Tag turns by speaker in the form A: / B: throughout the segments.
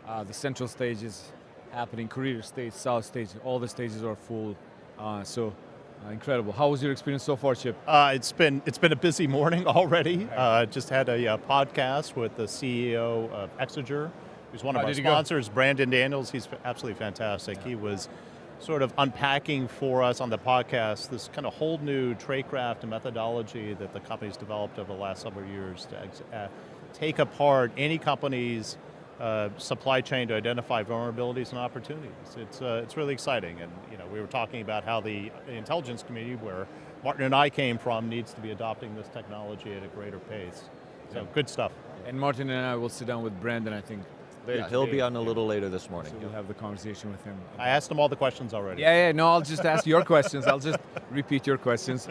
A: The central stage is happening, career stage, south stage, all the stages are full. Incredible. How was your experience so far, Chip?
B: It's been a busy morning already. Just had a podcast with the CEO of Exeger, who's one of our sponsors, Brandon Daniels. He's absolutely fantastic. He was sort of unpacking for us on the podcast this kind of whole new tradecraft and methodology that the company's developed over the last several years to take apart any company's supply chain to identify vulnerabilities and opportunities. It's really exciting, and we were talking about how the intelligence community, where Martin and I came from, needs to be adopting this technology at a greater pace. So good stuff.
A: And Martin and I will sit down with Brandon, I think.
C: Yeah, he'll be on a little later this morning.
A: So we'll have the conversation with him.
B: I asked him all the questions already.
A: No, I'll just ask your questions. I'll just repeat your questions.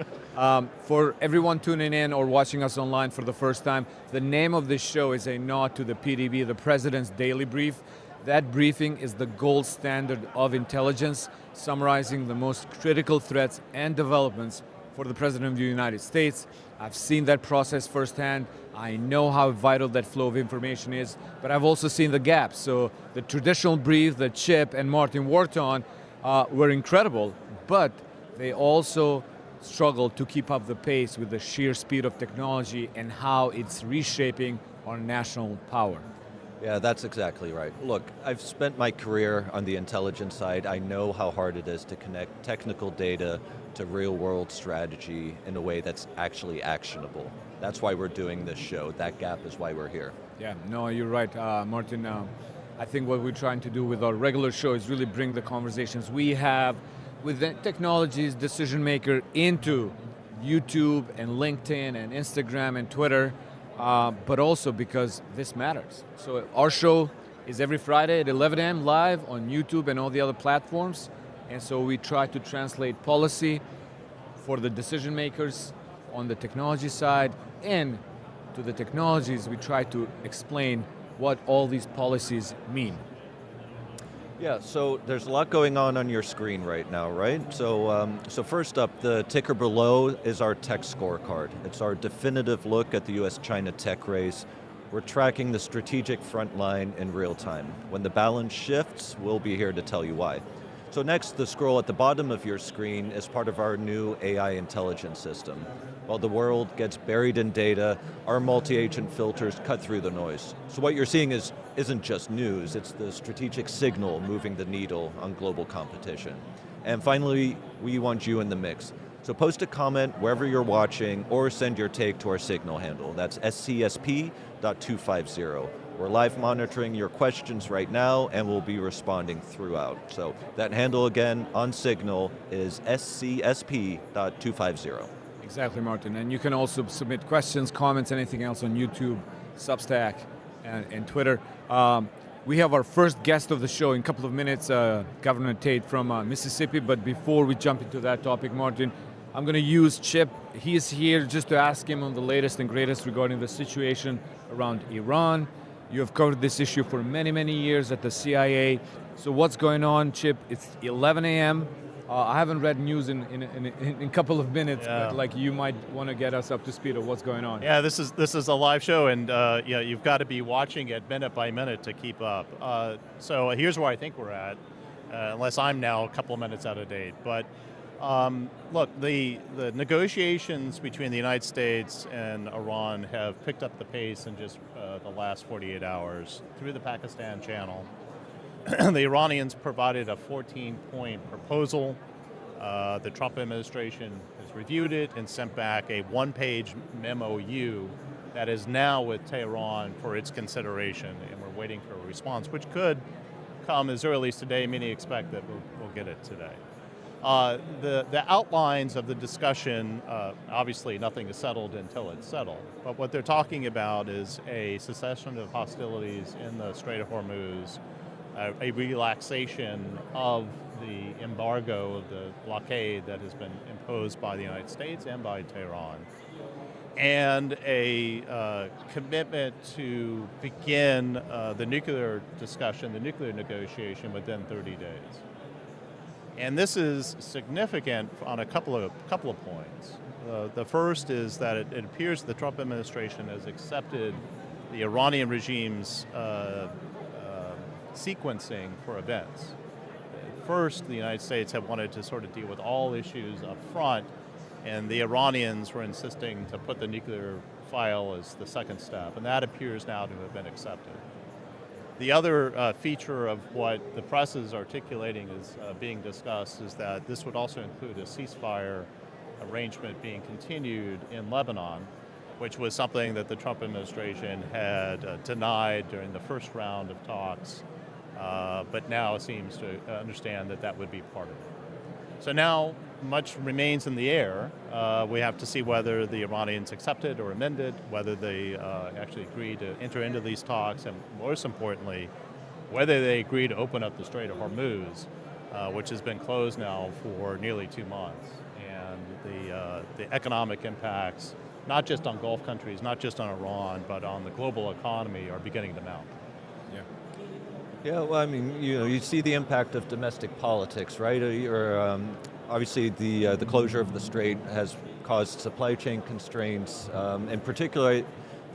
A: For everyone tuning in or watching us online for the first time, the name of this show is a nod to the PDB, the President's Daily Brief. That briefing is the gold standard of intelligence, summarizing the most critical threats and developments for the President of the United States. I've seen that process firsthand. I know how vital that flow of information is, but I've also seen the gaps. So the traditional brief that Chip and Martin worked on were incredible, but they also struggled to keep up the pace with the sheer speed of technology and how it's reshaping our national power.
C: Yeah, that's exactly right. Look, I've spent my career on the intelligence side. I know how hard it is to connect technical data to real-world strategy in a way that's actually actionable. That's why we're doing this show. That gap is why we're here.
A: Yeah, no, you're right, Martin. I think what we're trying to do with our regular show is really bring the conversations we have with the technology's decision maker into YouTube and LinkedIn and Instagram and Twitter, but also because this matters. So our show is every Friday at 11 a.m. live on YouTube and all the other platforms. And so we try to translate policy for the decision makers on the technology side, and to the technologies we try to explain what all these policies mean.
C: Yeah, so there's a lot going on your screen right now, right? So first up, the ticker below is our tech scorecard. It's our definitive look at the US-China tech race. We're tracking the strategic front line in real time. When the balance shifts, we'll be here to tell you why. So next, the scroll at the bottom of your screen is part of our new AI intelligence system. While the world gets buried in data, our multi-agent filters cut through the noise. So what you're seeing isn't just news, it's the strategic signal moving the needle on global competition. And finally, we want you in the mix. So post a comment wherever you're watching or send your take to our Signal handle. That's SCSP.250. We're live monitoring your questions right now and we'll be responding throughout. So that handle again on Signal is SCSP.250.
A: Exactly, Martin. And you can also submit questions, comments, anything else on YouTube, Substack, and Twitter. We have our first guest of the show in a couple of minutes, Governor Tate from Mississippi. But before we jump into that topic, Martin, I'm going to use Chip. He's here just to ask him on the latest and greatest regarding the situation around Iran. You have covered this issue for many, many years at the CIA. So what's going on, Chip? It's 11 a.m. I haven't read news in a couple of minutes, but like you might want to get us up to speed of what's going on.
B: Yeah, this is a live show, and you've got to be watching it minute by minute to keep up. So here's where I think we're at, unless I'm now a couple of minutes out of date. But look, the negotiations between the United States and Iran have picked up the pace in just the last 48 hours through the Pakistan channel. The Iranians provided a 14-point proposal. The Trump administration has reviewed it and sent back a one-page MOU that is now with Tehran for its consideration, and we're waiting for a response, which could come as early as today. Many expect that we'll get it today. The outlines of the discussion, obviously nothing is settled until it's settled, but what they're talking about is a cessation of hostilities in the Strait of Hormuz, a relaxation of the embargo of the blockade that has been imposed by the United States and by Tehran, and a commitment to begin the nuclear discussion, the nuclear negotiation within 30 days. And this is significant on a couple of points. The first is that it appears the Trump administration has accepted the Iranian regime's sequencing for events. First, the United States had wanted to sort of deal with all issues up front, and the Iranians were insisting to put the nuclear file as the second step, and that appears now to have been accepted. The other feature of what the press is articulating is being discussed is that this would also include a ceasefire arrangement being continued in Lebanon, which was something that the Trump administration had denied during the first round of talks, but now seems to understand that that would be part of it. So now much remains in the air. We have to see whether the Iranians accepted or amended, whether they actually agree to enter into these talks, and most importantly, whether they agree to open up the Strait of Hormuz, which has been closed now for nearly 2 months. And the economic impacts, not just on Gulf countries, not just on Iran, but on the global economy are beginning to mount.
A: Yeah.
C: Yeah, well, I mean, you see the impact of domestic politics, right? Obviously, the closure of the strait has caused supply chain constraints. In particular,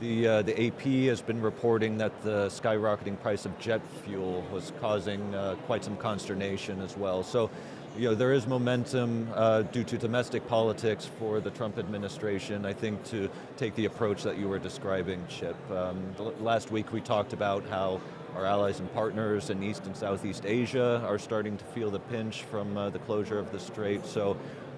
C: the AP has been reporting that the skyrocketing price of jet fuel was causing quite some consternation as well. So, there is momentum due to domestic politics for the Trump administration, I think, to take the approach that you were describing, Chip. Last week we talked about how our allies and partners in East and Southeast Asia are starting to feel the pinch from the closure of the strait. So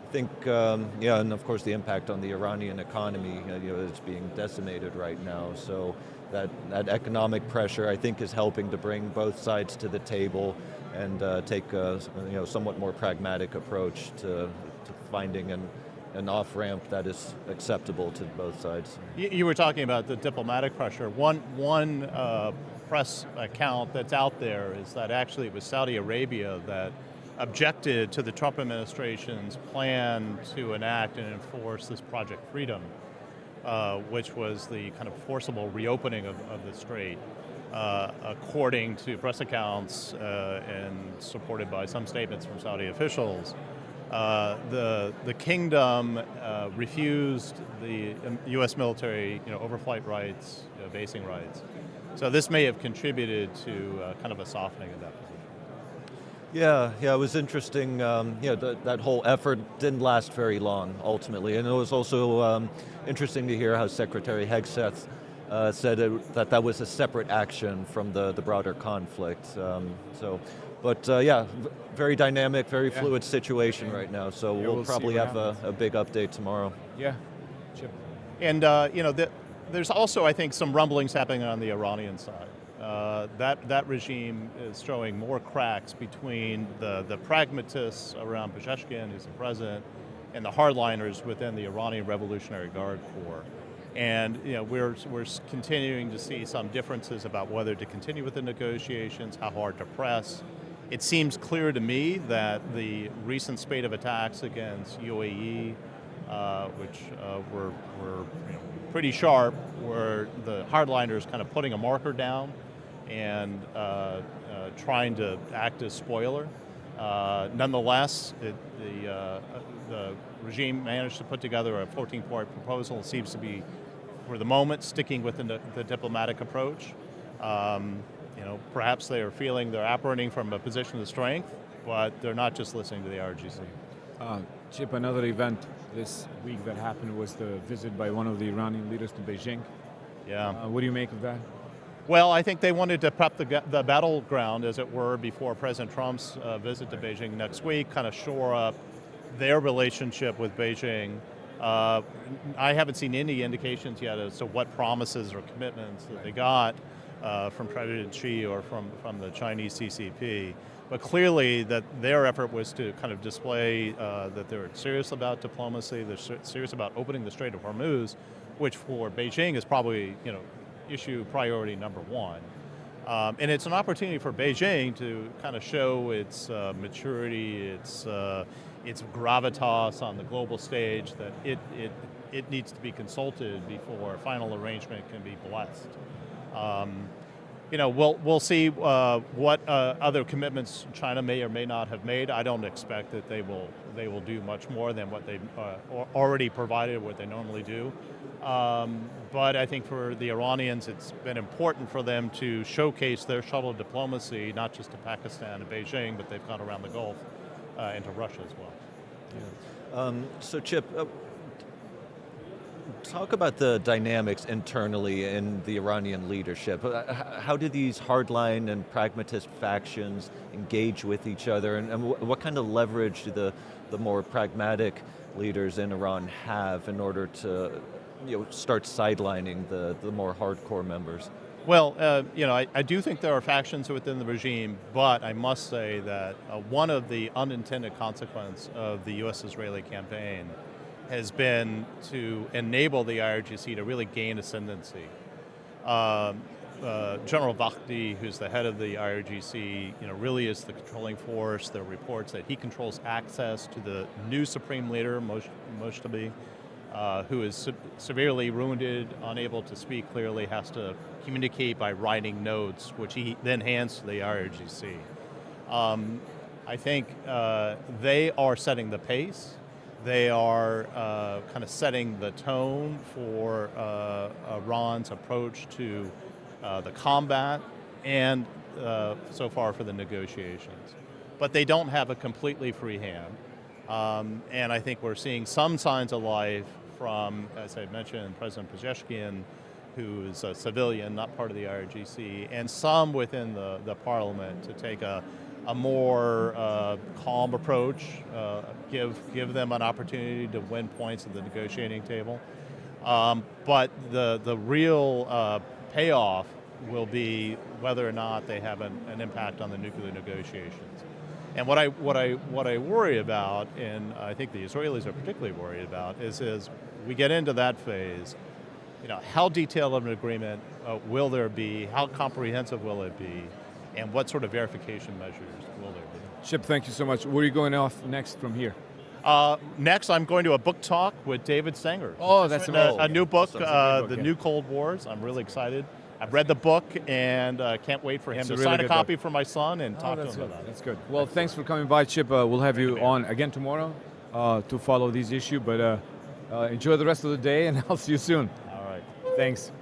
C: I think, and of course the impact on the Iranian economy, it's being decimated right now. So that economic pressure, I think, is helping to bring both sides to the table and take a somewhat more pragmatic approach to finding an off-ramp that is acceptable to both sides.
B: You were talking about the diplomatic pressure. One press account that's out there is that actually it was Saudi Arabia that objected to the Trump administration's plan to enact and enforce this Project Freedom, which was the kind of forcible reopening of the strait. According to press accounts and supported by some statements from Saudi officials, the kingdom refused the U.S. military, overflight rights, basing rights. So this may have contributed to kind of a softening of that position.
C: Yeah, it was interesting. That whole effort didn't last very long, ultimately, and it was also interesting to hear how Secretary Hegseth said that was a separate action from the broader conflict. Very dynamic, very fluid situation right now. So we'll probably have a big update tomorrow.
A: Yeah, Chip.
B: And there's also, I think, some rumblings happening on the Iranian side. That regime is showing more cracks between the pragmatists around Pezeshkian, who's the president, and the hardliners within the Iranian Revolutionary Guard Corps. And we're continuing to see some differences about whether to continue with the negotiations, how hard to press. It seems clear to me that the recent spate of attacks against UAE, which were pretty sharp, were the hardliners kind of putting a marker down and trying to act as spoiler. Nonetheless, the regime managed to put together a 14-point proposal. It seems to be, for the moment, sticking with the diplomatic approach. Perhaps they are feeling they're operating from a position of strength, but they're not just listening to the IRGC.
A: Chip, another event this week that happened was the visit by one of the Iranian leaders to Beijing.
B: Yeah.
A: What do you make of that?
B: Well, I think they wanted to prep the battleground, as it were, before President Trump's visit to Beijing next week, kind of shore up their relationship with Beijing. I haven't seen any indications yet as to what promises or commitments that they got from President Xi or from the Chinese CCP. But clearly that their effort was to kind of display that they're serious about diplomacy, they're serious about opening the Strait of Hormuz, which for Beijing is probably issue priority number one. And it's an opportunity for Beijing to kind of show its maturity, its gravitas on the global stage, that it needs to be consulted before a final arrangement can be blessed. we'll see what other commitments China may or may not have made. I don't expect that they will do much more than what they've already provided, what they normally do. But I think for the Iranians, it's been important for them to showcase their shuttle diplomacy, not just to Pakistan and Beijing, but they've gone around the Gulf into Russia as well.
C: Yeah. So Chip, talk about the dynamics internally in the Iranian leadership. How do these hardline and pragmatist factions engage with each other, and what kind of leverage do the more pragmatic leaders in Iran have in order to start sidelining the more hardcore members?
B: Well, I do think there are factions within the regime, but I must say that one of the unintended consequences of the U.S.-Israeli campaign has been to enable the IRGC to really gain ascendancy. General Vakhdi, who's the head of the IRGC, really is the controlling force. There are reports that he controls access to the new supreme leader, Mojtabi, who is severely wounded, unable to speak clearly, has to communicate by writing notes, which he then hands to the IRGC. I think they are setting the pace. They are kind of setting the tone for Iran's approach to the combat and so far for the negotiations. But they don't have a completely free hand. And I think we're seeing some signs of life from, as I mentioned, President Pezeshkian, who is a civilian, not part of the IRGC, and some within the parliament to take a more calm approach, give them an opportunity to win points at the negotiating table. But the real payoff will be whether or not they have an impact on the nuclear negotiations. And what I worry about, and I think the Israelis are particularly worried about, is we get into that phase. How detailed of an agreement will there be? How comprehensive will it be? And what sort of verification measures will there be?
A: Chip, thank you so much. Where are you going off next from here?
B: Next, I'm going to a book talk with David Sanger.
A: Oh, that's amazing.
B: A new book,
A: Awesome.
B: The New Cold Wars. I'm really excited. I've read the book and can't wait for him to
A: really
B: sign a
A: good
B: copy
A: book
B: for my son and talk to him
A: good.
B: about it.
A: That's good. Well, thanks for coming by, Chip. We'll have you on again tomorrow to follow these issues, but enjoy the rest of the day, and I'll see you soon.
B: All right.
A: Thanks.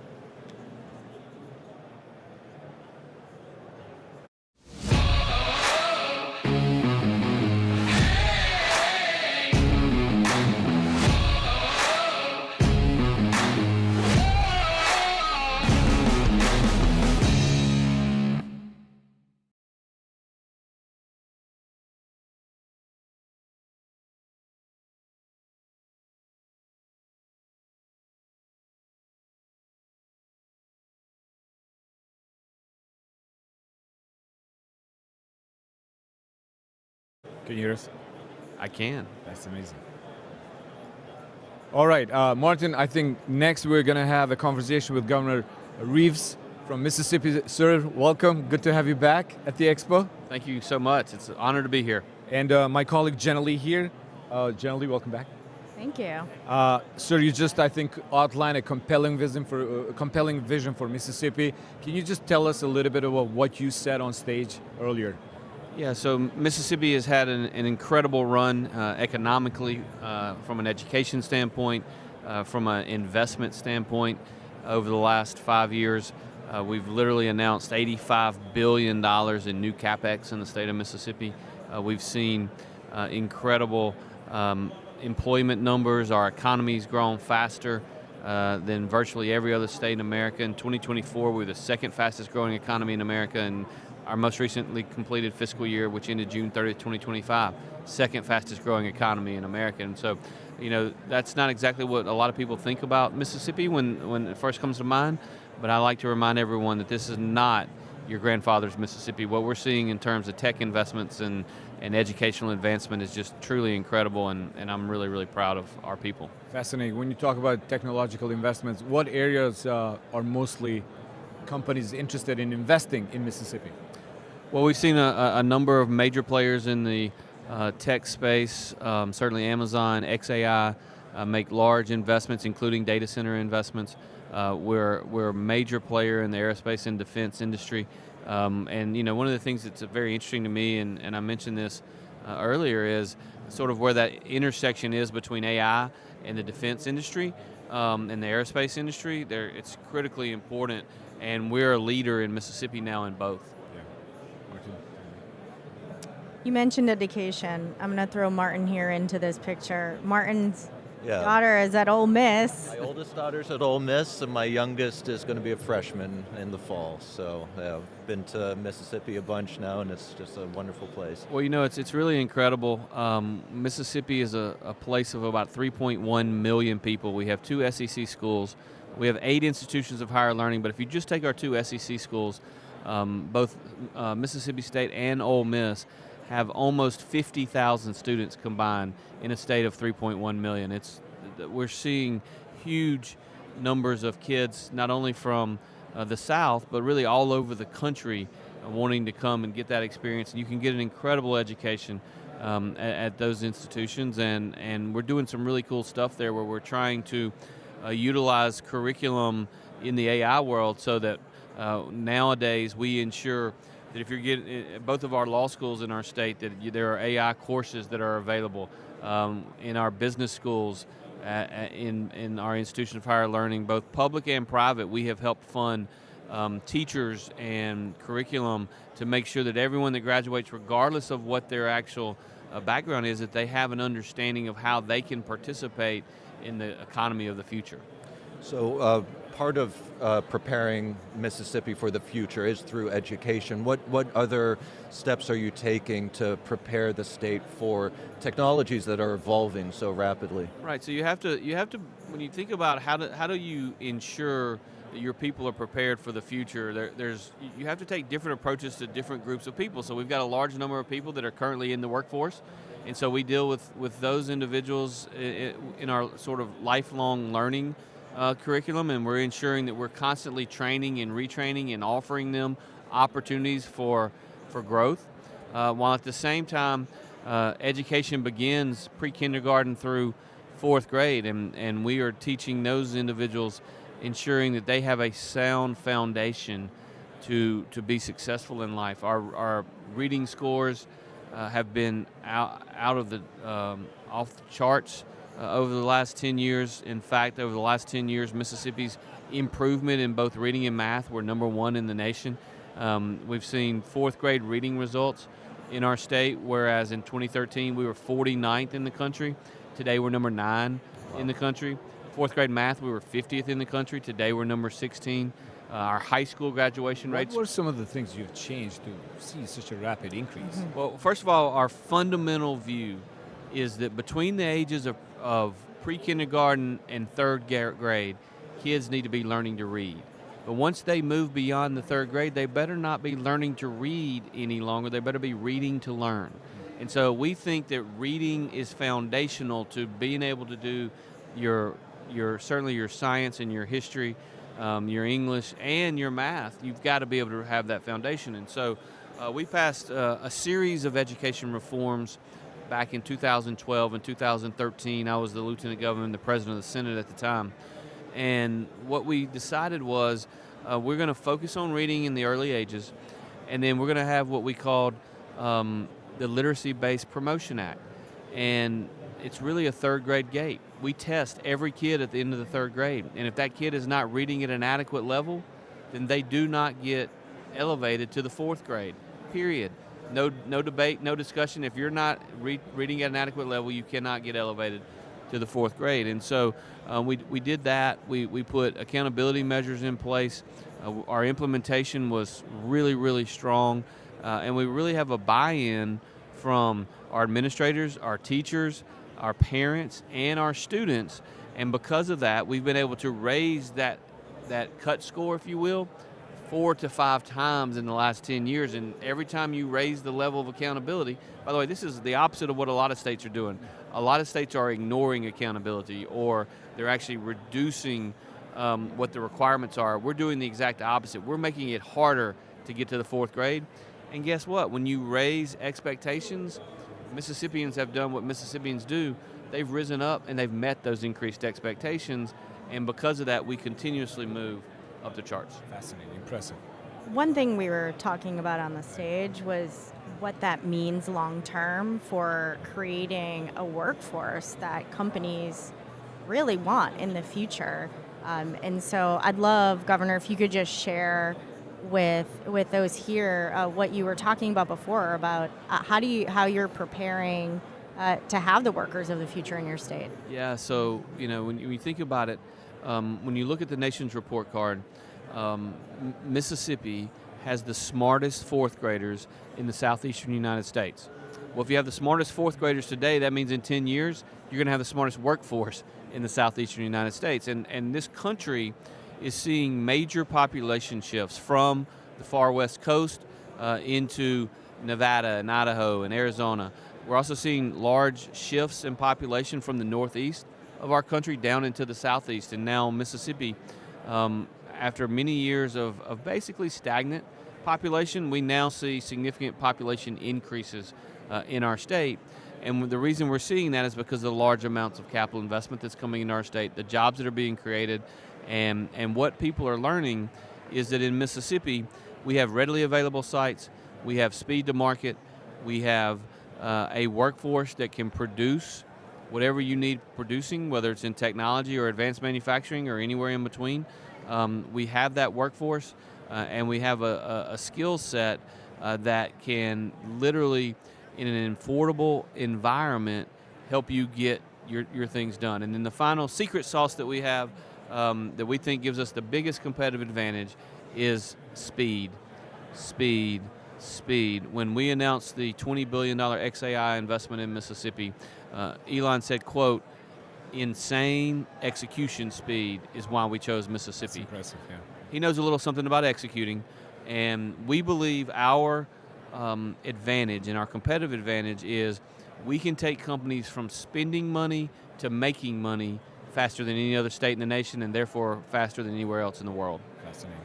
A: Can you hear us?
D: I can.
A: That's amazing. All right, Martin, I think next we're going to have a conversation with Governor Reeves from Mississippi. Sir, welcome. Good to have you back at the Expo.
D: Thank you so much. It's an honor to be here.
A: And my colleague, Ylli here. Ylli, welcome back.
E: Thank you.
A: Sir, you just, I think, outlined a compelling vision for Mississippi. Can you just tell us a little bit about what you said on stage earlier?
D: Yeah, so Mississippi has had an incredible run economically, from an education standpoint, from an investment standpoint. Over the last 5 years, we've literally announced $85 billion in new CapEx in the state of Mississippi. We've seen incredible employment numbers. Our economy's grown faster than virtually every other state in America. In 2024, we were the second fastest growing economy in America, and our most recently completed fiscal year, which ended June 30th, 2025, second fastest growing economy in America. And so, that's not exactly what a lot of people think about Mississippi when it first comes to mind, but I like to remind everyone that this is not your grandfather's Mississippi. What we're seeing in terms of tech investments and educational advancement is just truly incredible, and I'm really, really proud of our people.
A: Fascinating. When you talk about technological investments, what areas are mostly companies interested in investing in Mississippi?
D: Well, we've seen a number of major players in the tech space, certainly Amazon, XAI, make large investments, including data center investments. We're a major player in the aerospace and defense industry. And one of the things that's very interesting to me, and I mentioned this earlier, is sort of where that intersection is between AI and the defense industry and the aerospace industry. It's critically important, and we're a leader in Mississippi now in both.
E: You mentioned education. I'm going to throw Martin here into this picture. Martin's daughter is at Ole Miss.
C: My oldest daughter's at Ole Miss, and my youngest is going to be a freshman in the fall. So I've been to Mississippi a bunch now, and it's just a wonderful place.
D: Well, it's really incredible. Mississippi is a place of about 3.1 million people. We have 2 SEC schools. We have 8 institutions of higher learning, but if you just take our 2 SEC schools, both Mississippi State and Ole Miss have almost 50,000 students combined in a state of 3.1 million. We're seeing huge numbers of kids, not only from the South, but really all over the country wanting to come and get that experience. And you can get an incredible education at those institutions, and we're doing some really cool stuff there where we're trying to utilize curriculum in the AI world so that nowadays we ensure that if you're getting both of our law schools in our state, that there are AI courses that are available in our business schools, in our institution of higher learning, both public and private. We have helped fund teachers and curriculum to make sure that everyone that graduates, regardless of what their actual background is, that they have an understanding of how they can participate in the economy of the future.
C: So part of preparing Mississippi for the future is through education. What other steps are you taking to prepare the state for technologies that are evolving so rapidly?
D: Right. So you have to when you think about how do you ensure that your people are prepared for the future, you have to take different approaches to different groups of people. So we've got a large number of people that are currently in the workforce, and so we deal with those individuals in our sort of lifelong learning curriculum, and we're ensuring that we're constantly training and retraining and offering them opportunities for growth, while at the same time education begins pre-kindergarten through 4th grade, and we are teaching those individuals, ensuring that they have a sound foundation to be successful in life. Our reading scores have been out of the off the charts over the last 10 years. In fact, over the last 10 years, Mississippi's improvement in both reading and math were number 1 in the nation. We've seen 4th grade reading results in our state, whereas in 2013 we were 49th in the country. Today we're number 9 in the country. 4th grade math, we were 50th in the country. Today we're number 16. Our high school graduation rates.
A: What were some of the things you've changed to see such a rapid increase?
D: Well, first of all, our fundamental view is that between the ages of pre-kindergarten and 3rd grade, kids need to be learning to read. But once they move beyond the 3rd grade, they better not be learning to read any longer. They better be reading to learn. And so we think that reading is foundational to being able to do certainly your science and your history, your English and your math. You've got to be able to have that foundation. And so we passed a series of education reforms back in 2012 and 2013. I was the lieutenant governor and the president of the Senate at the time. And what we decided was we're going to focus on reading in the early ages, and then we're going to have what we called the Literacy-Based Promotion Act. And it's really a 3rd grade gate. We test every kid at the end of the 3rd grade, and if that kid is not reading at an adequate level, then they do not get elevated to the 4th grade, period. No debate, no discussion. If you're not reading at an adequate level, you cannot get elevated to the 4th grade. And so we did that. We put accountability measures in place. Our implementation was really, really strong, and we really have a buy-in from our administrators, our teachers, our parents, and our students. And because of that, we've been able to raise that cut score, if you will, 4 to 5 times in the last 10 years. And every time you raise the level of accountability, by the way, this is the opposite of what a lot of states are doing. A lot of states are ignoring accountability, or they're actually reducing what the requirements are. We're doing the exact opposite. We're making it harder to get to the 4th grade. And guess what? When you raise expectations, Mississippians have done what Mississippians do. They've risen up and they've met those increased expectations. And because of that, we continuously move up the charts.
A: Fascinating, impressive.
E: One thing we were talking about on the stage was what that means long term for creating a workforce that companies really want in the future. And so I'd love, Governor, if you could just share with those here what you were talking about before about how you're preparing to have the workers of the future in your state.
D: Yeah, so when you think about it, when you look at the nation's report card, Mississippi has the smartest fourth graders in the southeastern United States. Well, if you have the smartest fourth graders today, that means in 10 years, you're going to have the smartest workforce in the southeastern United States. And this country is seeing major population shifts from the far west coast into Nevada and Idaho and Arizona. We're also seeing large shifts in population from the northeast of our country down into the southeast. And now Mississippi, after many years of basically stagnant population, we now see significant population increases in our state. And the reason we're seeing that is because of the large amounts of capital investment that's coming into our state, the jobs that are being created, and what people are learning is that in Mississippi, we have readily available sites, we have speed to market, we have a workforce that can produce whatever you need producing, whether it's in technology or advanced manufacturing or anywhere in between. We have that workforce, and we have a skill set that can literally, in an affordable environment, help you get your things done. And then the final secret sauce that we have that we think gives us the biggest competitive advantage is speed, speed, speed. When we announced the $20 billion XAI investment in Mississippi, Elon said, quote, insane execution speed is why we chose Mississippi.
A: That's impressive, yeah.
D: He knows a little something about executing, and we believe our advantage and our competitive advantage is we can take companies from spending money to making money faster than any other state in the nation, and therefore faster than anywhere else in the world.
A: Fascinating.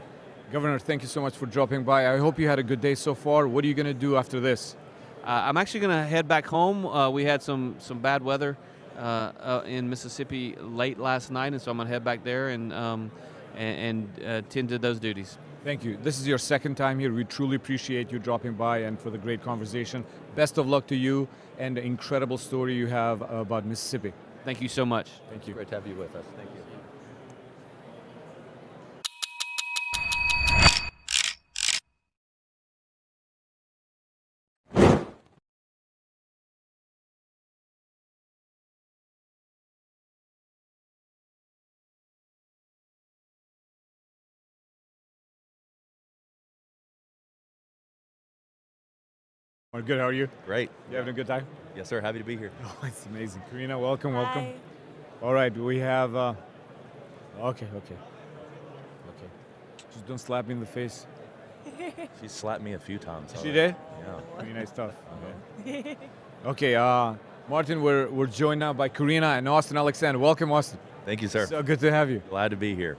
A: Governor, thank you so much for dropping by. I hope you had a good day so far. What are you going to do after this?
D: I'm actually going to head back home. We had some bad weather in Mississippi late last night, and so I'm going to head back there and tend to those duties.
A: Thank you. This is your second time here. We truly appreciate you dropping by and for the great conversation. Best of luck to you and the incredible story you have about Mississippi.
D: Thank you so much.
A: Thank you.
C: Great to have you with us. Thank you.
A: Well, good, how are you?
C: Great.
A: You having a good time?
C: Yes, sir. Happy to be here.
A: Oh, it's amazing. Karina, welcome, welcome.
F: Hi.
A: All right, we have, okay. Just don't slap me in the face.
C: She slapped me a few times.
A: She did?
C: Yeah.
A: Pretty nice stuff. Okay, Martin, we're joined now by Karina and Austin Alexander. Welcome, Austin.
C: Thank you, sir.
A: So good to have you.
C: Glad to be here.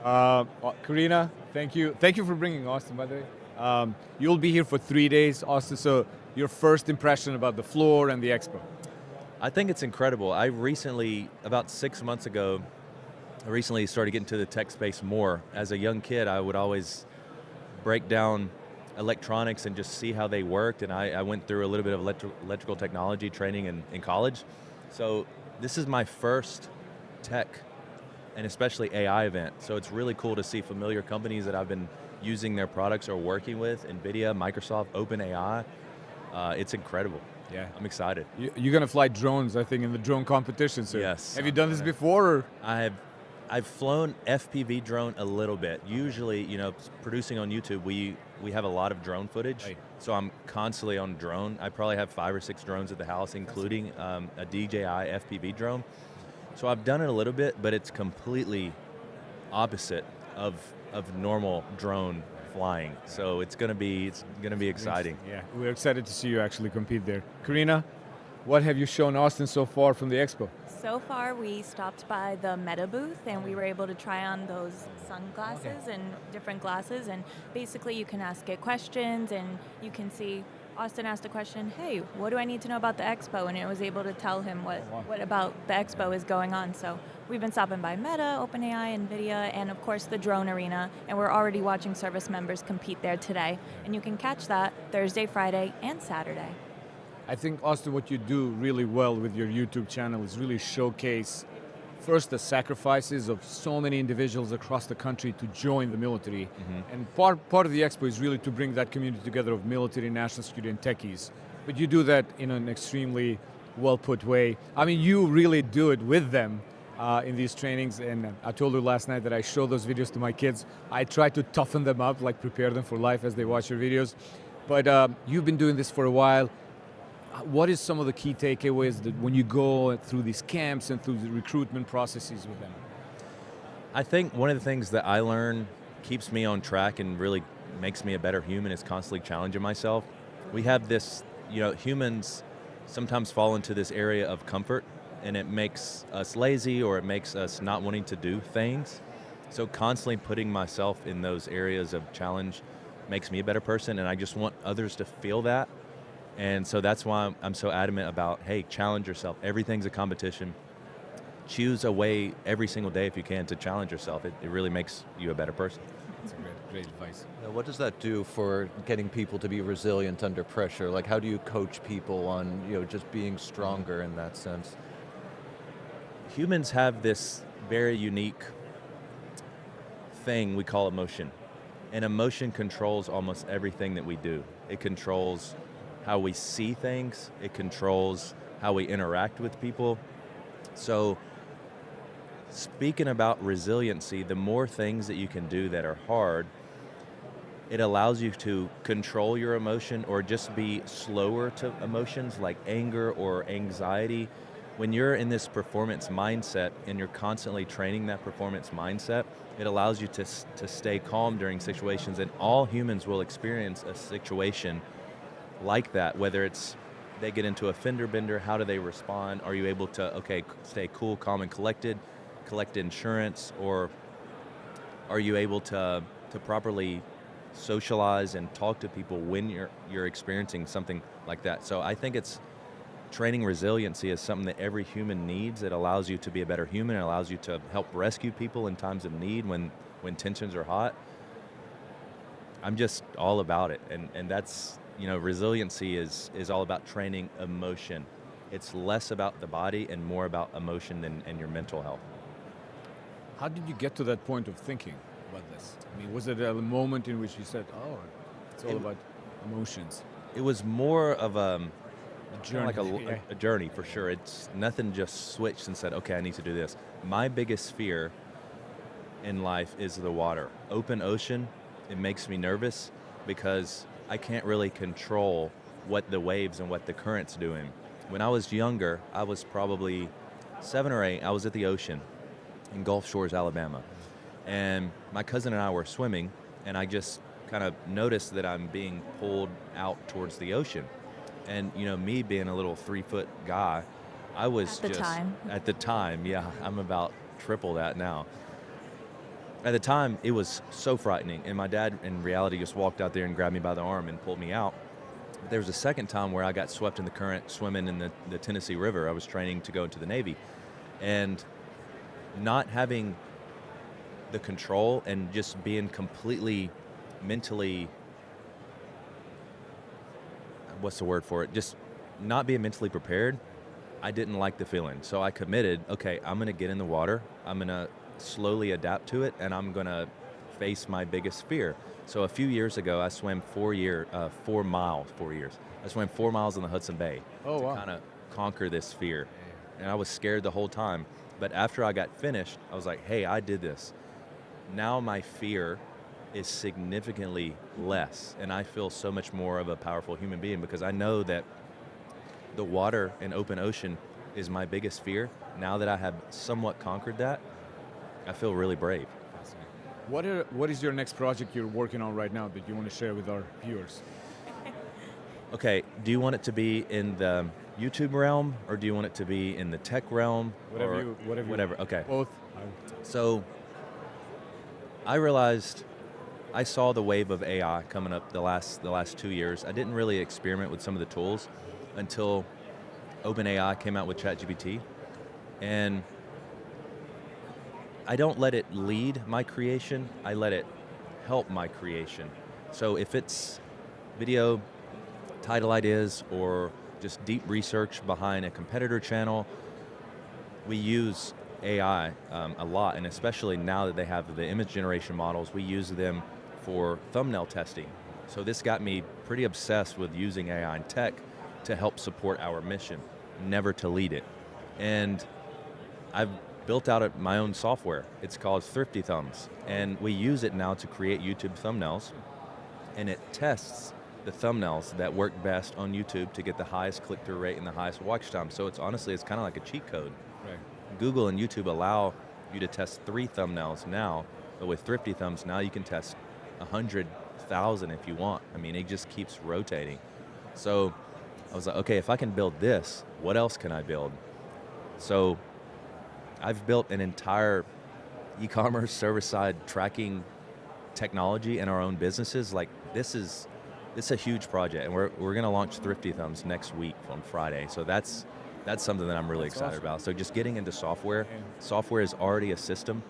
A: Karina, thank you. Thank you for bringing Austin, by the way. You'll be here for 3 days, Austin, so your first impression about the floor and the expo.
C: I think it's incredible. I recently, about 6 months ago, started getting to the tech space more. As a young kid, I would always break down electronics and just see how they worked, and I went through a little bit of electrical technology training in college. So this is my first tech and especially AI event. So it's really cool to see familiar companies that I've been using their products or working with, NVIDIA, Microsoft, OpenAI. It's incredible.
A: Yeah.
C: I'm excited.
A: You're going to fly drones, I think, in the drone competition. So
C: Yes.
A: have you done this before? Or?
C: I've flown FPV drone a little bit. Usually, producing on YouTube, we have a lot of drone footage.
A: Right.
C: So I'm constantly on drone. I probably have 5 or 6 drones at the house, including a DJI FPV drone. So I've done it a little bit, but it's completely opposite of normal drone flying. So it's gonna be exciting.
A: Yeah, we're excited to see you actually compete there. Karina, what have you shown Austin so far from the expo?
F: So far, we stopped by the Meta booth and we were able to try on those sunglasses and different glasses. And basically, you can ask it questions and you can see Austin asked a question, hey, what do I need to know about the expo? And it was able to tell him what about the expo is going on. So we've been stopping by Meta, OpenAI, NVIDIA, and of course the drone arena. And we're already watching service members compete there today. And you can catch that Thursday, Friday, and Saturday.
A: I think, Austin, what you do really well with your YouTube channel is really showcase first the sacrifices of so many individuals across the country to join the military. And part of the expo is really to bring that community together of military, national security, and techies. But you do that in an extremely well put way. I mean, you really do it with them in these trainings, and I told you last night that I show those videos to my kids. I try to toughen them up, like prepare them for life as they watch your videos. But you've been doing this for a while. What is some of the key takeaways that when you go through these camps and through the recruitment processes with them?
G: I think one of the things that I learn keeps me on track and really makes me a better human is constantly challenging myself. We have this, humans sometimes fall into this area of comfort, and it makes us lazy or it makes us not wanting to do things. So constantly putting myself in those areas of challenge makes me a better person, and I just want others to feel that. And so that's why I'm so adamant about, hey, challenge yourself. Everything's a competition. Choose a way every single day if you can to challenge yourself. It really makes you a better person.
A: That's a great advice.
C: Now, what does that do for getting people to be resilient under pressure? Like, how do you coach people on, just being stronger in that sense?
G: Humans have this very unique thing we call emotion. And emotion controls almost everything that we do. It controls how we see things, it controls how we interact with people. So speaking about resiliency, the more things that you can do that are hard, it allows you to control your emotion or just be slower to emotions like anger or anxiety. When you're in this performance mindset and you're constantly training that performance mindset, it allows you to stay calm during situations, and all humans will experience a situation like that, whether it's they get into a fender bender, how do they respond? Are you able to, stay cool, calm, and collected, collect insurance, or are you able to properly socialize and talk to people when you're experiencing something like that? So I think it's training resiliency is something that every human needs. It allows you to be a better human. It allows you to help rescue people in times of need when tensions are hot. I'm just all about it, and that's, resiliency is all about training emotion. It's less about the body and more about emotion and your mental health.
A: How did you get to that point of thinking about this? I mean, was it a moment in which you said, oh, it's all about emotions?
G: It was more of a
A: journey.
G: like a journey for sure. It's nothing just switched and said, okay, I need to do this. My biggest fear in life is the water. Open ocean, it makes me nervous because I can't really control what the waves and what the current's doing. When I was younger, I was probably 7 or 8, I was at the ocean in Gulf Shores, Alabama. And my cousin and I were swimming, and I just kind of noticed that I'm being pulled out towards the ocean. And, me being a little 3-foot guy, I was at the time, yeah, I'm about triple that now. At the time, it was so frightening, and my dad, in reality, just walked out there and grabbed me by the arm and pulled me out. But there was a second time where I got swept in the current swimming in the Tennessee River. I was training to go into the Navy, and not having the control and just being completely mentally, what's the word for it? Just not being mentally prepared, I didn't like the feeling. So I committed, okay, I'm gonna get in the water, I'm gonna slowly adapt to it, and I'm gonna face my biggest fear. So a few years ago, I swam 4 miles. I swam 4 miles in the Hudson Bay to kind of conquer this fear. And I was scared the whole time. But after I got finished, I was like, hey, I did this. Now my fear is significantly less, and I feel so much more of a powerful human being because I know that the water and open ocean is my biggest fear. Now that I have somewhat conquered that, I feel really brave.
A: What is your next project you're working on right now that you want to share with our viewers?
G: Okay, do you want it to be in the YouTube realm, or do you want it to be in the tech realm?
A: Whatever.
G: Okay.
A: Both.
G: So I realized I saw the wave of AI coming up the last 2 years. I didn't really experiment with some of the tools until OpenAI came out with ChatGPT, and I don't let it lead my creation, I let it help my creation. So if it's video, title ideas, or just deep research behind a competitor channel, we use AI a lot, and especially now that they have the image generation models, we use them for thumbnail testing. So this got me pretty obsessed with using AI and tech to help support our mission, never to lead it. And I've built out my own software. It's called Thrifty Thumbs, and we use it now to create YouTube thumbnails, and it tests the thumbnails that work best on YouTube to get the highest click-through rate and the highest watch time. So it's honestly, it's kind of like a cheat code.
A: Right.
G: Google and YouTube allow you to test 3 thumbnails now, but with Thrifty Thumbs now you can test 100,000 if you want. I mean, it just keeps rotating. So I was like, okay, if I can build this, what else can I build? So I've built an entire e-commerce server-side tracking technology in our own businesses. Like this is a huge project, and we're going to launch Thrifty Thumbs next week on Friday. So that's something that I'm really excited about. So just getting into software. Software is already a system,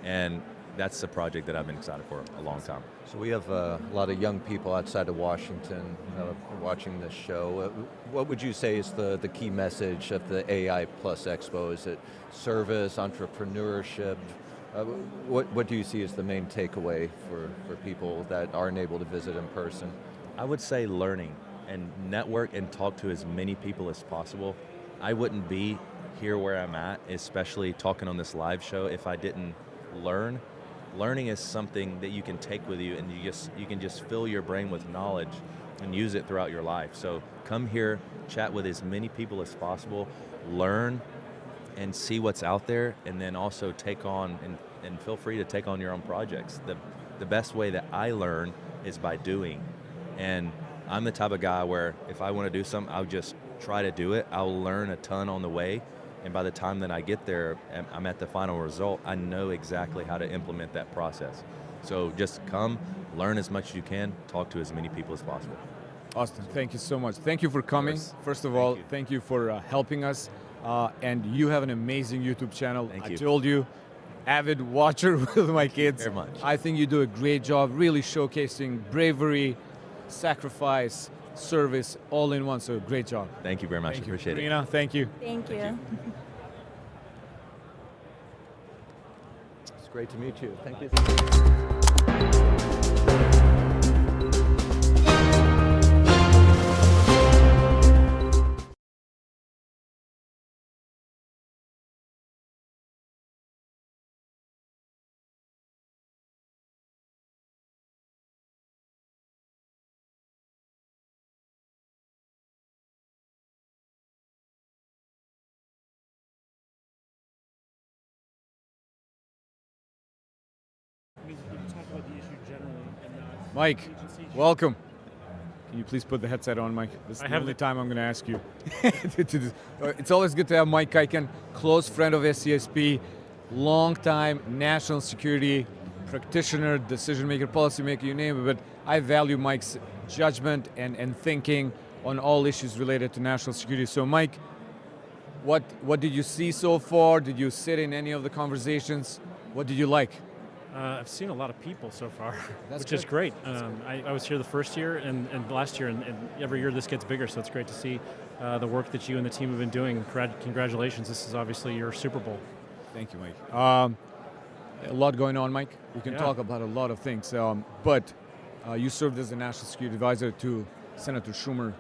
G: and that's a project that I've been excited for a long time.
C: So we have a lot of young people outside of Washington watching this show. What would you say is the key message of the AI Plus Expo? Is it service, entrepreneurship? What do you see as the main takeaway for people that aren't able to visit in person?
G: I would say learning and network and talk to as many people as possible. I wouldn't be here where I'm at, especially talking on this live show, if I didn't learn. Learning is something that you can take with you, and you can just fill your brain with knowledge and use it throughout your life. So come here, chat with as many people as possible, learn and see what's out there, and then also take on and feel free to take on your own projects. The best way that I learn is by doing. And I'm the type of guy where if I want to do something, I'll just try to do it. I'll learn a ton on the way, and by the time that I get there, I'm at the final result, I know exactly how to implement that process. So just come, learn as much as you can, talk to as many people as possible.
A: Austin, thank you so much. Thank you for coming. First of all, thank you for helping us. And you have an amazing YouTube channel.
G: Thank you.
A: I told you, avid watcher with my kids.
G: Very much.
A: I think you do a great job really showcasing bravery, sacrifice, service, all in one. So great job.
G: Thank you very much.
A: Thank you.
G: Appreciate it.
A: Rina, thank you.
F: Thank you.
C: It's great to meet you. Thank you.
A: Mike, welcome. Can you please put the headset on, Mike? This is
H: I
A: the
H: have
A: only
H: the-
A: time I'm going to ask you. It's always good to have Mike Kiken, close friend of SCSP, long-time national security practitioner, decision maker, policy maker, you name it. But I value Mike's judgment and thinking on all issues related to national security. So, Mike, what did you see so far? Did you sit in any of the conversations? What did you like?
H: I've seen a lot of people so far,
A: That's
H: which is
A: good.
H: great. I was here the first year and last year, and every year this gets bigger, so it's great to see the work that you and the team have been doing. Congratulations, this is obviously your Super Bowl.
A: Thank you, Mike. A lot going on, Mike. We can
H: Yeah.
A: talk about a lot of things, but you served as the National Security Advisor to Senator Schumer.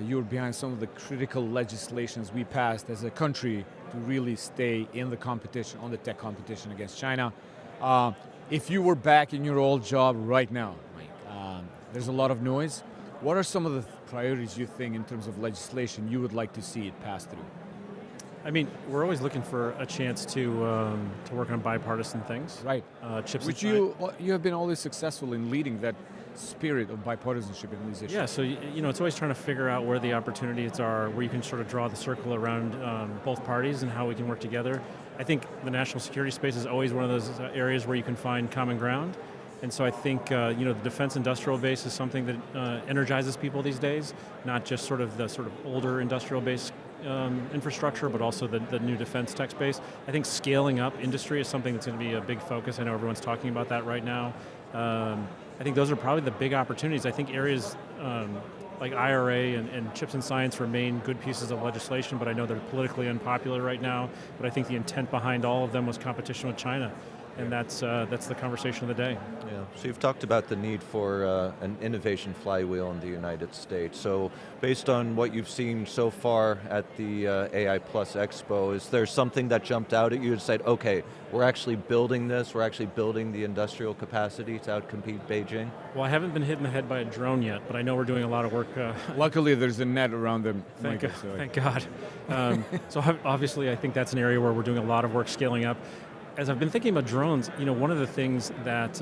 A: You were behind some of the critical legislations we passed as a country to really stay in the competition, on the tech competition against China. If you were back in your old job right now, Mike, there's a lot of noise. What are some of the priorities you think in terms of legislation you would like to see it pass through?
H: I mean, we're always looking for a chance to work on bipartisan things.
A: Right.
H: Chips
A: Which
H: and
A: you have been always successful in leading that spirit of bipartisanship in these issues.
H: Yeah, so it's always trying to figure out where the opportunities are, where you can sort of draw the circle around both parties and how we can work together. I think the national security space is always one of those areas where you can find common ground, And so I think the defense industrial base is something that energizes people these days, not just sort of the sort of older industrial base infrastructure, but also the new defense tech space. I think scaling up industry is something that's going to be a big focus. I know everyone's talking about that right now. I think those are probably the big opportunities. I think areas like IRA and chips and science remain good pieces of legislation, but I know they're politically unpopular right now. But I think the intent behind all of them was competition with China. And that's the conversation of the day.
C: Yeah. So you've talked about the need for an innovation flywheel in the United States. So based on what you've seen so far at the AI Plus Expo, is there something that jumped out at you and said, okay, we're actually building this, we're actually building the industrial capacity to outcompete Beijing?
H: Well, I haven't been hit in the head by a drone yet, but I know we're doing a lot of work.
A: Luckily, there's a net around them.
H: Thank God. So obviously, I think that's an area where we're doing a lot of work scaling up. As I've been thinking about drones, one of the things that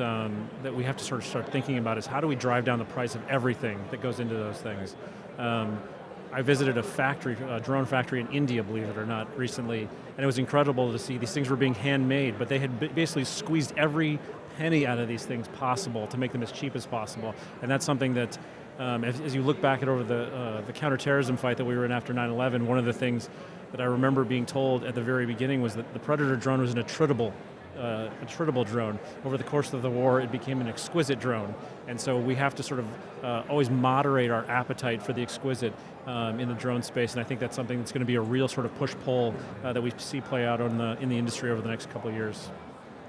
H: that we have to sort of start thinking about is how do we drive down the price of everything that goes into those things. I visited a drone factory in India, believe it or not, recently, and it was incredible to see these things were being handmade, but they had basically squeezed every penny out of these things possible to make them as cheap as possible. And that's something that, as you look back at over the counterterrorism fight that we were in after 9/11, one of the things that I remember being told at the very beginning was that the Predator drone was an attritable drone. Over the course of the war, it became an exquisite drone. And so we have to sort of always moderate our appetite for the exquisite in the drone space. And I think that's something that's going to be a real sort of push-pull that we see play out in the industry over the next couple of years.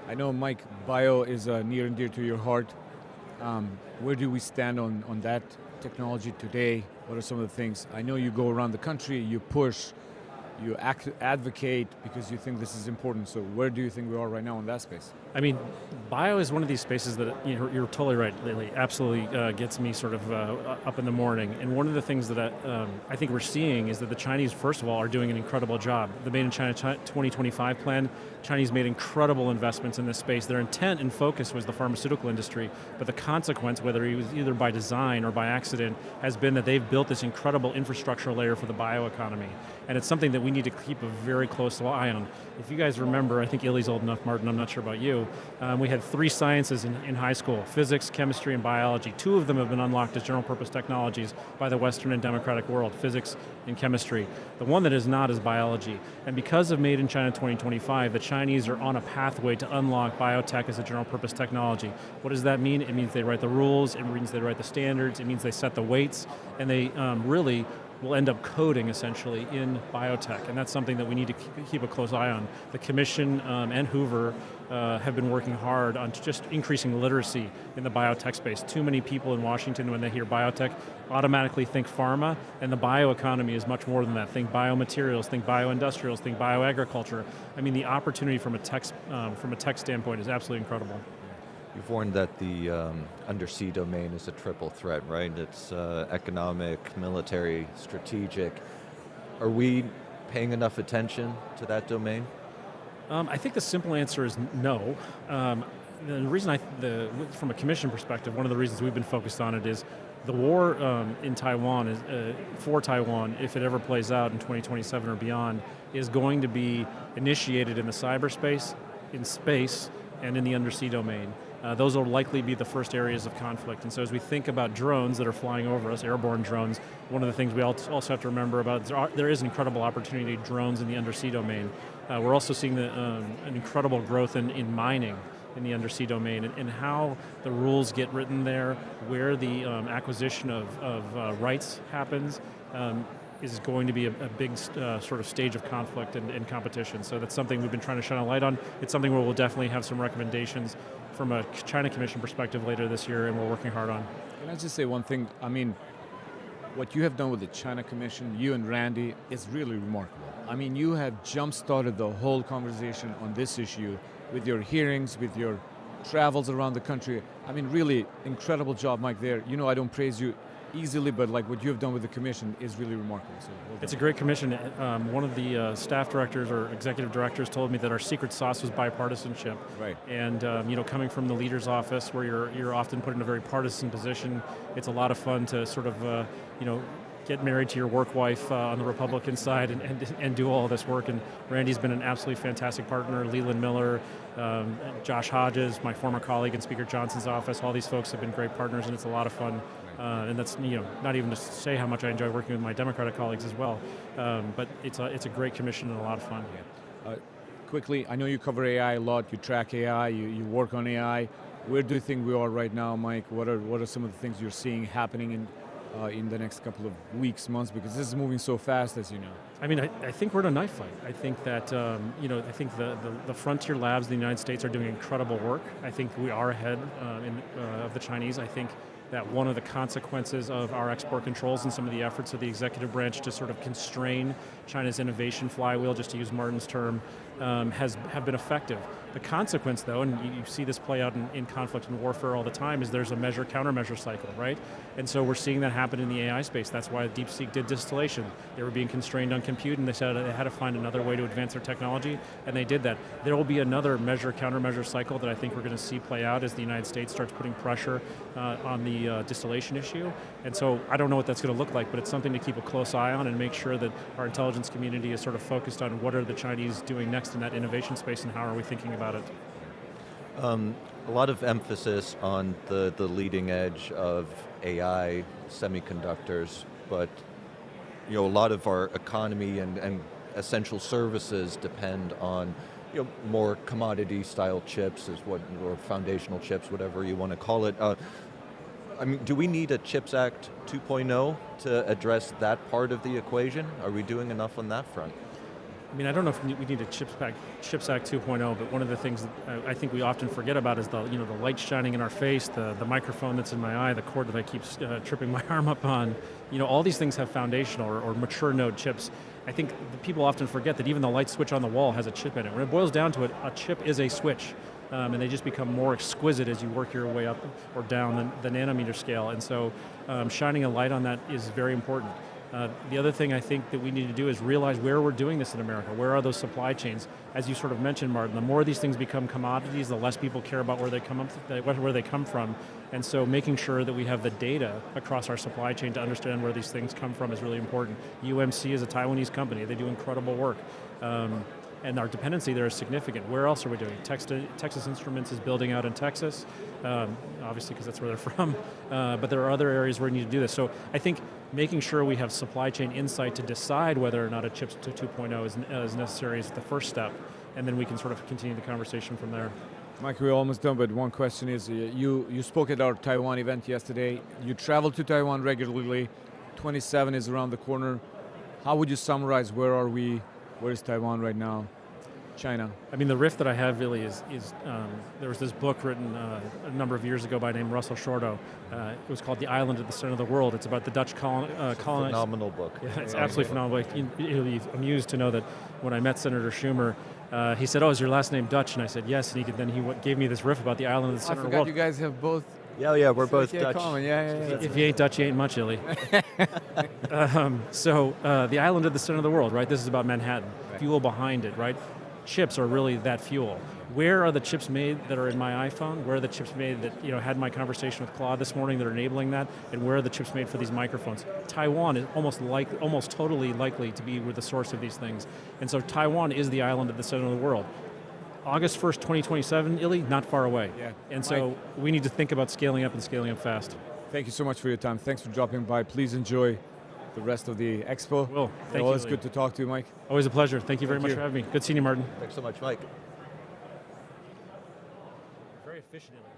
A: I know, Mike, bio is near and dear to your heart. Where do we stand on that technology today? What are some of the things? I know you go around the country, you push, you advocate because you think this is important. So where do you think we are right now in that space?
H: I mean, bio is one of these spaces that you're totally right, Ylli. Absolutely gets me sort of up in the morning. And one of the things that I think we're seeing is that the Chinese, first of all, are doing an incredible job. The Made in China 2025 plan, Chinese made incredible investments in this space. Their intent and focus was the pharmaceutical industry, but the consequence, whether it was either by design or by accident, has been that they've built this incredible infrastructure layer for the bioeconomy. And it's something that we need to keep a very close eye on. If you guys remember, I think Ylli's old enough, Martin, I'm not sure about you, we had 3 sciences in high school, physics, chemistry, and biology. 2 of them have been unlocked as general purpose technologies by the Western and democratic world, physics and chemistry. The one that is not is biology. And because of Made in China 2025, the Chinese are on a pathway to unlock biotech as a general purpose technology. What does that mean? It means they write the rules, it means they write the standards, it means they set the weights, and they really will end up coding essentially in biotech, and that's something that we need to keep a close eye on. The Commission and Hoover have been working hard on just increasing literacy in the biotech space. Too many people in Washington, when they hear biotech, automatically think pharma, and the bioeconomy is much more than that. Think biomaterials, think bioindustrials, think bioagriculture. I mean, the opportunity from a tech standpoint is absolutely incredible.
C: You've warned that the undersea domain is a triple threat, right? It's economic, military, strategic. Are we paying enough attention to that domain?
H: I think the simple answer is no. The reason from a commission perspective, one of the reasons we've been focused on it is the war in Taiwan, for Taiwan, if it ever plays out in 2027 or beyond, is going to be initiated in the cyberspace, in space, and in the undersea domain. Those will likely be the first areas of conflict. And so as we think about drones that are flying over us, airborne drones, one of the things we also have to remember about is there is incredible opportunity drones in the undersea domain. We're also seeing an incredible growth in mining in the undersea domain, and how the rules get written there, where the acquisition of rights happens, is going to be a big sort of stage of conflict and competition. So that's something we've been trying to shine a light on. It's something where we'll definitely have some recommendations from a China Commission perspective later this year, and we're working hard on.
A: Can I just say one thing? I mean, what you have done with the China Commission, you and Randy, is really remarkable. I mean, you have jump-started the whole conversation on this issue with your hearings, with your travels around the country. I mean, really incredible job, Mike, there. You know, I don't praise you easily, but like what you have done with the commission is really remarkable. So well,
H: it's a great commission. One of the staff directors or executive directors told me that our secret sauce was bipartisanship.
A: Right.
H: And coming from the leader's office, where you're often put in a very partisan position, it's a lot of fun to sort of get married to your work wife on the Republican side and do all this work. And Randy's been an absolutely fantastic partner. Leland Miller, Josh Hodges, my former colleague in Speaker Johnson's office. All these folks have been great partners, and it's a lot of fun. And that's not even to say how much I enjoy working with my Democratic colleagues as well. But it's a great commission and a lot of fun.
A: Quickly, I know you cover AI a lot. You track AI. You work on AI. Where do you think we are right now, Mike? What are some of the things you're seeing happening in the next couple of weeks, months? Because this is moving so fast, as you know.
H: I mean, I think we're in a knife fight. I think that I think the frontier labs in the United States are doing incredible work. I think we are ahead of the Chinese. I think that one of the consequences of our export controls and some of the efforts of the executive branch to sort of constrain China's innovation flywheel, just to use Martin's term, have been effective. The consequence, though, and you see this play out in conflict and warfare all the time, is there's a measure-countermeasure cycle, right? And so we're seeing that happen in the AI space. That's why DeepSeek did distillation. They were being constrained on compute, and they said they had to find another way to advance their technology, and they did that. There will be another measure-countermeasure cycle that I think we're going to see play out as the United States starts putting pressure on the distillation issue. And so I don't know what that's going to look like, but it's something to keep a close eye on and make sure that our intelligence community is sort of focused on what are the Chinese doing next in that innovation space and how are we thinking about it.
C: A lot of emphasis on the leading edge of AI, semiconductors, but a lot of our economy and essential services depend on more commodity style chips, or foundational chips, whatever you want to call it. I mean, do we need a CHIPS Act 2.0 to address that part of the equation? Are we doing enough on that front?
H: I mean, I don't know if we need a CHIPS Act 2.0, but one of the things that I think we often forget about is the light shining in our face, the microphone that's in my eye, the cord that I keep tripping my arm up on. All these things have foundational or mature node chips. I think people often forget that even the light switch on the wall has a chip in it. When it boils down to it, a chip is a switch. And they just become more exquisite as you work your way up or down the nanometer scale. And so shining a light on that is very important. The other thing I think that we need to do is realize where we're doing this in America. Where are those supply chains? As you sort of mentioned, Martin, the more these things become commodities, the less people care about where they come from. And so making sure that we have the data across our supply chain to understand where these things come from is really important. UMC is a Taiwanese company. They do incredible work. And our dependency there is significant. Where else are we doing? Texas Instruments is building out in Texas, obviously because that's where they're from, but there are other areas where we need to do this. So I think making sure we have supply chain insight to decide whether or not a CHIPS 2.0 is necessary is the first step, and then we can sort of continue the conversation from there.
A: Mike, we're almost done, but one question is, you spoke at our Taiwan event yesterday. You travel to Taiwan regularly. 27 is around the corner. How would you summarize where are we? Where is Taiwan right now? China.
H: I mean, the riff that I have really is there was this book written a number of years ago by named Russell Shorto. It was called The Island at the Center of the World. It's about the Dutch colonists.
C: Phenomenal book.
H: Yeah, it's absolutely phenomenal. You'll be amused to know that when I met Senator Schumer, he said, "Oh, is your last name Dutch?" And I said, "Yes." And then he gave me this riff about the island at the center of the world.
A: You guys have both.
C: Yeah, we're both Dutch.
A: Yeah.
H: If you ain't Dutch, you ain't much, Ylli. The island at the center of the world, right? This is about Manhattan. Right. Fuel behind it, right? Chips are really that fuel. Where are the chips made that are in my iPhone? Where are the chips made that had my conversation with Claude this morning that are enabling that? And where are the chips made for these microphones? Taiwan is almost totally likely to be the source of these things. And so Taiwan is the island at the center of the world. August 1st, 2027, Ylli, not far away. Yeah. And so we need to think about scaling up and scaling up fast.
A: Thank you so much for your time. Thanks for dropping by. Please enjoy the rest of the expo.
H: Will, thank you.
A: Always good to talk to you, Mike.
H: Always a pleasure. Thank you very much for having me. Good seeing you, Martin.
C: Thanks so much, Mike.
H: Very efficient, Ylli.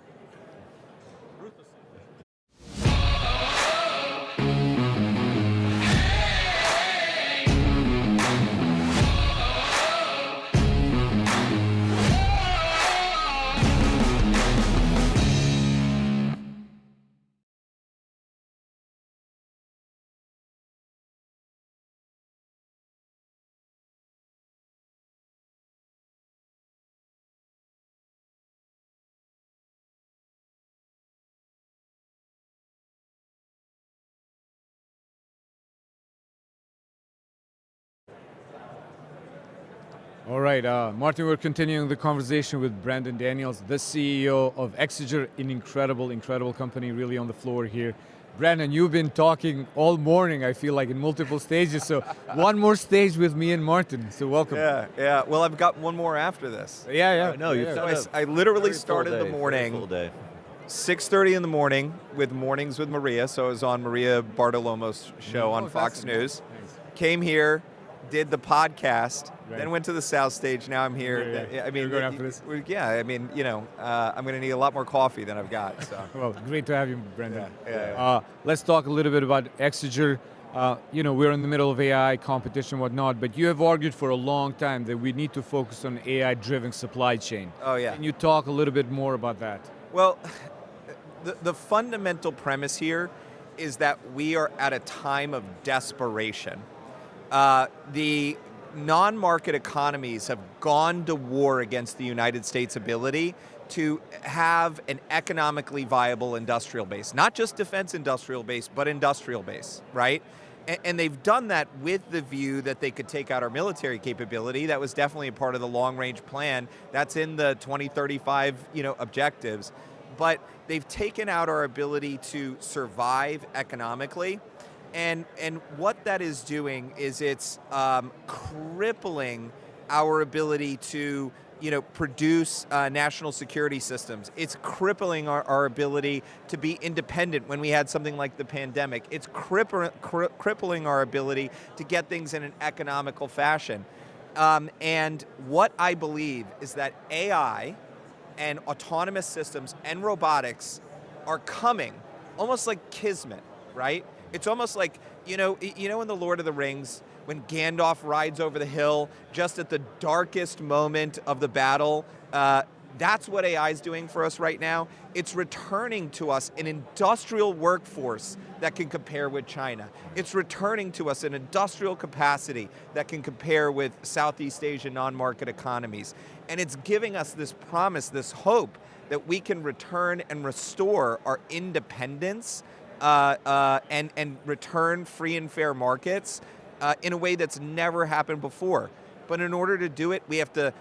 A: All right, Martin, we're continuing the conversation with Brandon Daniels, the CEO of Exeger, an incredible company, really on the floor here. Brandon, you've been talking all morning, I feel like, in multiple stages. So one more stage with me and Martin. So welcome.
I: Yeah. Well, I've got one more after this.
A: Yeah.
C: No, you've
A: yeah.
C: got
I: I literally
C: very full
I: started the
C: day, very
I: morning
C: full day.
I: 6:30 in the morning with Mornings with Maria. So I was on Maria Bartolomo's show on Fox News. Came here, did the podcast, then went to the South Stage. Now I'm here.
A: Yeah.
I: I mean,
A: You're going after this?
I: I'm going to need a lot more coffee than I've got. So.
A: Well, great to have you, Brandon.
I: Yeah.
A: Let's talk a little bit about Exeger. We're in the middle of AI competition, whatnot, but you have argued for a long time that we need to focus on AI-driven supply chain.
I: Oh, yeah.
A: Can you talk a little bit more about that?
I: Well, the fundamental premise here is that we are at a time of desperation. The non-market economies have gone to war against the United States' ability to have an economically viable industrial base. Not just defense industrial base, but industrial base, right? And they've done that with the view that they could take out our military capability. That was definitely a part of the long-range plan. That's in the 2035, objectives. But they've taken out our ability to survive economically. And what that is doing is it's crippling our ability to produce national security systems. It's crippling our ability to be independent when we had something like the pandemic. It's crippling our ability to get things in an economical fashion. And what I believe is that AI and autonomous systems and robotics are coming almost like kismet, right? It's almost like, in the Lord of the Rings, when Gandalf rides over the hill just at the darkest moment of the battle, that's what AI is doing for us right now. It's returning to us an industrial workforce that can compare with China. It's returning to us an industrial capacity that can compare with Southeast Asian non-market economies. And it's giving us this promise, this hope that we can return and restore our independence and return free and fair markets in a way that's never happened before. But in order to do it, we have to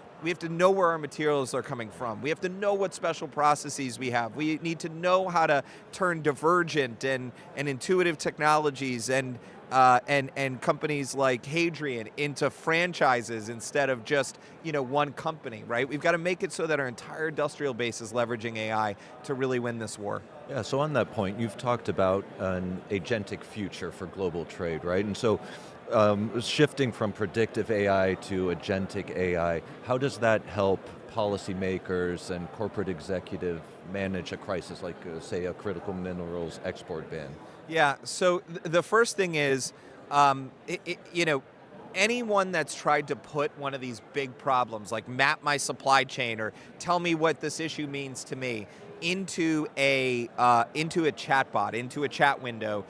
I: know where our materials are coming from. We have to know what special processes we have. We need to know how to turn divergent and intuitive technologies and companies like Hadrian into franchises instead of just one company, right? We've got to make it so that our entire industrial base is leveraging AI to really win this war.
C: Yeah, so on that point, you've talked about an agentic future for global trade, right? And so shifting from predictive AI to agentic AI, how does that help policymakers and corporate executive manage a crisis like, say, a critical minerals export ban?
I: Yeah, so the first thing is, anyone that's tried to put one of these big problems, like map my supply chain or tell me what this issue means to me, into a chatbot, into a chat window,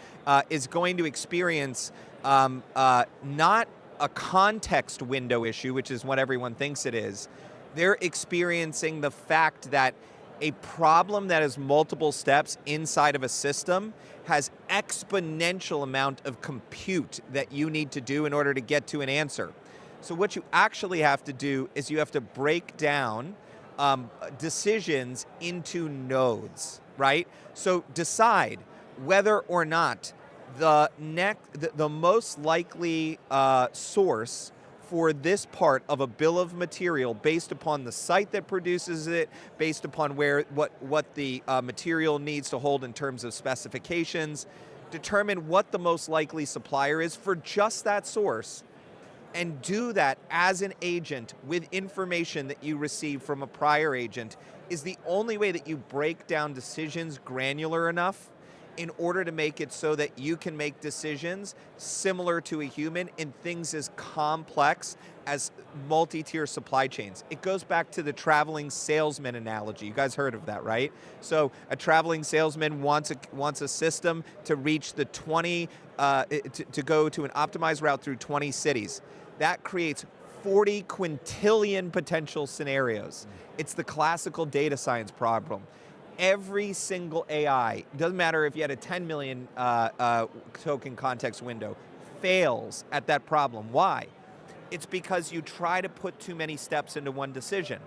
I: is going to experience not a context window issue, which is what everyone thinks it is. They're experiencing the fact that a problem that has multiple steps inside of a system has exponential amount of compute that you need to do in order to get to an answer. So what you actually have to do is you have to break down decisions into nodes, right? So decide whether or not the most likely source for this part of a bill of material, based upon the site that produces it, based upon what the material needs to hold in terms of specifications, determine what the most likely supplier is for just that source, and do that as an agent with information that you receive from a prior agent is the only way that you break down decisions granular enough in order to make it so that you can make decisions similar to a human in things as complex as multi-tier supply chains. It goes back to the traveling salesman analogy. You guys heard of that, right? So a traveling salesman wants a system to reach the 20, to go to an optimized route through 20 cities. That creates 40 quintillion potential scenarios. It's the classical data science problem. Every single AI, doesn't matter if you had a 10 million token context window, fails at that problem. Why? It's because you try to put too many steps into one decision.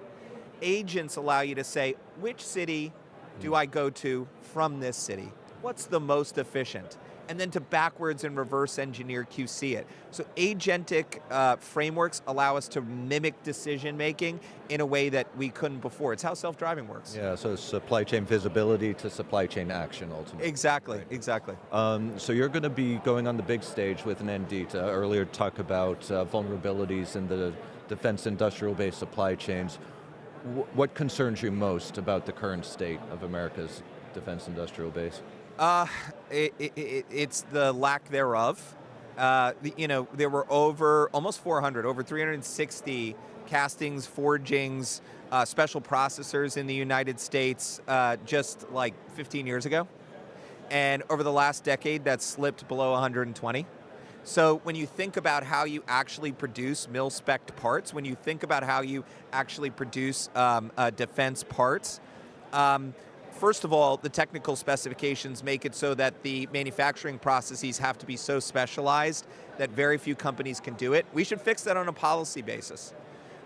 I: Agents allow you to say, which city do I go to from this city? what's the most efficient, and then to backwards and reverse engineer QC it. So agentic frameworks allow us to mimic decision making in a way that we couldn't before. It's how self-driving works.
C: Yeah, so supply chain visibility to supply chain action ultimately.
I: Exactly,
C: Right.
I: exactly.
C: So you're going to be going on the big stage with an ND to earlier talk about vulnerabilities in the defense industrial base supply chains. What concerns you most about the current state of America's defense industrial base?
I: It's the lack thereof. There were almost 400, over 360 castings, forgings, special processors in the United States just like 15 years ago. And over the last decade, that's slipped below 120. So when you think about how you actually produce mil-spec parts, when you think about how you actually produce defense parts, first of all, the technical specifications make it so that the manufacturing processes have to be so specialized that very few companies can do it. We should fix that on a policy basis.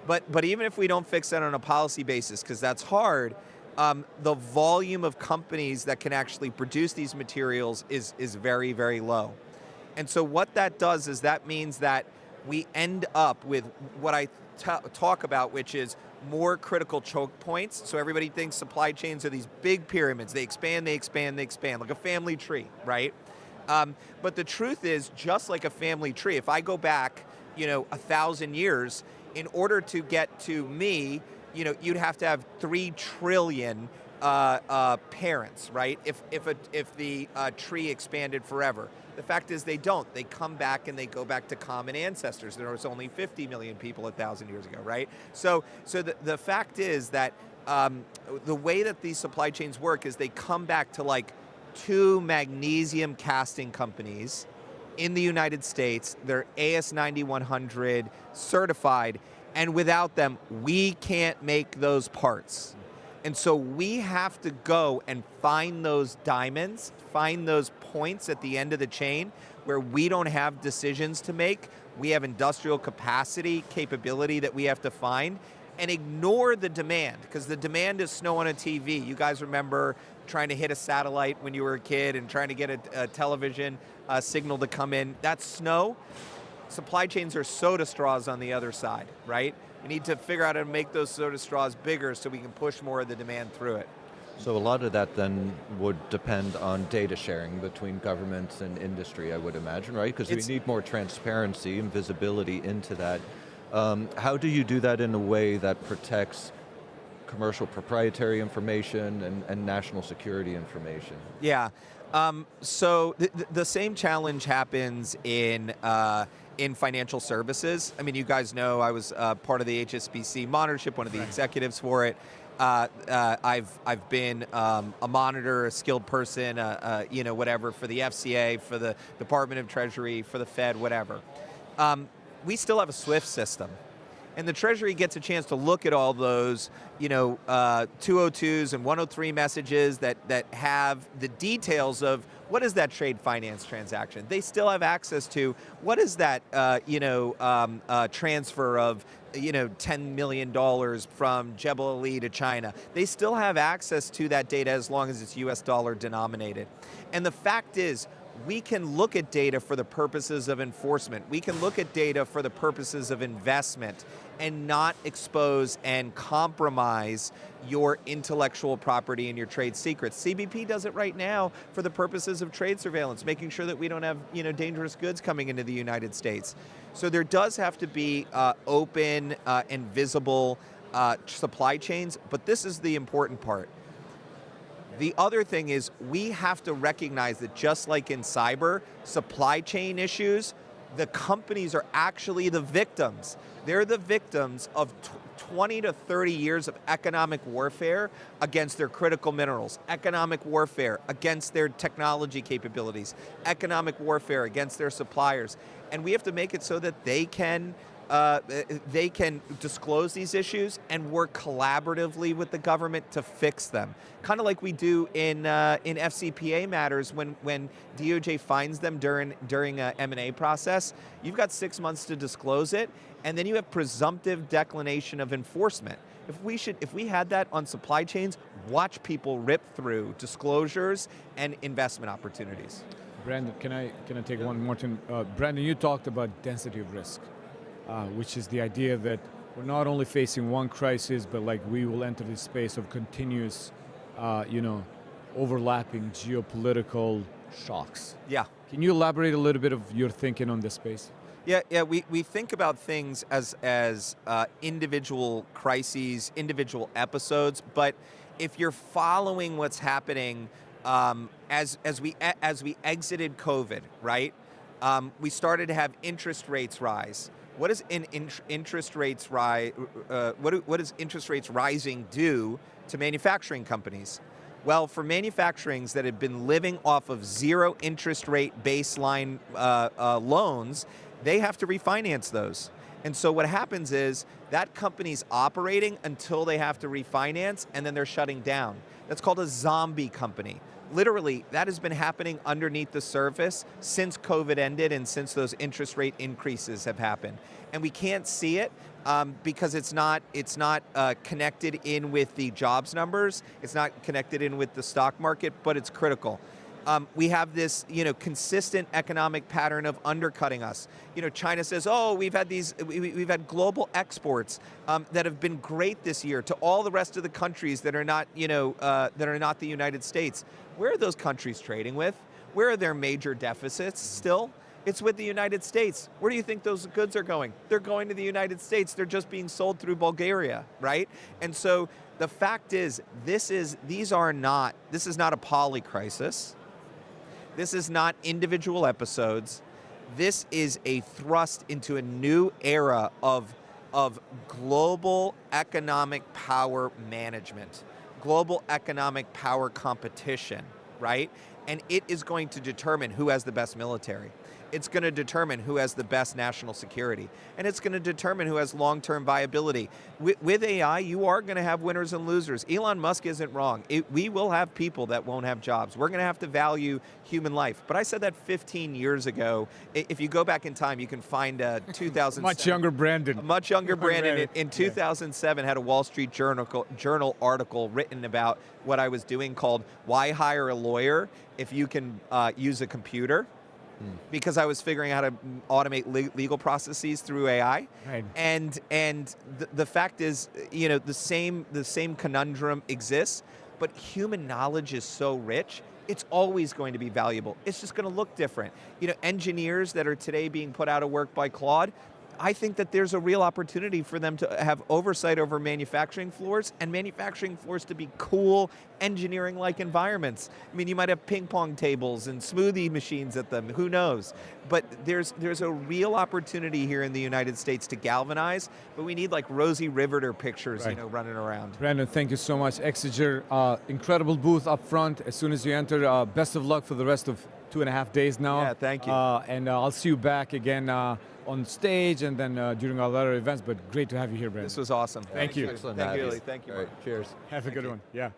I: But even if we don't fix that on a policy basis, because that's hard, the volume of companies that can actually produce these materials is very, very low. And so what that does is that means that we end up with what I talk about, which is more critical choke points. So everybody thinks supply chains are these big pyramids. They expand, they expand, they expand, like a family tree, right? But the truth is, just like a family tree, if I go back, 1,000 years, in order to get to me, you'd have to have 3 trillion parents, right? If the tree expanded forever. The fact is they don't. They come back and they go back to common ancestors. There was only 50 million people 1,000 years ago, right? So the fact is that the way that these supply chains work is they come back to like 2 magnesium casting companies in the United States. They're AS 9100 certified, and without them, we can't make those parts. And so we have to go and find those diamonds, find those points at the end of the chain where we don't have decisions to make. We have industrial capacity, capability that we have to find, and ignore the demand, because the demand is snow on a TV. You guys remember trying to hit a satellite when you were a kid and trying to get a television signal to come in. That's snow. Supply chains are soda straws on the other side, right? We need to figure out how to make those soda straws bigger so we can push more of the demand through it.
C: So a lot of that then would depend on data sharing between governments and industry, I would imagine, right? Because we need more transparency and visibility into that. How do you do that in a way that protects commercial proprietary information and national security information?
I: Yeah. So the same challenge happens in financial services. I mean, you guys know I was part of the HSBC monitorship, one of the executives for it. I've been a monitor, a skilled person, whatever, for the FCA, for the Department of Treasury, for the Fed, whatever. We still have a SWIFT system. And the Treasury gets a chance to look at all those, 202s and 103 messages that have the details of what is that trade finance transaction. They still have access to what is that, transfer of, $10 million from Jebel Ali to China. They still have access to that data as long as it's US dollar denominated. And the fact is, we can look at data for the purposes of enforcement. We can look at data for the purposes of investment and not expose and compromise your intellectual property and your trade secrets. CBP does it right now for the purposes of trade surveillance, making sure that we don't have dangerous goods coming into the United States. So there does have to be open and visible supply chains, but this is the important part. The other thing is we have to recognize that just like in cyber, supply chain issues, the companies are actually the victims. They're the victims of 20 to 30 years of economic warfare against their critical minerals, economic warfare against their technology capabilities, economic warfare against their suppliers. And we have to make it so that they can disclose these issues and work collaboratively with the government to fix them. Kind of like we do in FCPA matters when DOJ finds them during an M&A process. You've got 6 months to disclose it, and then you have presumptive declination of enforcement. If we had that on supply chains, watch people rip through disclosures and investment opportunities.
A: Brandon, can I take one more thing? Brandon, you talked about density of risk, which is the idea that we're not only facing one crisis, but like we will enter this space of continuous, overlapping geopolitical shocks.
I: Yeah.
A: Can you elaborate a little bit of your thinking on this space?
I: Yeah. We think about things as individual crises, individual episodes. But if you're following what's happening as we exited COVID, right? We started to have interest rates rise. What does interest rates rise? What does interest rates rising do to manufacturing companies? Well, for manufacturings that have been living off of zero interest rate baseline loans, they have to refinance those. And so what happens is that company's operating until they have to refinance, and then they're shutting down. That's called a zombie company. Literally, that has been happening underneath the surface since COVID ended and since those interest rate increases have happened. And we can't see it because it's not connected in with the jobs numbers. It's not connected in with the stock market, but it's critical. We have this, consistent economic pattern of undercutting us. China says, "Oh, we've had global exports that have been great this year to all the rest of the countries that are not, the United States." Where are those countries trading with? Where are their major deficits still? It's with the United States. Where do you think those goods are going? They're going to the United States. They're just being sold through Bulgaria, right? And so the fact is, this is not a poly crisis. This is not individual episodes. This is a thrust into a new era of global economic power management, global economic power competition, right? And it is going to determine who has the best military. It's going to determine who has the best national security. And it's going to determine who has long-term viability. With AI, you are going to have winners and losers. Elon Musk isn't wrong. We will have people that won't have jobs. We're going to have to value human life. But I said that 15 years ago. If you go back in time, you can find 2007.
A: Much younger Brandon.
I: Much younger Brandon in 2007 had a Wall Street Journal article written about what I was doing called "Why Hire a Lawyer If You Can Use a Computer?" Because I was figuring out how to automate legal processes through AI.
A: Right.
I: And the fact is, the same conundrum exists, but human knowledge is so rich, it's always going to be valuable. It's just going to look different. Engineers that are today being put out of work by Claude, I think that there's a real opportunity for them to have oversight over manufacturing floors, and manufacturing floors to be cool, engineering-like environments. I mean, you might have ping pong tables and smoothie machines at them, who knows? But there's a real opportunity here in the United States to galvanize, but we need like Rosie Riveter pictures,
A: Right.
I: running around.
A: Brandon, thank you so much. Exeger, incredible booth up front. As soon as you enter, best of luck for the rest of 2.5 days now.
I: Yeah, thank you.
A: And I'll see you back again on stage and then during our other events, but great to have you here, Brandon.
I: This was awesome.
A: Thank you.
C: Excellent.
I: Thank you,
C: Abby.
I: Ylli. Thank you.
C: All right, cheers.
A: Have a good one. Yeah.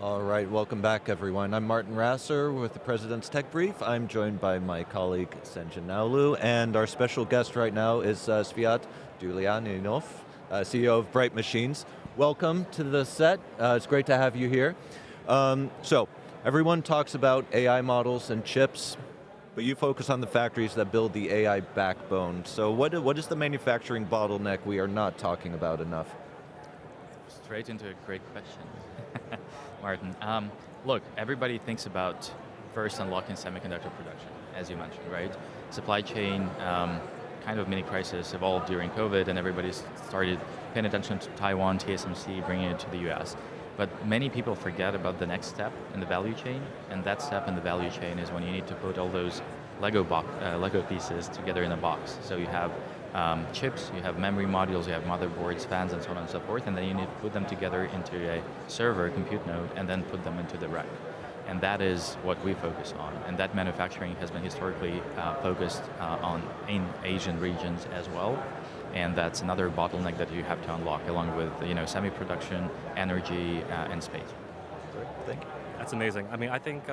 C: All right, welcome back everyone. I'm Martin Rasser with the President's Tech Brief. I'm joined by my colleague Senjin Naulu, and our special guest right now is Sviat Dulyaninov, CEO of Bright Machines. Welcome to the set. It's great to have you here. So, everyone talks about AI models and chips, but you focus on the factories that build the AI backbone. So what is the manufacturing bottleneck we are not talking about enough?
J: Straight into a great question, Martin. Look, everybody thinks about first unlocking semiconductor production, as you mentioned, right? Supply chain kind of mini crisis evolved during COVID, and everybody started paying attention to Taiwan, TSMC, bringing it to the US. But many people forget about the next step in the value chain, and that step in the value chain is when you need to put all those Lego pieces together in a box. So you have chips, you have memory modules, you have motherboards, fans, and so on and so forth, and then you need to put them together into a server, compute node, and then put them into the rack. And that is what we focus on. And that manufacturing has been historically focused on in Asian regions as well. And that's another bottleneck that you have to unlock, along with semi-production, energy, and space.
C: Great, thank you.
K: That's amazing. I mean, I think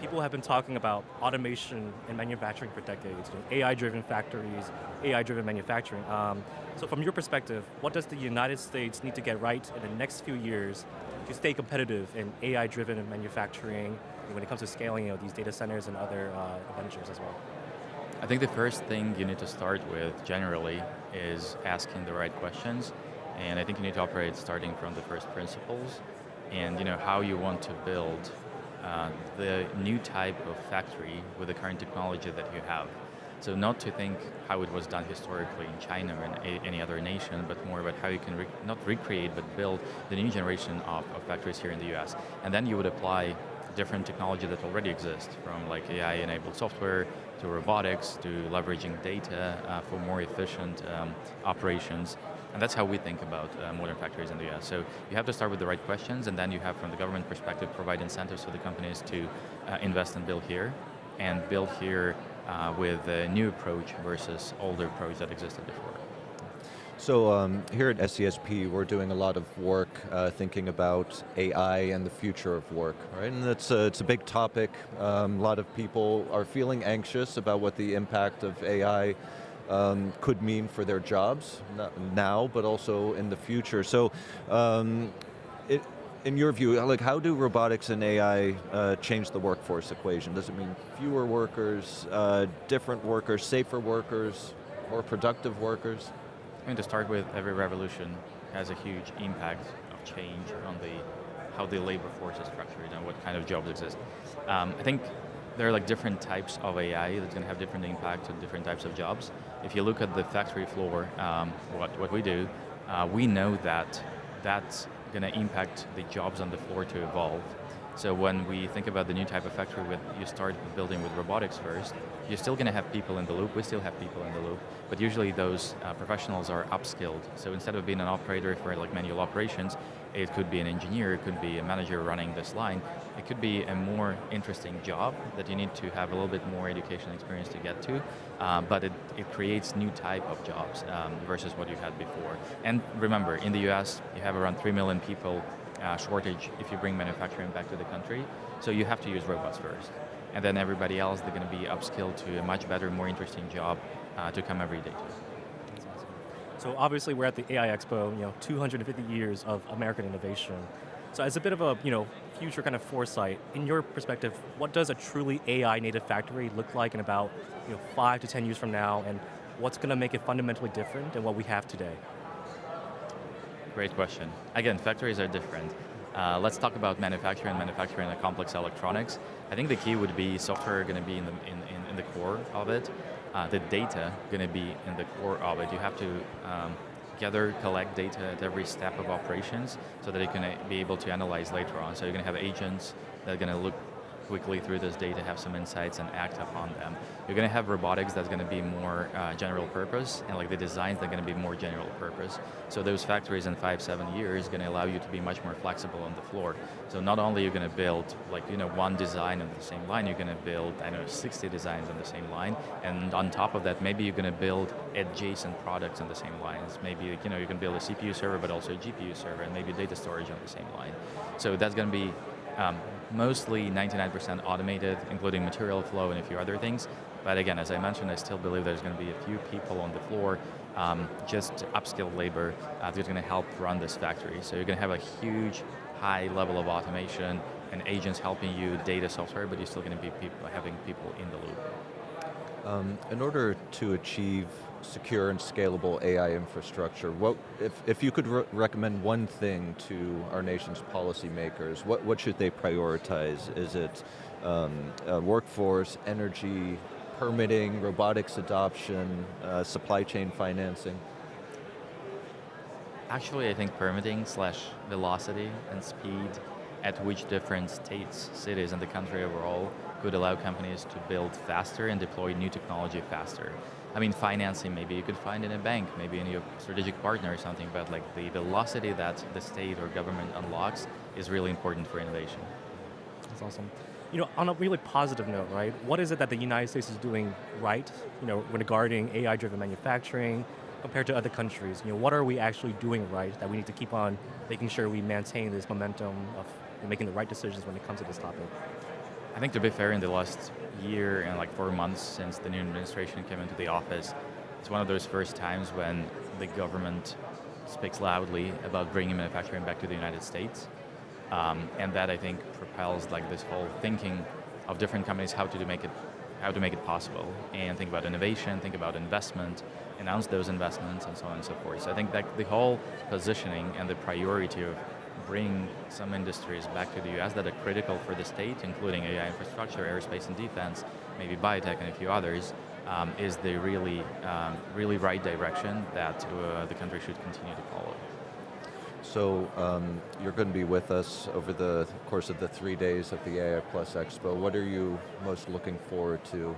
K: people have been talking about automation in manufacturing for decades. AI-driven factories, AI-driven manufacturing. So from your perspective, what does the United States need to get right in the next few years to stay competitive in AI-driven manufacturing when it comes to scaling these data centers and other ventures as well?
J: I think the first thing you need to start with generally is asking the right questions, and I think you need to operate starting from the first principles and how you want to build the new type of factory with the current technology that you have. So not to think how it was done historically in China or in any other nation, but more about how you can not recreate but build the new generation of factories here in the US. And then you would apply different technology that already exists, from like AI-enabled software to robotics to leveraging data for more efficient operations. And that's how we think about modern factories in the US. So you have to start with the right questions, and then you have, from the government perspective, provide incentives for the companies to invest and build here with a new approach versus older approach that existed before.
C: So here at SCSP, we're doing a lot of work thinking about AI and the future of work, right? And it's a big topic. A lot of people are feeling anxious about what the impact of AI could mean for their jobs, not now, but also in the future. So in your view, like, how do robotics and AI change the workforce equation? Does it mean fewer workers, different workers, safer workers, more productive workers?
J: I mean, to start with, every revolution has a huge impact of change on how the labor force is structured and what kind of jobs exist. I think there are like different types of AI that's going to have different impact on different types of jobs. If you look at the factory floor, what we do, we know that that's going to impact the jobs on the floor to evolve. So when we think about the new type of factory, you start building with robotics first, you're still going to have people in the loop, we still have people in the loop, but usually those professionals are upskilled. So instead of being an operator for like manual operations, it could be an engineer, it could be a manager running this line, it could be a more interesting job that you need to have a little bit more education experience to get to, but it creates new type of jobs versus what you had before. And remember, in the US, you have around 3 million people shortage if you bring manufacturing back to the country, so you have to use robots first. And then everybody else, they're going to be upskilled to a much better, more interesting job to come every day to.
K: So obviously we're at the AI Expo, 250 years of American innovation. So as a bit of a future kind of foresight, in your perspective, what does a truly AI native factory look like in about 5 to 10 years from now, and what's going to make it fundamentally different than what we have today?
J: Great question. Again, factories are different. Let's talk about manufacturing and complex electronics. I think the key would be software going to be in the core of it. The data going to be in the core of it. You have to collect data at every step of operations so that it can be able to analyze later on. So you're going to have agents that are going to look quickly through this data, have some insights, and act upon them. You're going to have robotics that's going to be more general purpose, and like the designs that are going to be more general purpose. So those factories in 5-7 years are going to allow you to be much more flexible on the floor. So not only you're going to build one design on the same line, you're going to build 60 designs on the same line, and on top of that, maybe you're going to build adjacent products on the same lines. Maybe you can build a CPU server, but also a GPU server, and maybe data storage on the same line. So that's going to be mostly 99% automated, including material flow and a few other things. But again, as I mentioned, I still believe there's going to be a few people on the floor, just upskilled labor, that's going to help run this factory. So you're going to have a huge, high level of automation and agents helping you data software, but you're still going to be having people in the loop.
C: In order to achieve secure and scalable AI infrastructure, if you could recommend one thing to our nation's policymakers, what should they prioritize? Is it workforce, energy, permitting, robotics adoption, supply chain financing?
J: Actually, I think permitting / velocity and speed at which different states, cities, and the country overall could allow companies to build faster and deploy new technology faster. I mean, financing maybe you could find in a bank, maybe in your strategic partner or something, but like the velocity that the state or government unlocks is really important for innovation.
K: That's awesome. On a really positive note, right? What is it that the United States is doing right, regarding AI-driven manufacturing compared to other countries? What are we actually doing right that we need to keep on making sure we maintain this momentum of making the right decisions when it comes to this topic?
J: I think to be fair, in the last year and 4 months since the new administration came into the office, it's one of those first times when the government speaks loudly about bringing manufacturing back to the United States. And that, I think, propels this whole thinking of different companies how to make it possible, and think about innovation, think about investment, announce those investments, and so on and so forth. So I think that the whole positioning and the priority of bring some industries back to the US that are critical for the state, including AI infrastructure, aerospace and defense, maybe biotech and a few others, is the really right direction that the country should continue to follow.
C: So you're going to be with us over the course of the 3 days of the AI Plus Expo. What are you most looking forward to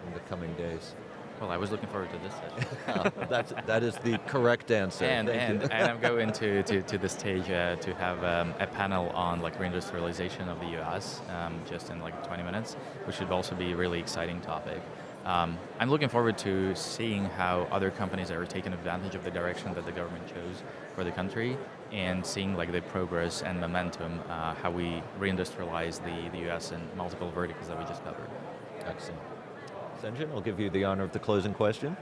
C: in the coming days?
J: Well, I was looking forward to this session.
C: That is the correct answer.
J: And I'm going to the stage to have a panel on reindustrialization of the US just in 20 minutes, which should also be a really exciting topic. I'm looking forward to seeing how other companies are taking advantage of the direction that the government chose for the country, and seeing the progress and momentum, how we reindustrialize the US in multiple verticals that we just covered.
C: Excellent. Senjin, I'll give you the honor of the closing question.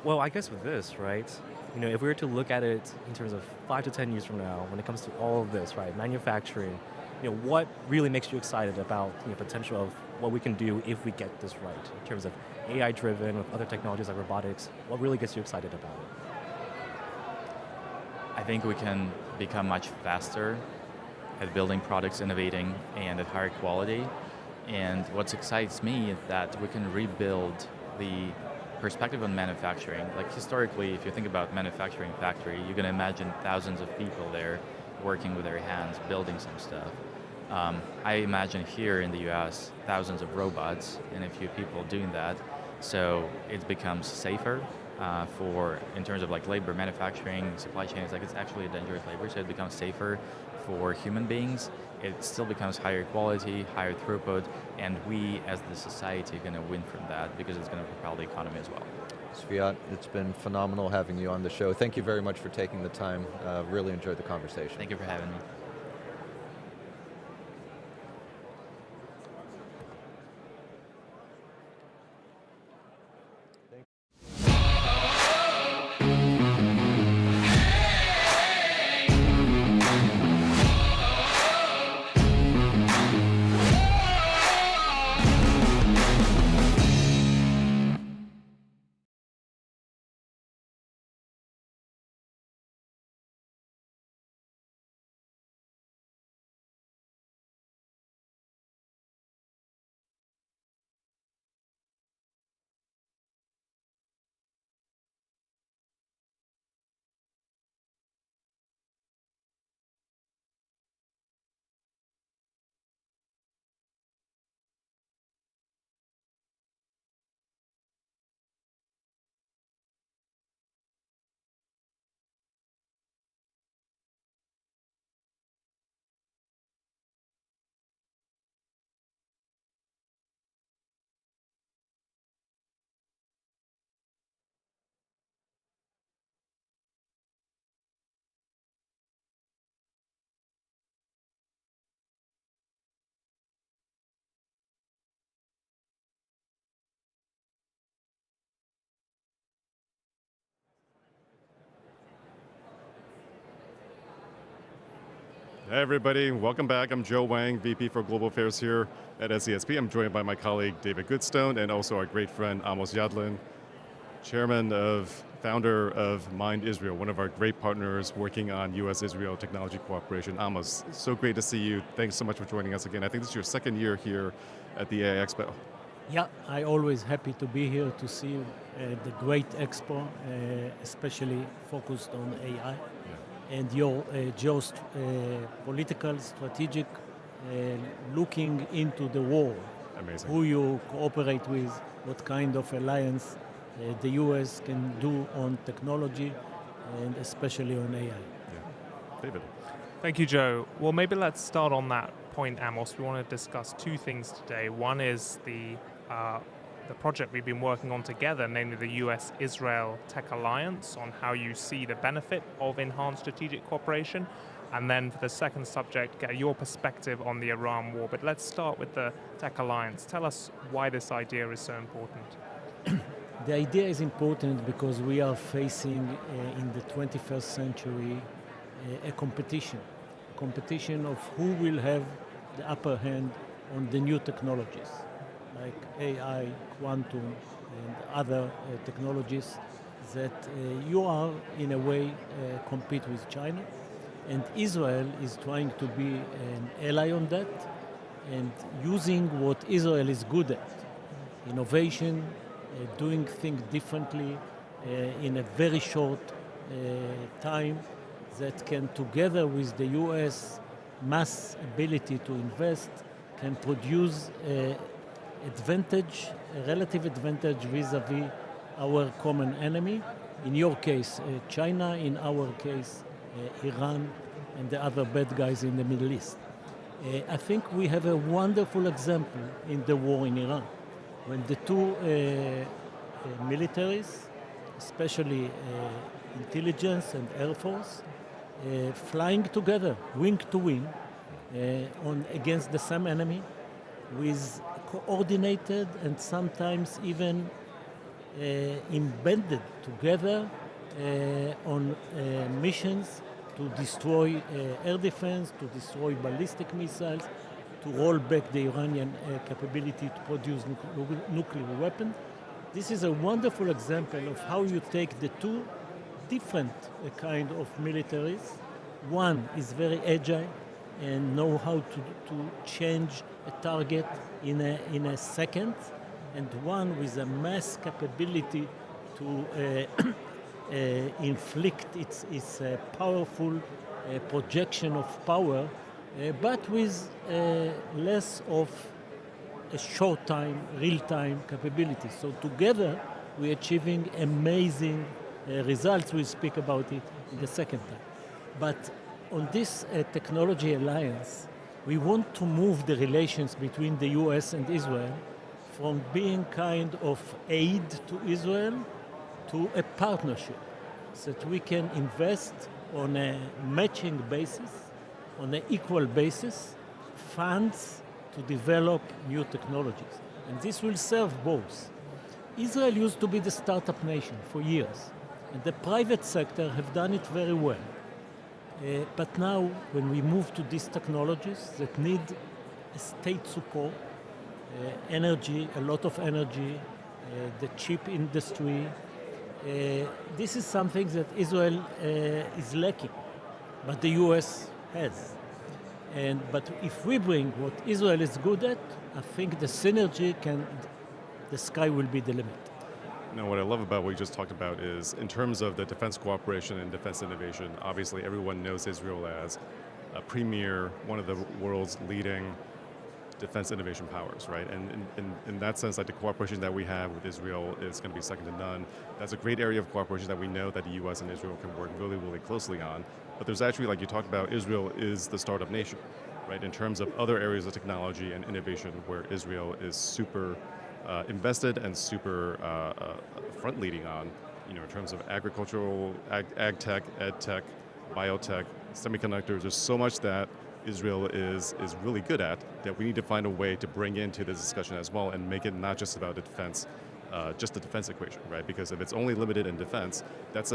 K: Well, I guess with this, right, if we were to look at it in terms of 5 to 10 years from now, when it comes to all of this, right, manufacturing, what really makes you excited about the potential of what we can do if we get this right, in terms of AI-driven, with other technologies like robotics? What really gets you excited about it?
J: I think we can become much faster at building products, innovating, and at higher quality. And what excites me is that we can rebuild the perspective on manufacturing. Historically, if you think about manufacturing factory, you're going to imagine thousands of people there working with their hands, building some stuff. I imagine here in the US, thousands of robots and a few people doing that. So it becomes safer in terms of labor, manufacturing, supply chain. It's actually a dangerous labor, so it becomes safer for human beings. It still becomes higher quality, higher throughput, and we as the society are going to win from that because it's going to propel the economy as well.
C: Sviat, it's been phenomenal having you on the show. Thank you very much for taking the time. Really enjoyed the conversation.
J: Thank you for having me.
L: Hey everybody, welcome back. I'm Joe Wang, VP for Global Affairs here at SESP. I'm joined by my colleague David Goodstone and also our great friend Amos Yadlin, founder of Mind Israel, one of our great partners working on U.S.-Israel technology cooperation. Amos, so great to see you. Thanks so much for joining us again. I think this is your second year here at the AI Expo.
M: Yeah, I always happy to be here to see the great expo, especially focused on AI. And your geopolitical, strategic, looking into the world.
L: Amazing.
M: Who you cooperate with, what kind of alliance the US can do on technology, and especially on AI.
L: Yeah. David.
N: Thank you, Joe. Well, maybe let's start on that point, Amos. We want to discuss two things today. One is the project we've been working on together, namely the US-Israel Tech Alliance, on how you see the benefit of enhanced strategic cooperation. And then for the second subject, get your perspective on the Iran war. But let's start with the Tech Alliance. Tell us why this idea is so important.
M: The idea is important because we are facing in the 21st century a competition of who will have the upper hand on the new technologies, like AI, quantum, and other technologies that you are, in a way, compete with China. And Israel is trying to be an ally on that and using what Israel is good at, innovation, doing things differently in a very short time that can, together with the US mass ability to invest, can produce advantage, a relative advantage vis-a-vis our common enemy. In your case, China. In our case, Iran and the other bad guys in the Middle East. I think we have a wonderful example in the war in Iran, when the two militaries, especially intelligence and Air Force, flying together, wing to wing, against the same enemy, with coordinated and sometimes even embedded together on missions to destroy air defense, to destroy ballistic missiles, to roll back the Iranian capability to produce nuclear weapons. This is a wonderful example of how you take the two different kind of militaries. One is very agile and know how to change a target in a second, and one with a mass capability to inflict its powerful projection of power, but with less of a short time, real time capability. So together we're achieving amazing results. We'll speak about it in the second time. But on this technology alliance, we want to move the relations between the US and Israel from being kind of aid to Israel to a partnership, so that we can invest on a matching basis, on an equal basis, funds to develop new technologies. And this will serve both. Israel used to be the startup nation for years, and the private sector have done it very well. But now, when we move to these technologies that need state support, energy, a lot of energy, the chip industry, this is something that Israel is lacking, but the US has. But if we bring what Israel is good at, I think the synergy the sky will be the limit.
L: Now, what I love about what you just talked about is, in terms of the defense cooperation and defense innovation, obviously everyone knows Israel as a premier, one of the world's leading defense innovation powers, right? And in that sense, like the cooperation that we have with Israel is going to be second to none. That's a great area of cooperation that we know that the US and Israel can work really, really closely on. But there's actually, like you talked about, Israel is the startup nation, right? In terms of other areas of technology and innovation where Israel is super invested and super front-leading on, in terms of agricultural, ag tech, ed tech, biotech, semiconductors. There's so much that Israel is really good at that we need to find a way to bring into this discussion as well and make it not just about the defense, just the defense equation, right? Because if it's only limited in defense, that's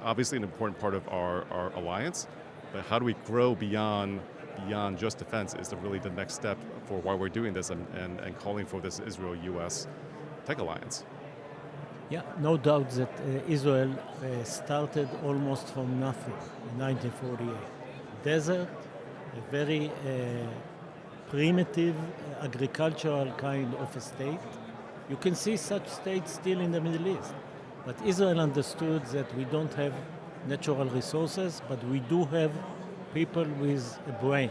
L: obviously an important part of our alliance, but how do we grow beyond just defense is really the next step for why we're doing this and calling for this Israel-U.S. tech alliance.
M: Yeah, no doubt that Israel started almost from nothing in 1948. Desert, a very primitive agricultural kind of a state. You can see such states still in the Middle East. But Israel understood that we don't have natural resources, but we do have people with a brain.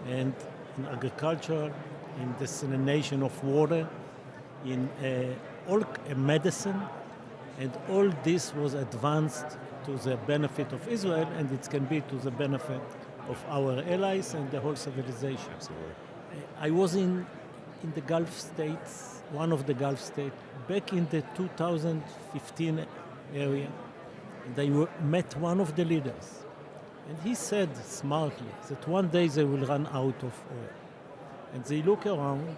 M: And in agriculture, in dissemination of water, in all medicine, and all this was advanced to the benefit of Israel, and it can be to the benefit of our allies and the whole civilization.
L: Absolutely.
M: I was in the Gulf states, one of the Gulf states, back in the 2015 area, and I met one of the leaders. And he said smartly that one day they will run out of oil. And they look around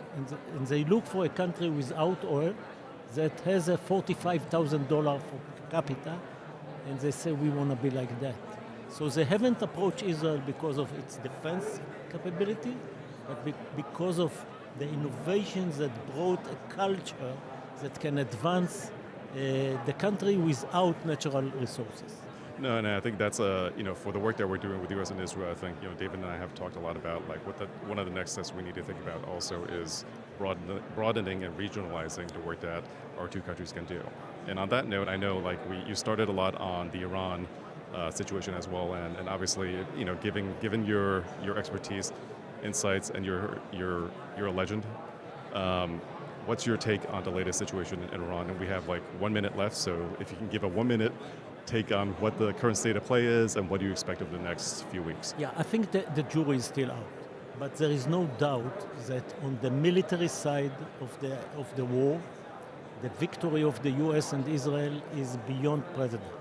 M: and they look for a country without oil that has a $45,000 per capita, and they say we want to be like that. So they haven't approached Israel because of its defense capability, but because of the innovations that brought a culture that can advance the country without natural resources.
L: No, and I think that's for the work that we're doing with the U.S. and Israel. I think David and I have talked a lot about one of the next steps we need to think about also is broadening and regionalizing the work that our two countries can do. And on that note, I know you started a lot on the Iran situation as well, and obviously given your expertise, insights, and you're a legend. What's your take on the latest situation in Iran? And we have 1 minute left, so if you can give a 1 minute take on what the current state of play is and what do you expect over the next few weeks?
M: Yeah, I think the jury is still out, but there is no doubt that on the military side of the war, the victory of the U.S. and Israel is beyond precedent.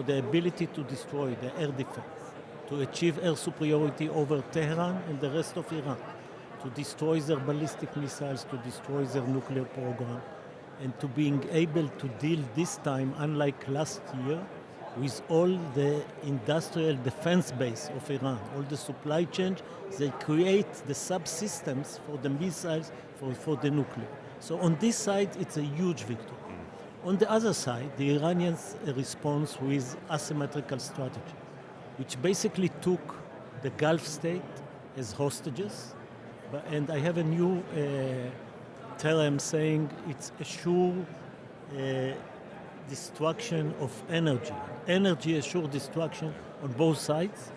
M: The ability to destroy the air defense, to achieve air superiority over Tehran and the rest of Iran, to destroy their ballistic missiles, to destroy their nuclear program, and to being able to deal this time, unlike last year, with all the industrial defense base of Iran, all the supply chain, they create the subsystems for the missiles, for the nuclear. So on this side, it's a huge victory. On the other side, the Iranians response with asymmetrical strategy, which basically took the Gulf state as hostages, and I have a new term saying it's a sure destruction of energy assured destruction on both sides,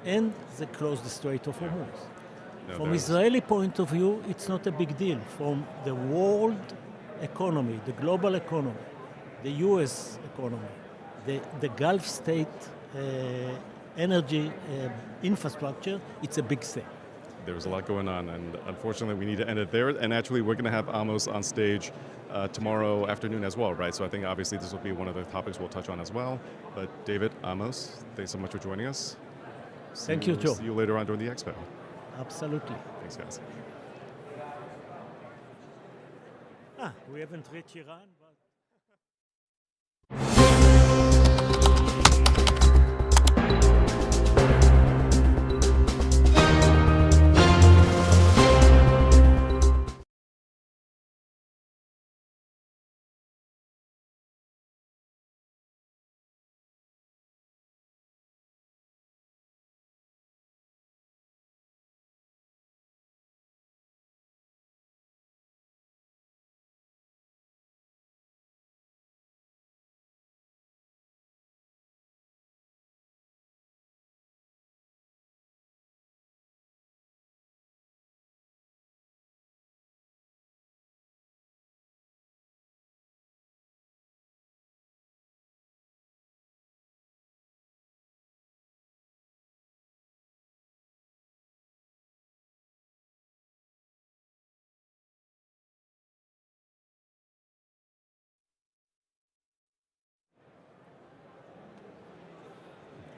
M: and they close the Strait of Hormuz. From Israeli point of view, it's not a big deal. From the world economy, the global economy, the U.S. economy, the Gulf state energy infrastructure, it's a big thing.
L: There's a lot going on, and unfortunately we need to end it there. And actually we're going to have Amos on stage tomorrow afternoon as well, right? So I think obviously this will be one of the topics we'll touch on as well. But David, Amos, thanks so much for joining us.
M: Thank you, Joe.
L: See you later on during the expo.
M: Absolutely.
L: Thanks, guys.
M: We haven't reached Iran, but...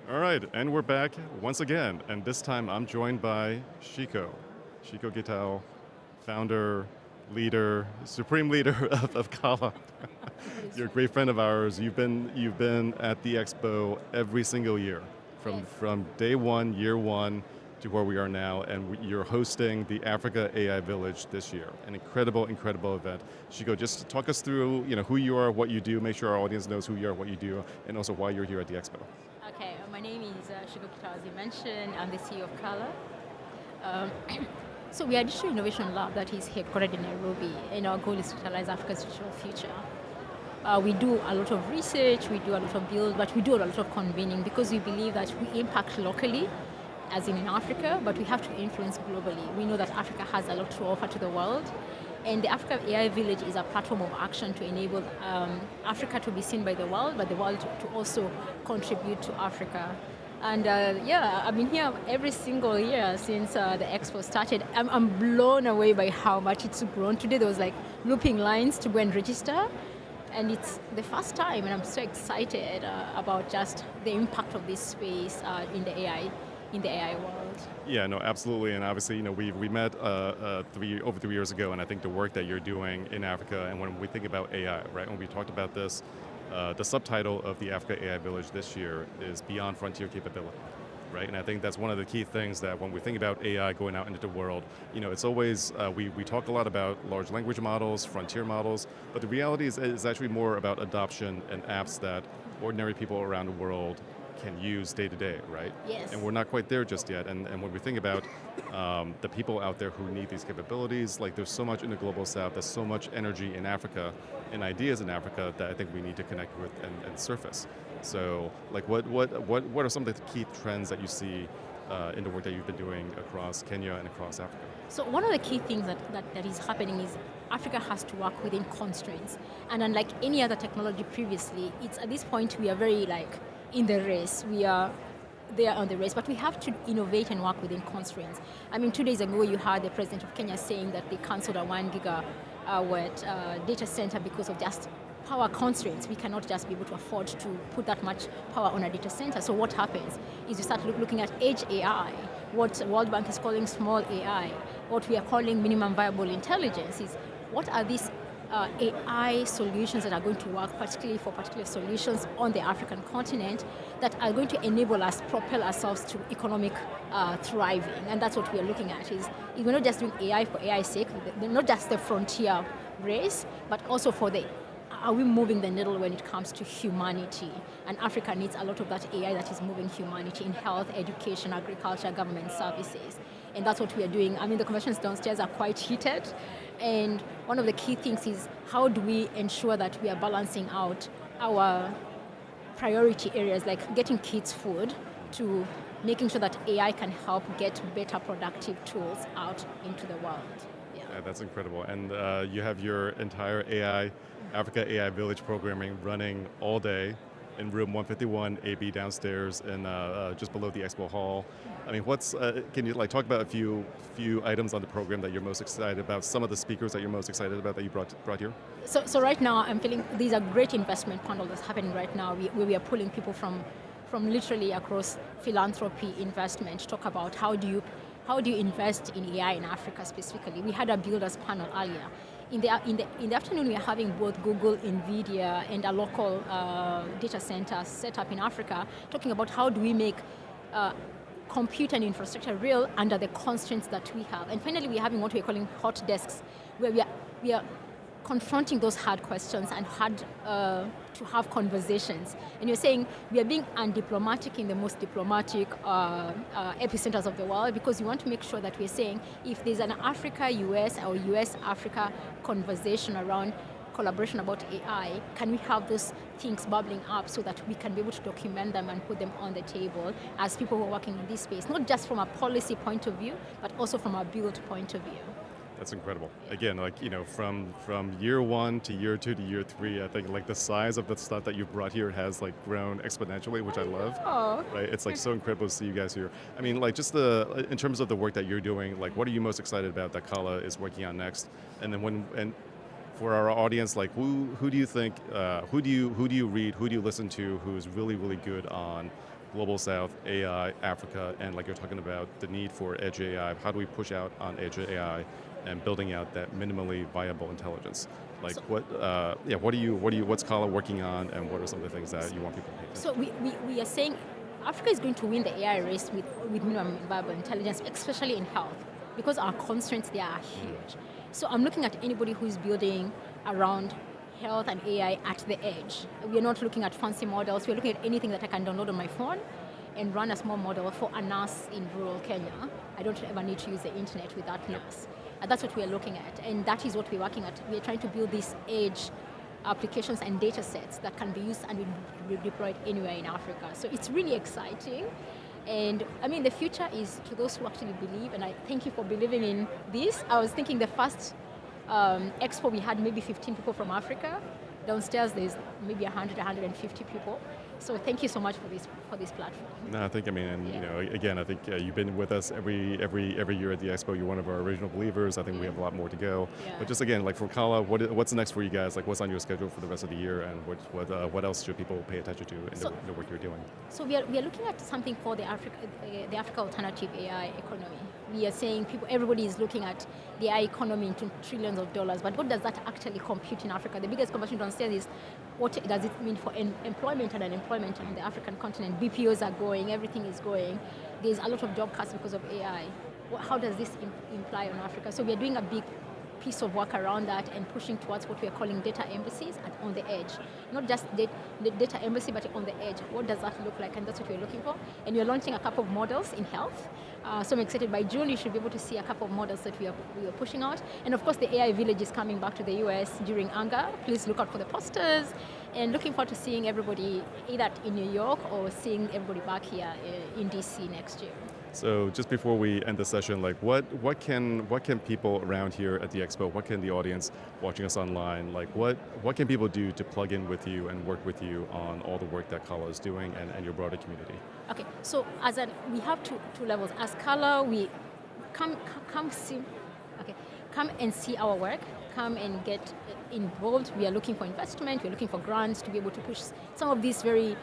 L: All right, and we're back once again, and this time I'm joined by Chico Gitao, founder, leader, supreme leader of Kala. You're a great friend of ours. You've been at the expo every single year. from day one, year one, to where we are now, and you're hosting the Africa AI Village this year. An incredible, incredible event. Shigo, just talk us through, who you are, what you do, make sure our audience knows who you are, what you do, and also why you're here at the Expo.
O: Okay, my name is Shigo Kita, as you mentioned. I'm the CEO of Kala. So we are a digital innovation lab that is headquartered in Nairobi, and our goal is to utilize Africa's digital future. We do a lot of research, we do a lot of build, but we do a lot of convening because we believe that we impact locally, as in Africa, but we have to influence globally. We know that Africa has a lot to offer to the world, and the Africa AI Village is a platform of action to enable Africa to be seen by the world, but the world to also contribute to Africa. And I've been here every single year since the Expo started. I'm blown away by how much it's grown. Today there was like looping lines to go and register, and it's the first time, and I'm so excited about just the impact of this space in the AI world.
L: Yeah, no, absolutely, and obviously, we met over 3 years ago, and I think the work that you're doing in Africa, and when we think about AI, right, when we talked about this, the subtitle of the Africa AI Village this year is Beyond Frontier Capability, right, and I think that's one of the key things that when we think about AI going out into the world, it's always, we talk a lot about large language models, frontier models, but the reality is actually more about adoption and apps that ordinary people around the world can use day to day, right?
O: Yes.
L: And we're not quite there just yet. And when we think about the people out there who need these capabilities, like there's so much in the global south, there's so much energy in Africa and ideas in Africa that I think we need to connect with and surface. So, like, what are some of the key trends that you see in the work that you've been doing across Kenya and across Africa?
O: So one of the key things that is happening is Africa has to work within constraints. And unlike any other technology previously, it's at this point we are very in the race. We are there on the race, but we have to innovate and work within constraints. I mean, 2 days ago you heard the president of Kenya saying that they cancelled a 1 gigawatt data center because of just power constraints. We cannot just be able to afford to put that much power on a data center. So what happens is you start looking at edge AI, what World Bank is calling small AI, what we are calling minimum viable intelligence is what are these AI solutions that are going to work particularly for particular solutions on the African continent that are going to enable us propel ourselves to economic thriving. And that's what we are looking at is we're not just doing AI for AI's sake, not just the frontier race, but also for are we moving the needle when it comes to humanity? And Africa needs a lot of that AI that is moving humanity in health, education, agriculture, government services. And that's what we are doing. I mean, the conversations downstairs are quite heated. And one of the key things is how do we ensure that we are balancing out our priority areas like getting kids food to making sure that AI can help get better productive tools out into the world. Yeah,
L: that's incredible. And you have your entire Africa AI Village programming running all day in room 151 AB downstairs and just below the expo hall. I mean, can you talk about a few items on the program that you're most excited about, some of the speakers that you're most excited about that you brought here?
O: So right now I'm feeling these are great investment panel that's happening right now where we are pulling people from literally across philanthropy, investment, to talk about how do you invest in AI in Africa specifically. We had a builders panel earlier. In the afternoon, we are having both Google, NVIDIA, and a local data center set up in Africa, talking about how do we make compute and infrastructure real under the constraints that we have. And finally, we're having what we're calling hot desks, where we are confronting those hard questions and hard to have conversations. And you're saying we are being undiplomatic in the most diplomatic epicenters of the world because we want to make sure that we're saying if there's an Africa-US or US-Africa conversation around collaboration about AI, can we have those things bubbling up so that we can be able to document them and put them on the table as people who are working in this space, not just from a policy point of view, but also from a build point of view.
L: That's incredible. Again, from year one to year two to year three, I think the size of the stuff that you've brought here has grown exponentially, which I love.
O: Oh.
L: Right? It's so incredible to see you guys here. I mean, just in terms of the work that you're doing, what are you most excited about that Kala is working on next? And then for our audience, who do you think, who do you read, who do you listen to, who's really, really good on Global South, AI, Africa, and you're talking about the need for edge AI, how do we push out on edge AI and building out that minimally viable intelligence? What's Kala working on, and what are some of the things that you want people to pay attention to?
O: So we are saying Africa is going to win the AI race with minimum viable intelligence, especially in health, because our constraints there are huge. So I'm looking at anybody who's building around health and AI at the edge. We're not looking at fancy models. We're looking at anything that I can download on my phone and run a small model for a nurse in rural Kenya. I don't ever need to use the internet with that nurse. And that's what we're looking at, and that is what we're working at. We're trying to build these edge applications and data sets that can be used and be deployed anywhere in Africa. So it's really exciting. And I mean, the future is to those who actually believe, and I thank you for believing in this. I was thinking the first expo we had maybe 15 people from Africa. Downstairs there's maybe 100, 150 people. So thank you so much for this platform.
L: No, I think, again, I think you've been with us every year at the Expo. You're one of our original believers. I think we have a lot more to go.
O: Yeah.
L: But just again, like for Kala, what's next for you guys? Like what's on your schedule for the rest of the year, and what else should people pay attention to in the work you're doing?
O: So we are looking at something called the Africa Alternative AI Economy. We are saying everybody is looking at the AI economy into trillions of dollars, but what does that actually compute in Africa? The biggest conversation downstairs is what does it mean for employment and unemployment on the African continent? BPOs are going, everything is going. There's a lot of job cuts because of AI. How does this imply on Africa? So we are doing a big piece of work around that and pushing towards what we are calling data embassies on the edge. Not just the data embassy, but on the edge. What does that look like? And that's what we're looking for. And we're launching a couple of models in health. So I'm excited. By June, you should be able to see a couple of models that we are pushing out. And of course, the AI village is coming back to the US during ANGA. Please look out for the posters. And looking forward to seeing everybody either in New York or seeing everybody back here in DC next year.
L: So just before we end the session, like what can people around here at the Expo, what can the audience watching us online, like what can people do to plug in with you and work with you on all the work that Kala is doing and your broader community?
O: Okay, so we have two levels. As Kala, we come and see our work, come and get involved. We are looking for investment, we're looking for grants to be able to push some of these very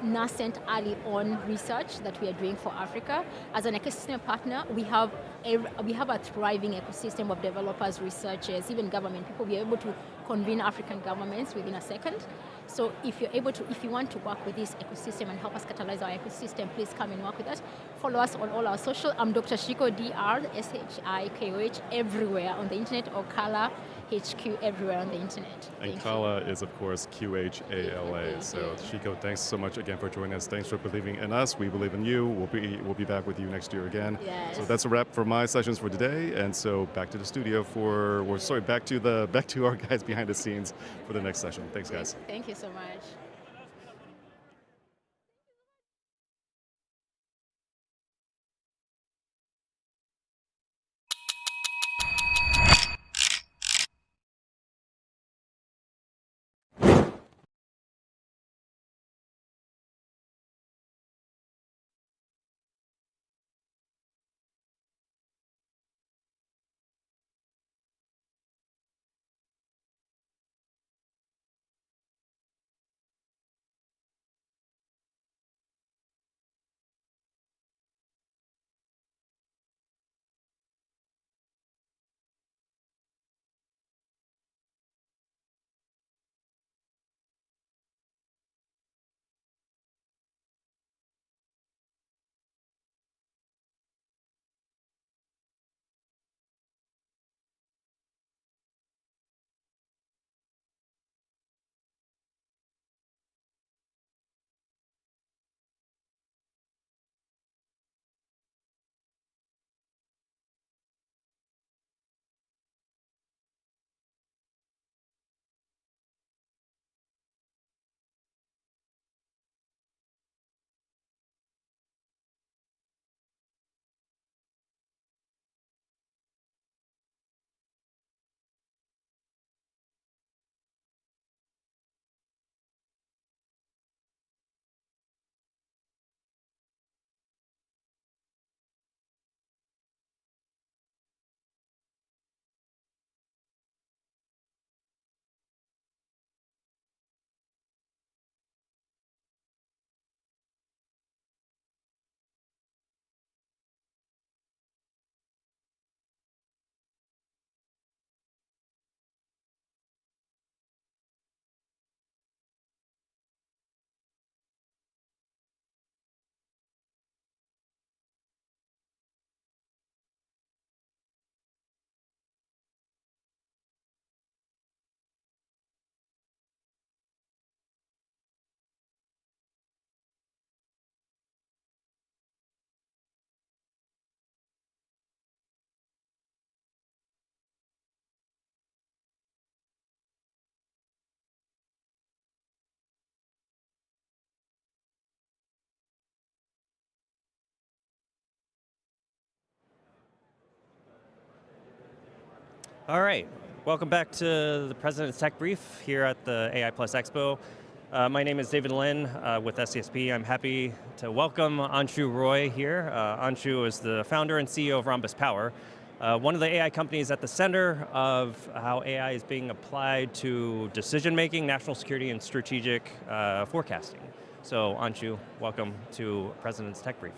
O: nascent early on research that we are doing for Africa. As an ecosystem partner, we have a thriving ecosystem of developers, researchers, even government people. We are able to convene African governments within a second. So if you want to work with this ecosystem and help us catalyze our ecosystem, please come and work with us. Follow us on all our social. I'm Dr. Shiko, Dr. everywhere on the internet, or Kala HQ everywhere on the internet.
L: And Kala is, of course, QHALA. So Shiko, thanks so much again for joining us. Thanks for believing in us. We believe in you. We'll be back with you next year again.
O: Yes.
L: So that's a wrap for my sessions for today. And so back to the studio back to our guys behind the scenes for the next session. Thanks, guys.
O: Thank you so much.
P: All right, welcome back to the President's Tech Brief here at the AI Plus Expo. My name is David Lin with SCSP. I'm happy to welcome Anshu Roy here. Anshu is the founder and CEO of Rhombus Power, one of the AI companies at the center of how AI is being applied to decision-making, national security, and strategic forecasting. So Anshu, welcome to President's Tech Brief.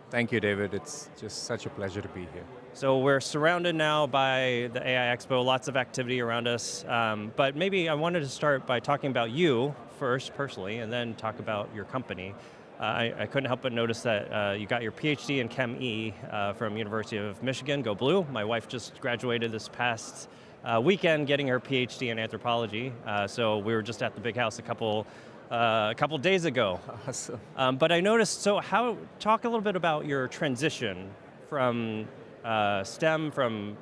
Q: Thank you, David. It's just such a pleasure to be here.
P: So we're surrounded now by the AI Expo, lots of activity around us, but maybe I wanted to start by talking about you first, personally, and then talk about your company. I couldn't help but notice that you got your PhD in Chem E from University of Michigan, go Blue. My wife just graduated this past weekend getting her PhD in anthropology, so we were just at the big house a couple days ago.
Q: Awesome.
P: But I noticed, talk a little bit about your transition from STEM, from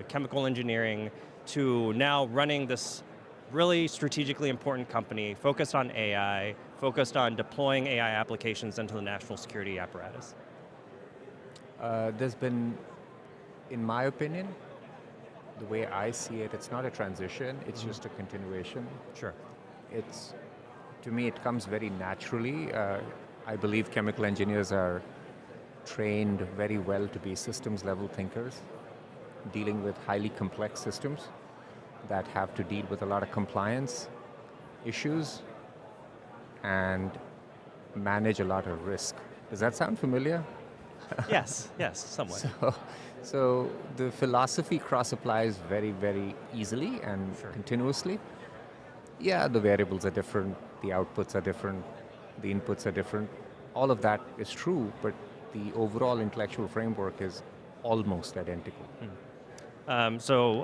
P: chemical engineering, to now running this really strategically important company focused on AI, focused on deploying AI applications into the national security apparatus.
Q: There's been, in my opinion, the way I see it, it's not a transition, it's just a continuation.
P: Sure.
Q: To me, it comes very naturally. I believe chemical engineers are trained very well to be systems level thinkers, dealing with highly complex systems that have to deal with a lot of compliance issues and manage a lot of risk. Does that sound familiar?
P: Yes, somewhat.
Q: So the philosophy cross applies very, very easily and continuously. Yeah, the variables are different, the outputs are different, the inputs are different. All of that is true, but the overall intellectual framework is almost identical.
P: So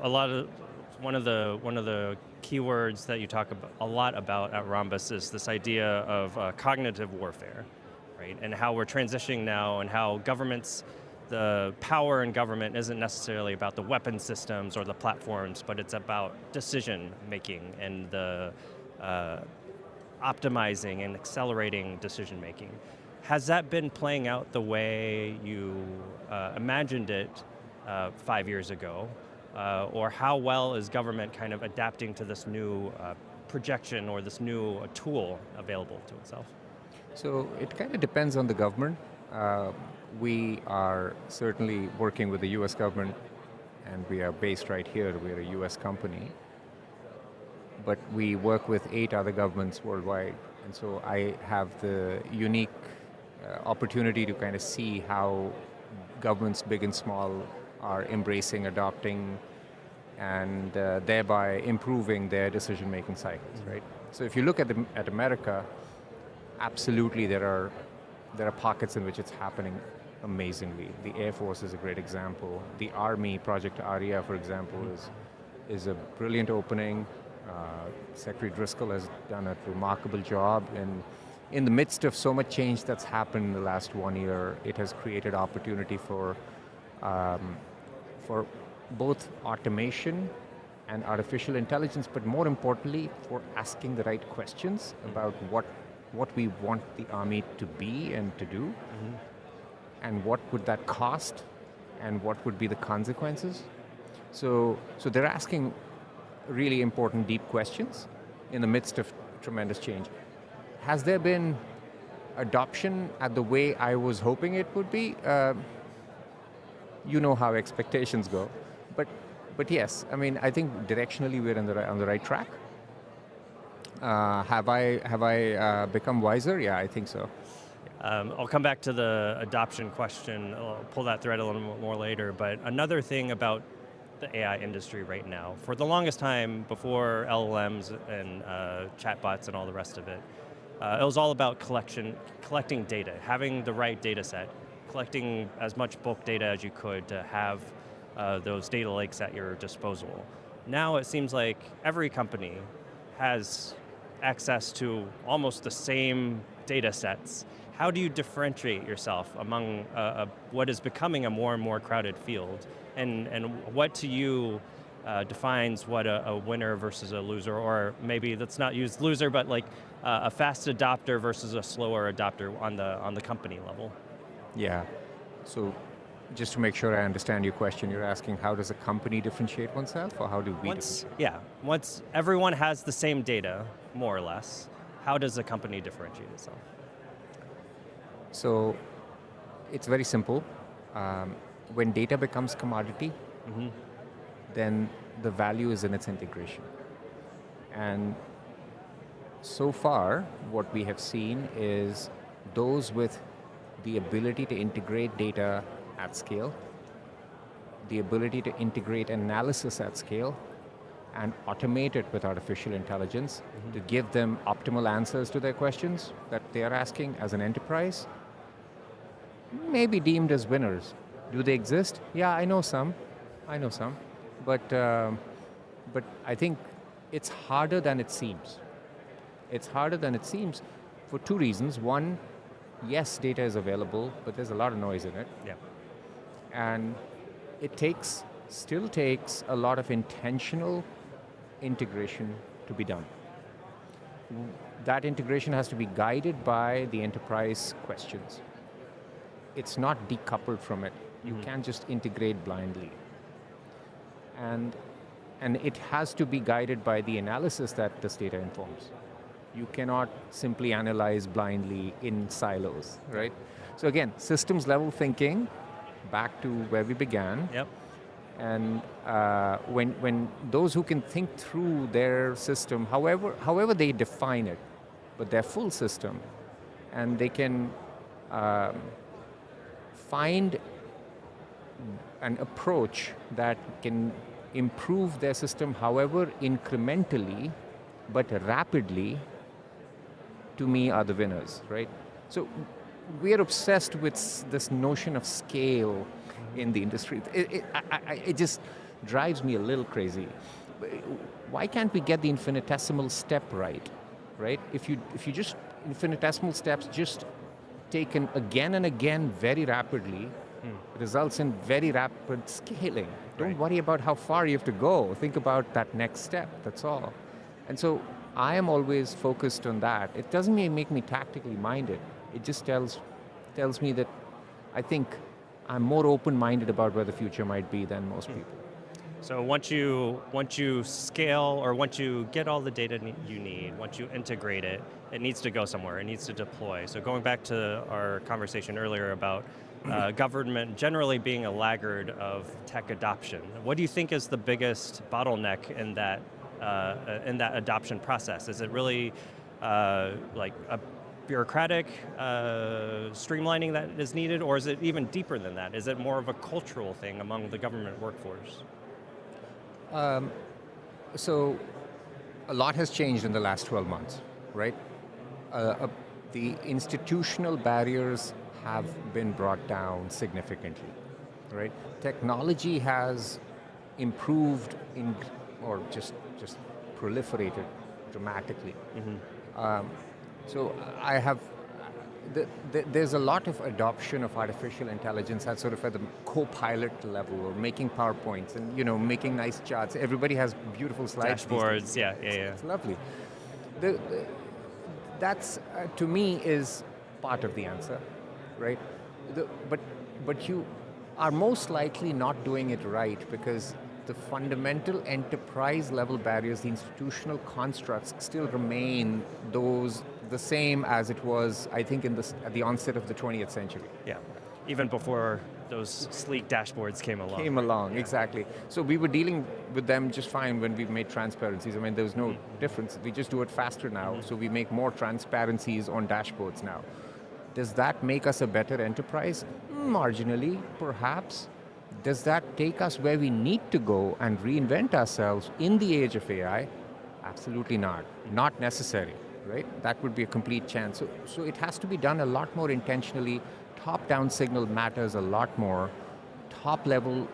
P: one of the keywords that you talk a lot about at Rhombus is this idea of cognitive warfare, right? And how we're transitioning now, and how the power in government isn't necessarily about the weapon systems or the platforms, but it's about decision making and the optimizing and accelerating decision making. Has that been playing out the way you imagined it 5 years ago? Or how well is government kind of adapting to this new projection or this new tool available to itself?
Q: So it kind of depends on the government. We are certainly working with the US government, and we are based right here. We're a US company. But we work with 8 other governments worldwide. And so I have the unique opportunity to kind of see how governments, big and small, are embracing, adopting, and thereby improving their decision-making cycles, right? So if you look at America, absolutely there are pockets in which it's happening amazingly. The Air Force is a great example. The Army, Project Aria, for example, is a brilliant opening. Secretary Driscoll has done a remarkable job, and in the midst of so much change that's happened in the last 1 year, it has created opportunity for both automation and artificial intelligence, but more importantly, for asking the right questions about what we want the Army to be and to do, and what would that cost, and what would be the consequences. So they're asking really important, deep questions in the midst of tremendous change. Has there been adoption at the way I was hoping it would be? You know how expectations go, but yes, I mean, I think directionally we're on the right track. Have I become wiser? Yeah, I think so.
P: I'll come back to the adoption question. I'll pull that thread a little bit more later. But another thing about the AI industry right now, for the longest time, before LLMs and chatbots and all the rest of it, it was all about collecting data, having the right data set, collecting as much bulk data as you could to have those data lakes at your disposal. Now it seems like every company has access to almost the same data sets. How do you differentiate yourself among what is becoming a more and more crowded field? And what to you defines what a winner versus a loser, or maybe let's not use loser, but like a fast adopter versus a slower adopter on the company level?
Q: Yeah, so just to make sure I understand your question, you're asking how does a company differentiate oneself, or how do we differentiate?
P: Once everyone has the same data, more or less, how does a company differentiate itself?
Q: So it's very simple. When data becomes commodity, then the value is in its integration. And so far, what we have seen is those with the ability to integrate data at scale, the ability to integrate analysis at scale, and automate it with artificial intelligence to give them optimal answers to their questions that they are asking as an enterprise, may be deemed as winners. Do they exist? Yeah, I know some. But I think it's harder than it seems. It's harder than it seems for two reasons. One, yes, data is available, but there's a lot of noise in it.
P: Yeah.
Q: And it still takes a lot of intentional integration to be done. That integration has to be guided by the enterprise questions. It's not decoupled from it. You can't just integrate blindly. And it has to be guided by the analysis that this data informs. You cannot simply analyze blindly in silos, right? So again, systems level thinking, back to where we began.
P: Yep.
Q: And when those who can think through their system, however they define it, but their full system, and they can find an approach that can improve their system, however incrementally, but rapidly, to me are the winners, right? So we are obsessed with this notion of scale in the industry. It just drives me a little crazy. Why can't we get the infinitesimal step right? If you just infinitesimal steps just taken again and again very rapidly results in very rapid scaling. Don't worry about how far you have to go. Think about that next step, that's all. And so I am always focused on that. It doesn't make me tactically minded. It just tells me that I think I'm more open-minded about where the future might be than most people.
P: So once you scale, or once you get all the data you need, once you integrate it, it needs to go somewhere, it needs to deploy. So going back to our conversation earlier about government generally being a laggard of tech adoption, what do you think is the biggest bottleneck in that adoption process? Is it really like a bureaucratic streamlining that is needed, or is it even deeper than that? Is it more of a cultural thing among the government workforce?
Q: So a lot has changed in the last 12 months, right? The institutional barriers have been brought down significantly, right? Technology has improved or just proliferated dramatically. So I have, there's a lot of adoption of artificial intelligence at sort of at the co-pilot level, or making PowerPoints and making nice charts. Everybody has beautiful slides.
P: Dashboards, yeah.
Q: It's lovely. That's to me is part of the answer, right? But you are most likely not doing it right, because the fundamental enterprise level barriers, the institutional constructs still remain the same as it was, I think, at the onset of the 20th century.
P: Yeah, even before those sleek dashboards came along.
Q: Yeah. Exactly. So we were dealing with them just fine when we made transparencies. I mean, there was no difference. We just do it faster now, so we make more transparencies on dashboards now. Does that make us a better enterprise? Marginally, perhaps. Does that take us where we need to go and reinvent ourselves in the age of AI? Absolutely not. Not necessary, right? That would be a complete chance. So it has to be done a lot more intentionally. Top-down signal matters a lot more. Top-level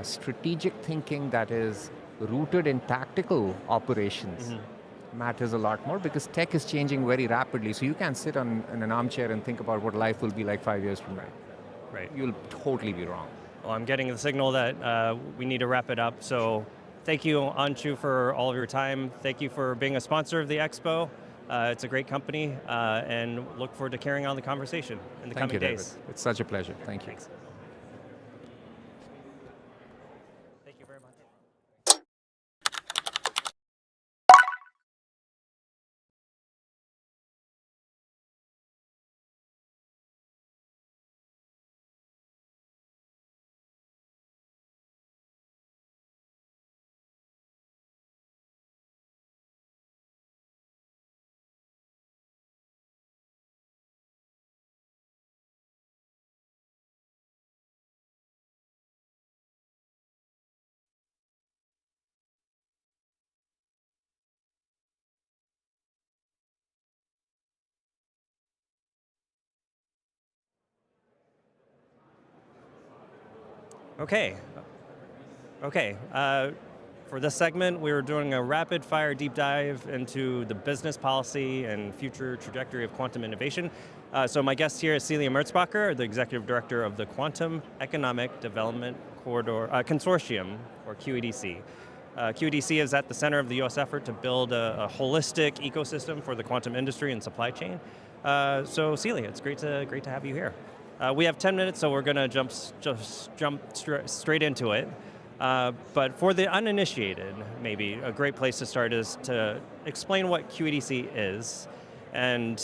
Q: strategic thinking that is rooted in tactical operations matters a lot more, because tech is changing very rapidly. So you can't sit in an armchair and think about what life will be like 5 years from now.
P: Right.
Q: You'll totally be wrong.
P: Well, I'm getting the signal that we need to wrap it up. So thank you, Anshu, for all of your time. Thank you for being a sponsor of the Expo. It's a great company, and look forward to carrying on the conversation in the coming days.
Q: David. It's such a pleasure. Thank you.
P: Thanks. Okay. For this segment, we were doing a rapid fire deep dive into the business policy and future trajectory of quantum innovation. So my guest here is Celia Merzbacher, the Executive Director of the Quantum Economic Development Corridor Consortium, or QEDC. QEDC is at the center of the US effort to build a holistic ecosystem for the quantum industry and supply chain. So Celia, it's great to have you here. We have 10 minutes, so we're going to jump straight into it. But for the uninitiated, maybe a great place to start is to explain what QEDC is and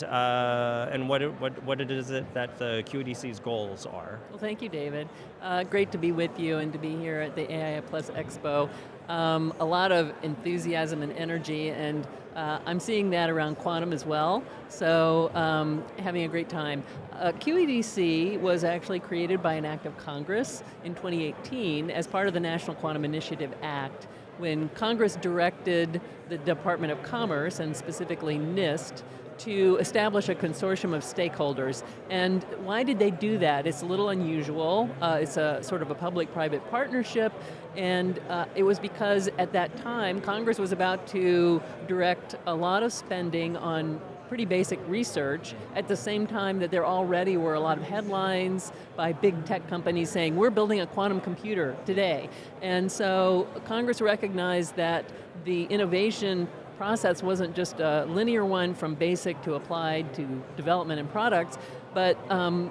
P: what it is that the QEDC's goals are.
R: Well, thank you, David. Great to be with you and to be here at the AI Plus Expo. A lot of enthusiasm and energy, and I'm seeing that around quantum as well, so having a great time. QEDC was actually created by an act of Congress in 2018 as part of the National Quantum Initiative Act, when Congress directed the Department of Commerce, and specifically NIST, to establish a consortium of stakeholders. And why did they do that? It's a little unusual. It's a sort of a public-private partnership, and it was because at that time, Congress was about to direct a lot of spending on pretty basic research at the same time that there already were a lot of headlines by big tech companies saying, we're building a quantum computer today. And so Congress recognized that the innovation process wasn't just a linear one from basic to applied to development and products, but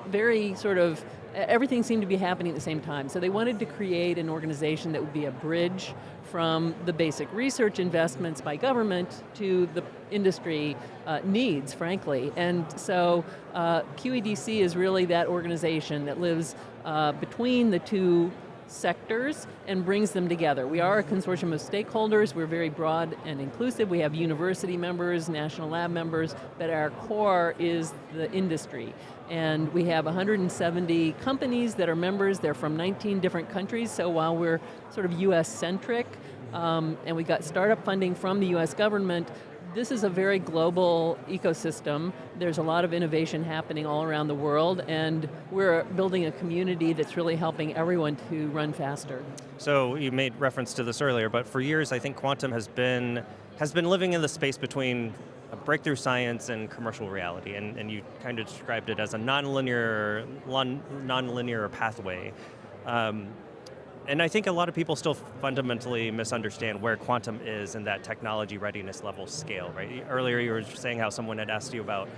R: very sort of, everything seemed to be happening at the same time. So they wanted to create an organization that would be a bridge from the basic research investments by government to the industry needs, frankly. And so QEDC is really that organization that lives between the two sectors and brings them together. We are a consortium of stakeholders. We're very broad and inclusive. We have university members, national lab members, but our core is the industry. And we have 170 companies that are members. They're from 19 different countries, so while we're sort of US-centric, and we got startup funding from the US government, this is a very global ecosystem. There's a lot of innovation happening all around the world, and we're building a community that's really helping everyone to run faster.
P: So you made reference to this earlier, but for years I think quantum has been living in the space between breakthrough science and commercial reality, and you kind of described it as a nonlinear pathway. And I think a lot of people still fundamentally misunderstand where quantum is in that technology readiness level scale, right? Earlier you were saying how someone had asked you about,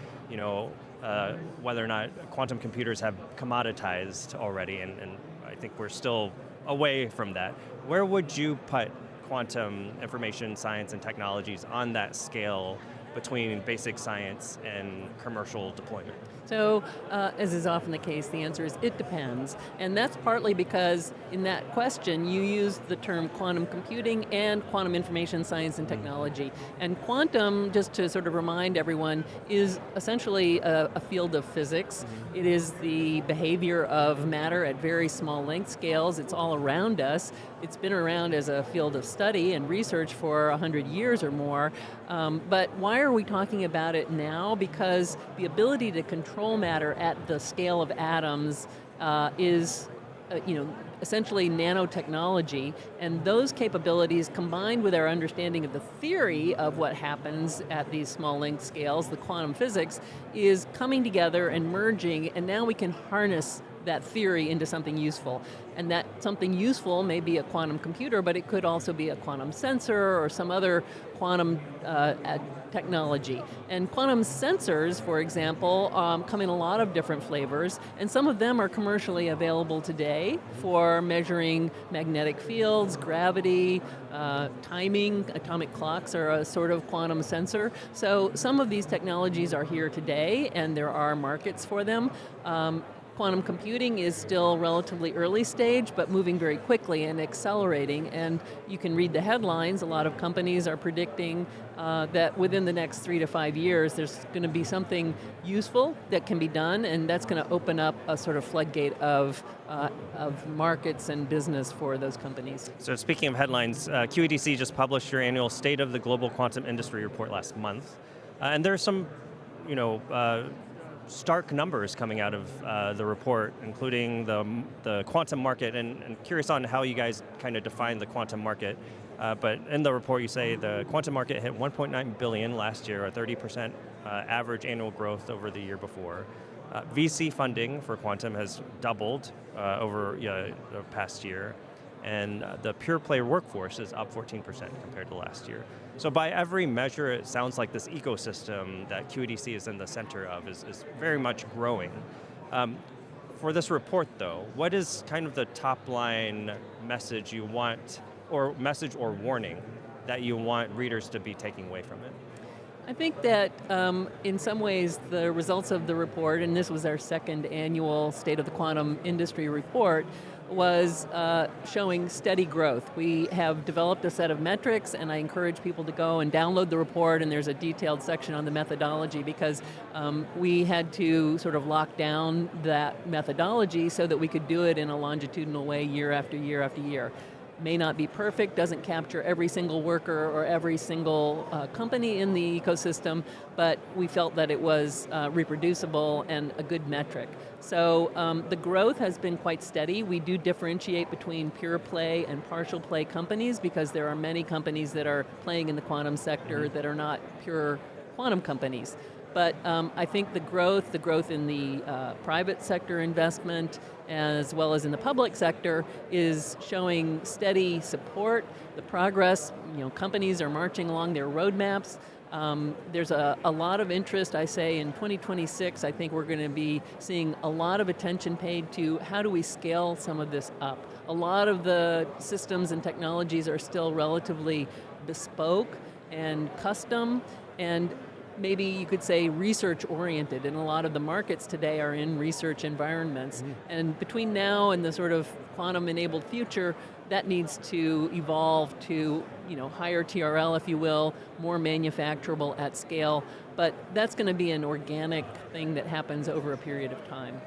P: whether or not quantum computers have commoditized already, and I think we're still away from that. Where would you put quantum information science and technologies on that scale between basic science and commercial deployment?
R: So, as is often the case, the answer is it depends. And that's partly because in that question, you used the term quantum computing and quantum information science and technology. And quantum, just to sort of remind everyone, is essentially a field of physics. It is the behavior of matter at very small length scales. It's all around us. It's been around as a field of study and research for 100 years or more. But why are we talking about it now? Because the ability to control matter at the scale of atoms is, essentially nanotechnology, and those capabilities combined with our understanding of the theory of what happens at these small length scales, the quantum physics, is coming together and merging, and now we can harness that theory into something useful. And that something useful may be a quantum computer, but it could also be a quantum sensor or some other quantum technology. And quantum sensors, for example, come in a lot of different flavors, and some of them are commercially available today for measuring magnetic fields, gravity, timing. Atomic clocks are a sort of quantum sensor. So some of these technologies are here today, and there are markets for them. Quantum computing is still relatively early stage, but moving very quickly and accelerating. And you can read the headlines. A lot of companies are predicting that within the next 3 to 5 years, there's going to be something useful that can be done, and that's going to open up a sort of floodgate of markets and business for those companies.
P: So speaking of headlines, QEDC just published your annual State of the Global Quantum Industry report last month, and there's some, stark numbers coming out of the report, including the quantum market, and curious on how you guys kind of define the quantum market. But in the report you say the quantum market hit 1.9 billion last year, a 30% average annual growth over the year before. VC funding for quantum has doubled over the past year, and the pure play workforce is up 14% compared to last year. So by every measure, it sounds like this ecosystem that QEDC is in the center of is very much growing. For this report though, what is kind of the top line message you want, or message or warning that you want readers to be taking away from it?
R: I think that in some ways the results of the report, and this was our second annual State of the Quantum Industry report, was showing steady growth. We have developed a set of metrics, and I encourage people to go and download the report, and there's a detailed section on the methodology, because we had to sort of lock down that methodology so that we could do it in a longitudinal way year after year after year. May not be perfect, doesn't capture every single worker or every single company in the ecosystem, but we felt that it was reproducible and a good metric. So the growth has been quite steady. We do differentiate between pure play and partial play companies, because there are many companies that are playing in the quantum sector that are not pure quantum companies. But I think the growth in the private sector investment, as well as in the public sector, is showing steady support. The progress, companies are marching along their roadmaps. There's a lot of interest, I say, in 2026. I think we're going to be seeing a lot of attention paid to how do we scale some of this up. A lot of the systems and technologies are still relatively bespoke and custom, and maybe you could say research-oriented, and a lot of the markets today are in research environments. And between now and the sort of quantum-enabled future, that needs to evolve to higher TRL, if you will, more manufacturable at scale. But that's going to be an organic thing that happens over a period of time.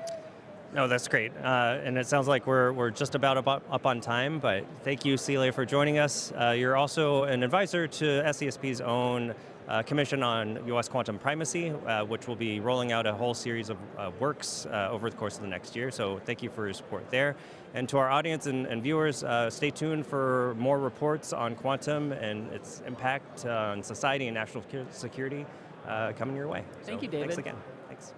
P: No, that's great. And it sounds like we're just about up on time, but thank you, Ylli, for joining us. You're also an advisor to SCSP's own Commission on U.S. Quantum Primacy, which will be rolling out a whole series of works over the course of the next year. So thank you for your support there. And to our audience and viewers, stay tuned for more reports on quantum and its impact on society and national security coming your way.
R: Thank you, David.
P: Thanks again. Thanks.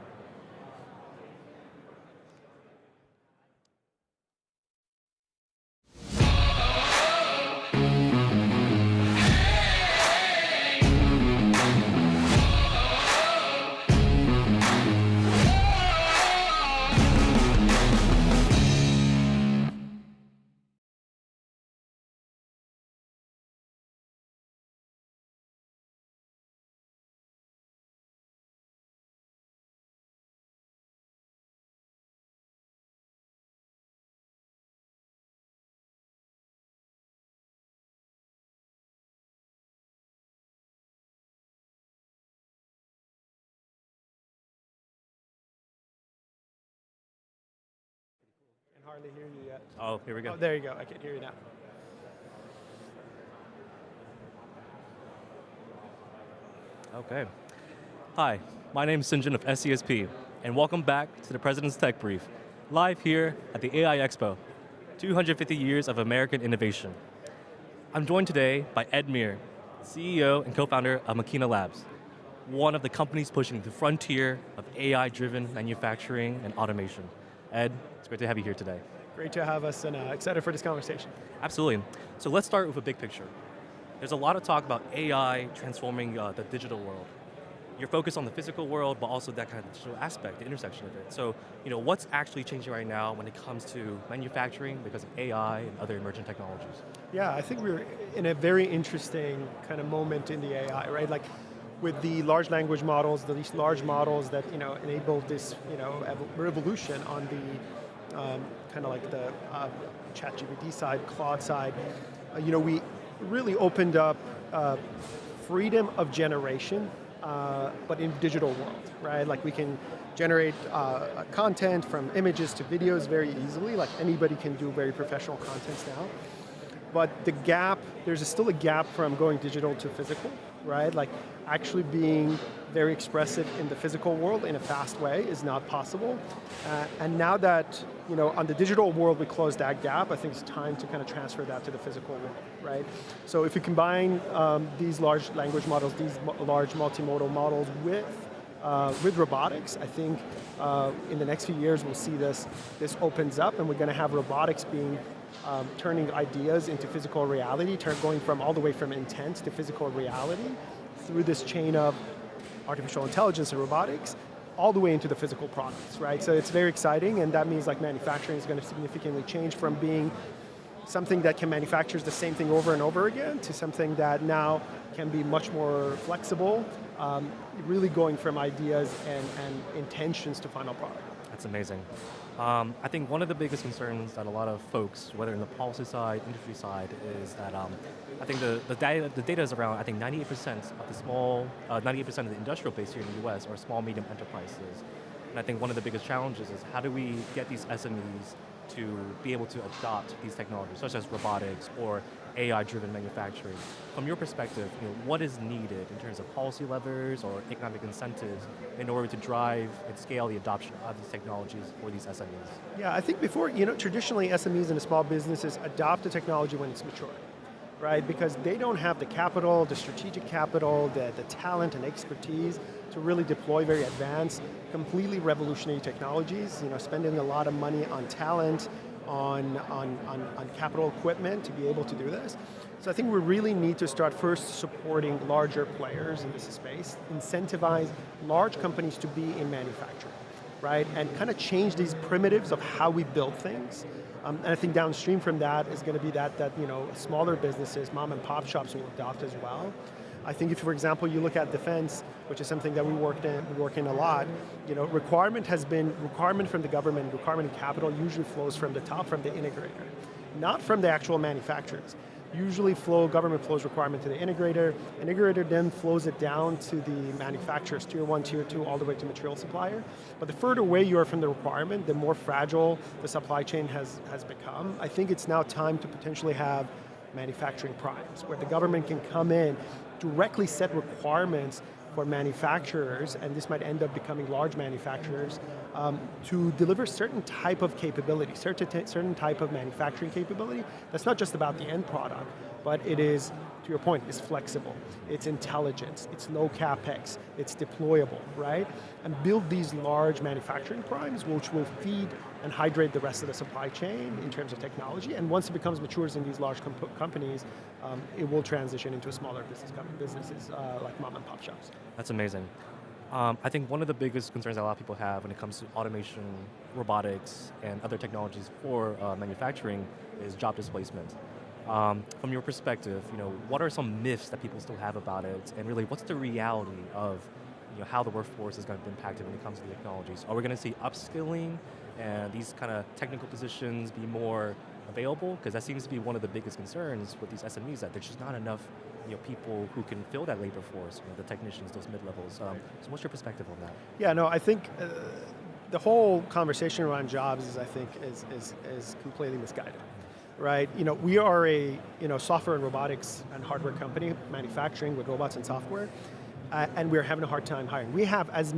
S: Hardly hear you yet.
K: Oh, here we go.
S: Oh, there you go. I can hear you now.
K: Okay. Hi, my name is Sinjin of SCSP, and welcome back to the President's Tech Brief, live here at the AI Expo, 250 years of American innovation. I'm joined today by Ed Mir, CEO and co-founder of Makina Labs, one of the companies pushing the frontier of AI-driven manufacturing and automation. Ed, it's great to have you here today.
S: Great to have us, and excited for this conversation.
K: Absolutely. So let's start with a big picture. There's a lot of talk about AI transforming the digital world. You're focused on the physical world, but also that kind of digital aspect, the intersection of it. So, what's actually changing right now when it comes to manufacturing because of AI and other emerging technologies?
S: Yeah, I think we're in a very interesting kind of moment in the AI, right? Like, with the large language models, these large models that enabled this revolution on the kind of like the ChatGPT side, Claude side, we really opened up freedom of generation, but in digital world, right? Like we can generate content from images to videos very easily. Like anybody can do very professional contents now. But the gap, there's still a gap from going digital to physical, right? Like actually being very expressive in the physical world in a fast way is not possible. And now that, on the digital world we closed that gap, I think it's time to kind of transfer that to the physical world, right? So if you combine these large language models, these large multimodal models with robotics, I think in the next few years we'll see this opens up, and we're going to have robotics being turning ideas into physical reality, going from all the way from intent to physical reality through this chain of artificial intelligence and robotics, all the way into the physical products, right? So it's very exciting, and that means like manufacturing is going to significantly change from being something that can manufacture the same thing over and over again to something that now can be much more flexible, really going from ideas and intentions to final product.
K: That's amazing. I think one of the biggest concerns that a lot of folks, whether in the policy side, industry side, is that I think the data is around, I think 98% of the industrial base here in the US are small, medium enterprises. And I think one of the biggest challenges is how do we get these SMEs to be able to adopt these technologies, such as robotics or AI-driven manufacturing. From your perspective, what is needed in terms of policy levers or economic incentives in order to drive and scale the adoption of these technologies for these SMEs?
S: Yeah, I think before, traditionally SMEs and the small businesses adopt the technology when it's mature, right? Because they don't have the capital, the strategic capital, the talent and expertise to really deploy very advanced, completely revolutionary technologies, spending a lot of money on talent, on capital equipment to be able to do this. So I think we really need to start first supporting larger players in this space, incentivize large companies to be in manufacturing, right? And kind of change these primitives of how we build things. And I think downstream from that is going to be that smaller businesses, mom and pop shops will adopt as well. I think if, for example, you look at defense, which is something that we work in a lot, requirement from the government, requirement in capital usually flows from the top, from the integrator, not from the actual manufacturers. Usually government flows requirement to the integrator then flows it down to the manufacturers, tier 1, tier 2, all the way to material supplier. But the further away you are from the requirement, the more fragile the supply chain has become. I think it's now time to potentially have manufacturing primes, where the government can come in, directly set requirements for manufacturers, and this might end up becoming large manufacturers, to deliver certain type of capability, certain type of manufacturing capability. That's not just about the end product, but it is, to your point, it's flexible, it's intelligence, it's low capex, it's deployable, right? And build these large manufacturing primes, which will feed and hydrate the rest of the supply chain in terms of technology. And once it becomes matures in these large companies, it will transition into smaller businesses like mom and pop shops.
K: That's amazing. I think one of the biggest concerns that a lot of people have when it comes to automation, robotics, and other technologies for manufacturing is job displacement. From your perspective, what are some myths that people still have about it, and really, what's the reality of how the workforce is going to be impacted when it comes to the technologies? Are we going to see upskilling and these kind of technical positions be more available? Because that seems to be one of the biggest concerns with these SMEs, that there's just not enough people who can fill that labor force, the technicians, those mid-levels. So what's your perspective on that?
S: Yeah, no, I think the whole conversation around jobs is completely misguided. Right, we are a software and robotics and hardware company, manufacturing with robots and software, and we're having a hard time hiring. We have as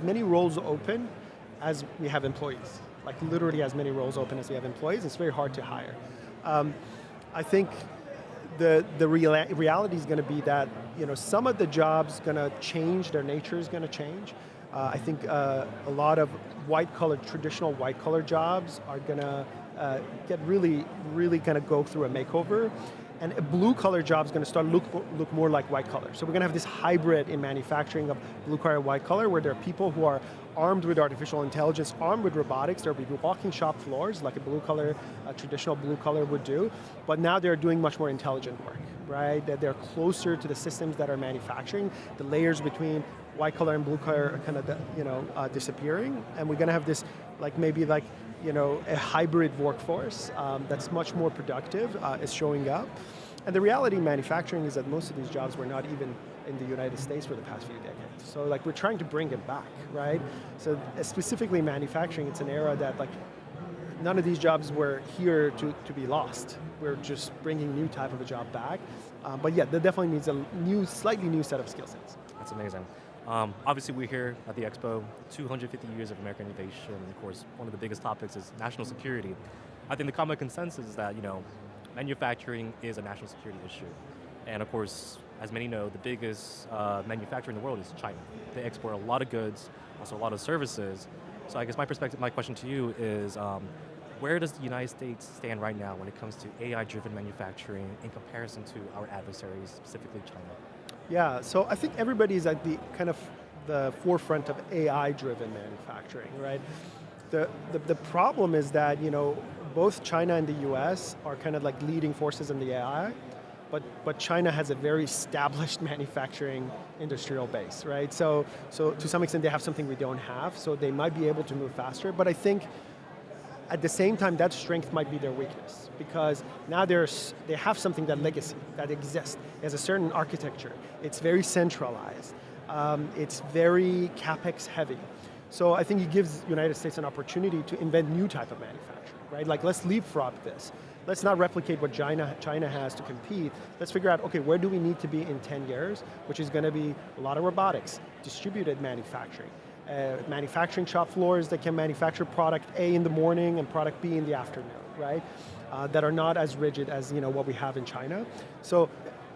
S: many roles open as we have employees, like literally as many roles open as we have employees. It's very hard to hire. I think the reality is going to be that some of the jobs going to change, their nature is going to change. I think a lot of traditional white-collar jobs are going to get really going to go through a makeover, and a blue-collar job is going to start look more like white-collar. So we're going to have this hybrid in manufacturing of blue-collar and white-collar, where there are people who are armed with artificial intelligence, armed with robotics. They'll be walking shop floors like a traditional blue-collar would do, but now they're doing much more intelligent work, right? That they're closer to the systems that are manufacturing. The layers between white-collar and blue-collar are kind of disappearing, and we're going to have this a hybrid workforce that's much more productive is showing up. And the reality in manufacturing is that most of these jobs were not even in the United States for the past few decades. So we're trying to bring it back, right? So specifically manufacturing, it's an era that none of these jobs were here to be lost. We're just bringing new type of a job back. But yeah, there definitely needs a slightly new set of skill sets.
K: That's amazing. Obviously, we're here at the Expo, 250 years of American innovation. Of course, one of the biggest topics is national security. I think the common consensus is that, manufacturing is a national security issue. And of course, as many know, the biggest manufacturer in the world is China. They export a lot of goods, also a lot of services. So I guess my question to you is, where does the United States stand right now when it comes to AI-driven manufacturing in comparison to our adversaries, specifically China?
S: Yeah, so I think everybody's at the kind of the forefront of AI-driven manufacturing, right? The problem is that, both China and the US are kind of like leading forces in the AI, but China has a very established manufacturing industrial base, right? So to some extent they have something we don't have, so they might be able to move faster, but I think at the same time that strength might be their weakness, because now they have something, that legacy that exists. It has a certain architecture, it's very centralized, it's very CapEx heavy. So I think it gives the United States an opportunity to invent new type of manufacturing, right? Like, let's leapfrog this. Let's not replicate what China has to compete. Let's figure out, okay, where do we need to be in 10 years, which is going to be a lot of robotics, distributed manufacturing, manufacturing shop floors that can manufacture product A in the morning and product B in the afternoon, right? That are not as rigid as what we have in China. So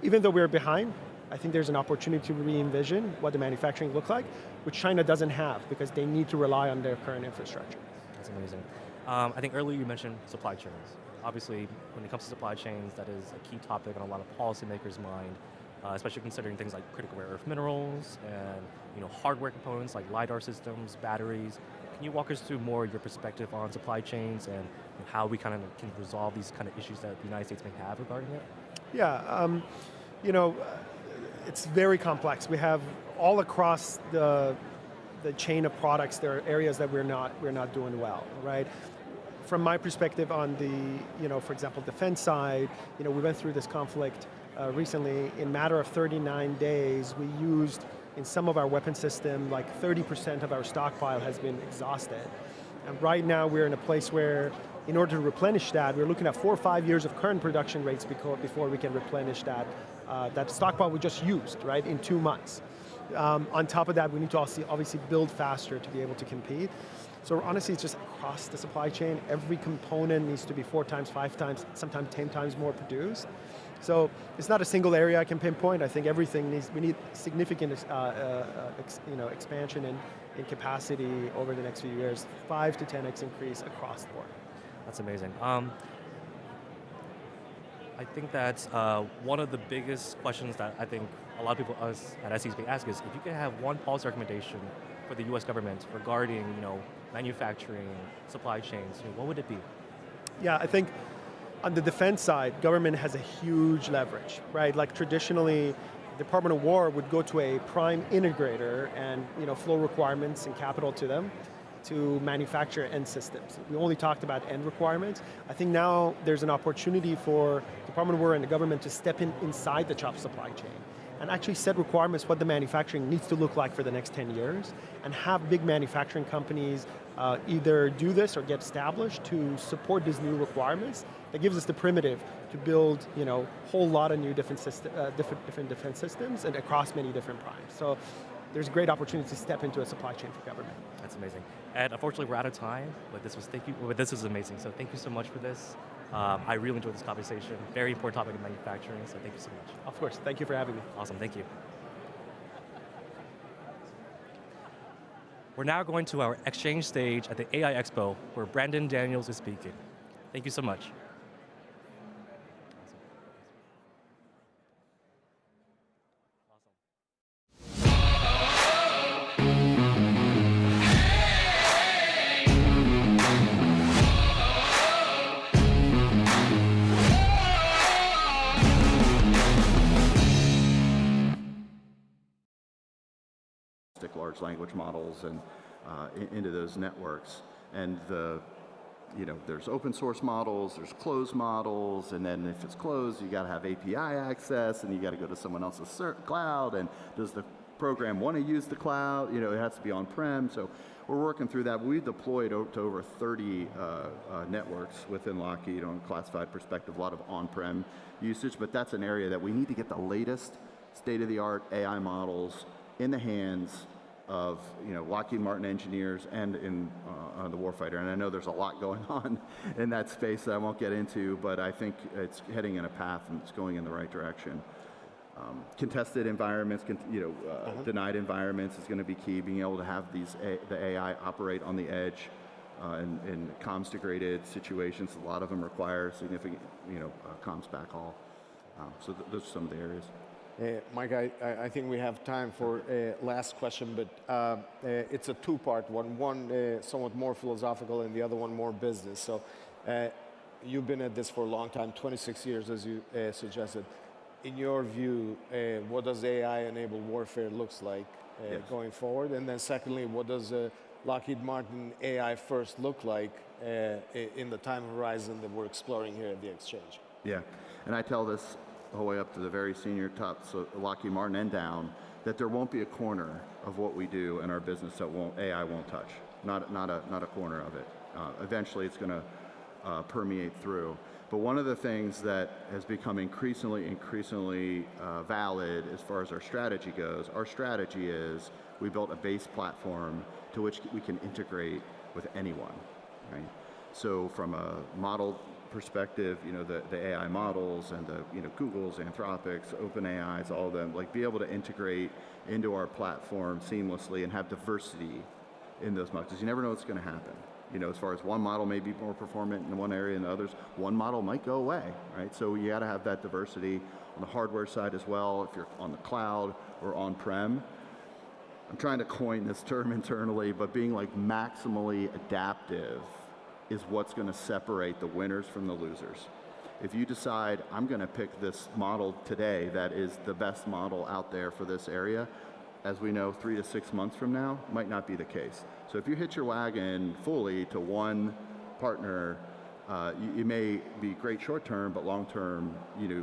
S: even though we're behind, I think there's an opportunity to re-envision what the manufacturing looks like, which China doesn't have because they need to rely on their current infrastructure.
K: That's amazing. I think earlier you mentioned supply chains. Obviously, when it comes to supply chains, that is a key topic on a lot of policymakers' mind, especially considering things like critical rare earth minerals and hardware components like LiDAR systems, batteries. Can you walk us through more your perspective on supply chains and how we kind of can resolve these kind of issues that the United States may have regarding it?
S: Yeah, it's very complex. We have all across the chain of products, there are areas that we're not doing well, right? From my perspective on the, for example, defense side, we went through this conflict recently. In a matter of 39 days, we used, in some of our weapon system, like 30% of our stockpile has been exhausted. And right now we're in a place where, in order to replenish that, we're looking at 4 or 5 years of current production rates before we can replenish that stockpile we just used, right, in 2 months. On top of that, we need to also obviously build faster to be able to compete. So honestly, it's just across the supply chain. Every component needs to be 4 times, 5 times, sometimes 10 times more produced. So it's not a single area I can pinpoint. I think we need significant expansion in capacity over the next few years, 5 to 10x increase across the board.
K: That's amazing. I think that's one of the biggest questions that I think a lot of people, us at SCSP, ask is, if you could have one policy recommendation for the U.S. government regarding, manufacturing, supply chains, what would it be?
S: Yeah, I think on the defense side, government has a huge leverage, right? Like traditionally, the Department of War would go to a prime integrator and flow requirements and capital to them to manufacture end systems. We only talked about end requirements. I think now there's an opportunity for Department of War and the government to step inside the CHOP supply chain and actually set requirements what the manufacturing needs to look like for the next 10 years and have big manufacturing companies either do this or get established to support these new requirements. That gives us the primitive to build a whole lot of new different defense systems and across many different primes. So there's a great opportunity to step into a supply chain for government.
K: That's amazing. And unfortunately, we're out of time, but this was amazing. So thank you so much for this. I really enjoyed this conversation. Very important topic in manufacturing, so thank you so much.
S: Of course, thank you for having me.
K: Awesome, thank you. We're now going to our exchange stage at the AI Expo, where Brandon Daniels is speaking. Thank you so much.
T: Large language models and into those networks. And there's open source models, there's closed models, and then if it's closed, you got to have API access, and you got to go to someone else's cloud. And does the program want to use the cloud? It has to be on-prem. So we're working through that. We've deployed to over 30 networks within Lockheed on a classified perspective, a lot of on-prem usage, but that's an area that we need to get the latest state-of-the-art AI models in the hands of Lockheed Martin engineers and in the warfighter. And I know there's a lot going on in that space that I won't get into, but I think it's heading in a path and it's going in the right direction. Contested environments, denied environments is going to be key. Being able to have the AI operate on the edge in comms degraded situations. A lot of them require significant, comms backhaul. So those are some of the areas.
U: Mike, I think we have time for a last question, but it's a two-part one. One somewhat more philosophical and the other one more business. So you've been at this for a long time, 26 years as you suggested. In your view, what does AI-enabled warfare looks like going forward? And then secondly, what does Lockheed Martin AI first look like in the time horizon that we're exploring here at the Exchange?
T: Yeah, and I tell this the whole way up to the very senior top, so Lockheed Martin and down, that there won't be a corner of what we do in our business that AI won't touch. Not a corner of it. Eventually, it's going to permeate through. But one of the things that has become increasingly valid as far as our strategy goes, our strategy is we built a base platform to which we can integrate with anyone, right? So from a model perspective, the AI models and the Google's, Anthropic's, OpenAI's, all of them, like be able to integrate into our platform seamlessly and have diversity in those models. Because you never know what's going to happen. As far as one model may be more performant in one area than others, one model might go away, right? So you got to have that diversity on the hardware side as well, if you're on the cloud or on-prem. I'm trying to coin this term internally, but being like maximally adaptive is what's going to separate the winners from the losers. If you decide, I'm going to pick this model today that is the best model out there for this area, as we know, 3 to 6 months from now, might not be the case. So if you hitch your wagon fully to one partner, you may be great short term, but long term,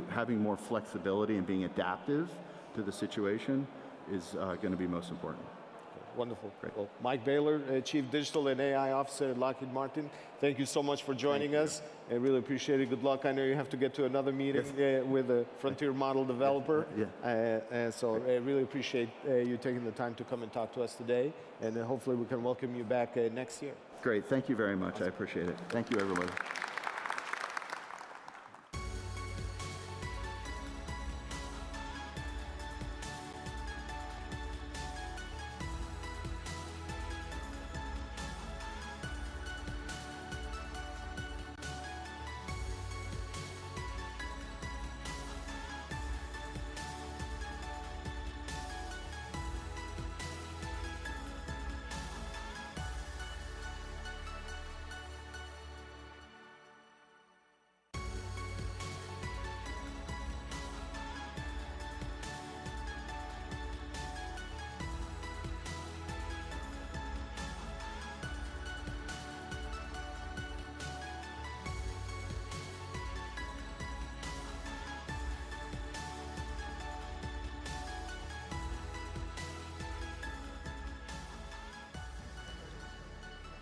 T: having more flexibility and being adaptive to the situation is going to be most important.
U: Wonderful. Great. Well, Mike Baylor, Chief Digital and AI Officer at Lockheed Martin, thank you so much for joining us. I really appreciate it. Good luck. I know you have to get to another meeting with a frontier model developer. And so I really appreciate you taking the time to come and talk to us today. And hopefully we can welcome you back next year.
T: Great. Thank you very much. I appreciate it. Thank you, everybody.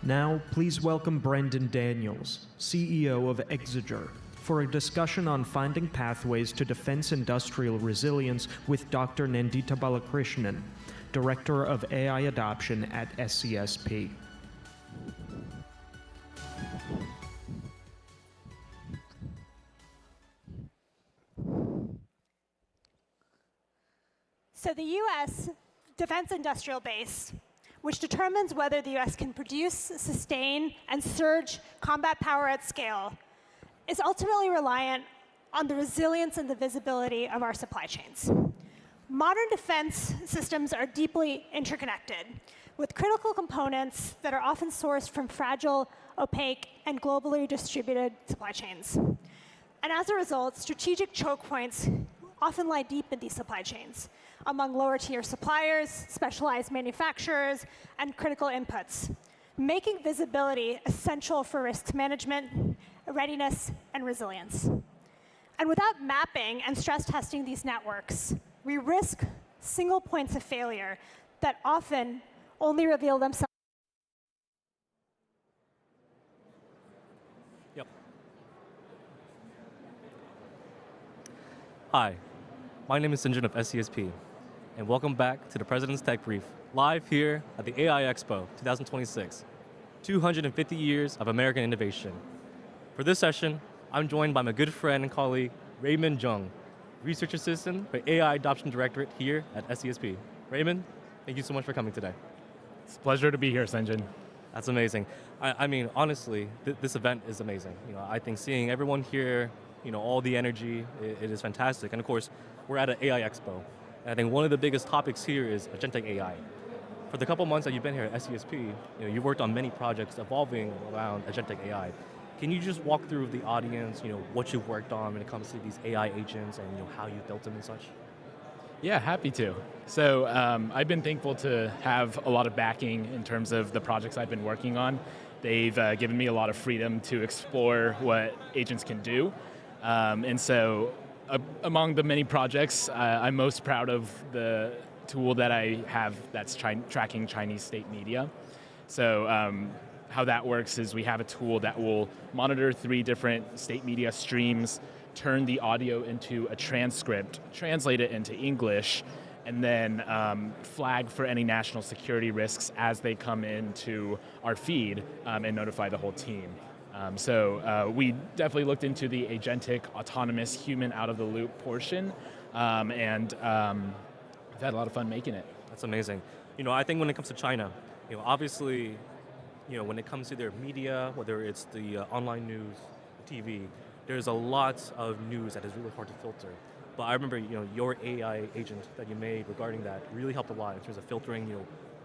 V: Now, please welcome Brendan Daniels, CEO of Exeger, for a discussion on finding pathways to defense industrial resilience with Dr. Nandita Balakrishnan, Director of AI Adoption at SCSP.
W: So the U.S. defense industrial base, which determines whether the U.S. can produce, sustain, and surge combat power at scale, is ultimately reliant on the resilience and the visibility of our supply chains. Modern defense systems are deeply interconnected, with critical components that are often sourced from fragile, opaque, and globally distributed supply chains. And as a result, strategic choke points often lie deep in these supply chains, among lower-tier suppliers, specialized manufacturers, and critical inputs, making visibility essential for risk management, readiness, and resilience. And without mapping and stress testing these networks, we risk single points of failure that often only reveal themselves.
K: Hi, my name is Sinjin of SCSP, and welcome back to the President's Tech Brief, live here at the AI Expo 2026, 250 years of American innovation. For this session, I'm joined by my good friend and colleague, Raymond Jung, Research Assistant for AI Adoption Directorate here at SCSP. Raymond, thank you so much for coming today.
B: It's a pleasure to be here, Sanjin.
K: That's amazing. I mean, honestly, this event is amazing. I think seeing everyone here, all the energy, it is fantastic. And of course, we're at an AI Expo. And I think one of the biggest topics here is agentic AI. For the couple months that you've been here at SCSP, you worked on many projects evolving around agentic AI. Can you just walk through the audience, what you've worked on when it comes to these AI agents and how you built them and such?
B: Yeah, happy to. So I've been thankful to have a lot of backing in terms of the projects I've been working on. They've given me a lot of freedom to explore what agents can do. And so among the many projects, I'm most proud of the tool that I have that's tracking Chinese state media. So how that works is we have a tool that will monitor 3 different state media streams, turn the audio into a transcript, translate it into English, and then flag for any national security risks as they come into our feed and notify the whole team. So we definitely looked into the agentic, autonomous, human out-of-the-loop portion, and I've had a lot of fun making it.
K: That's amazing. I think when it comes to China, obviously, when it comes to their media, whether it's the online news, TV, there's a lot of news that is really hard to filter. But I remember, your AI agent that you made regarding that really helped a lot in terms of filtering,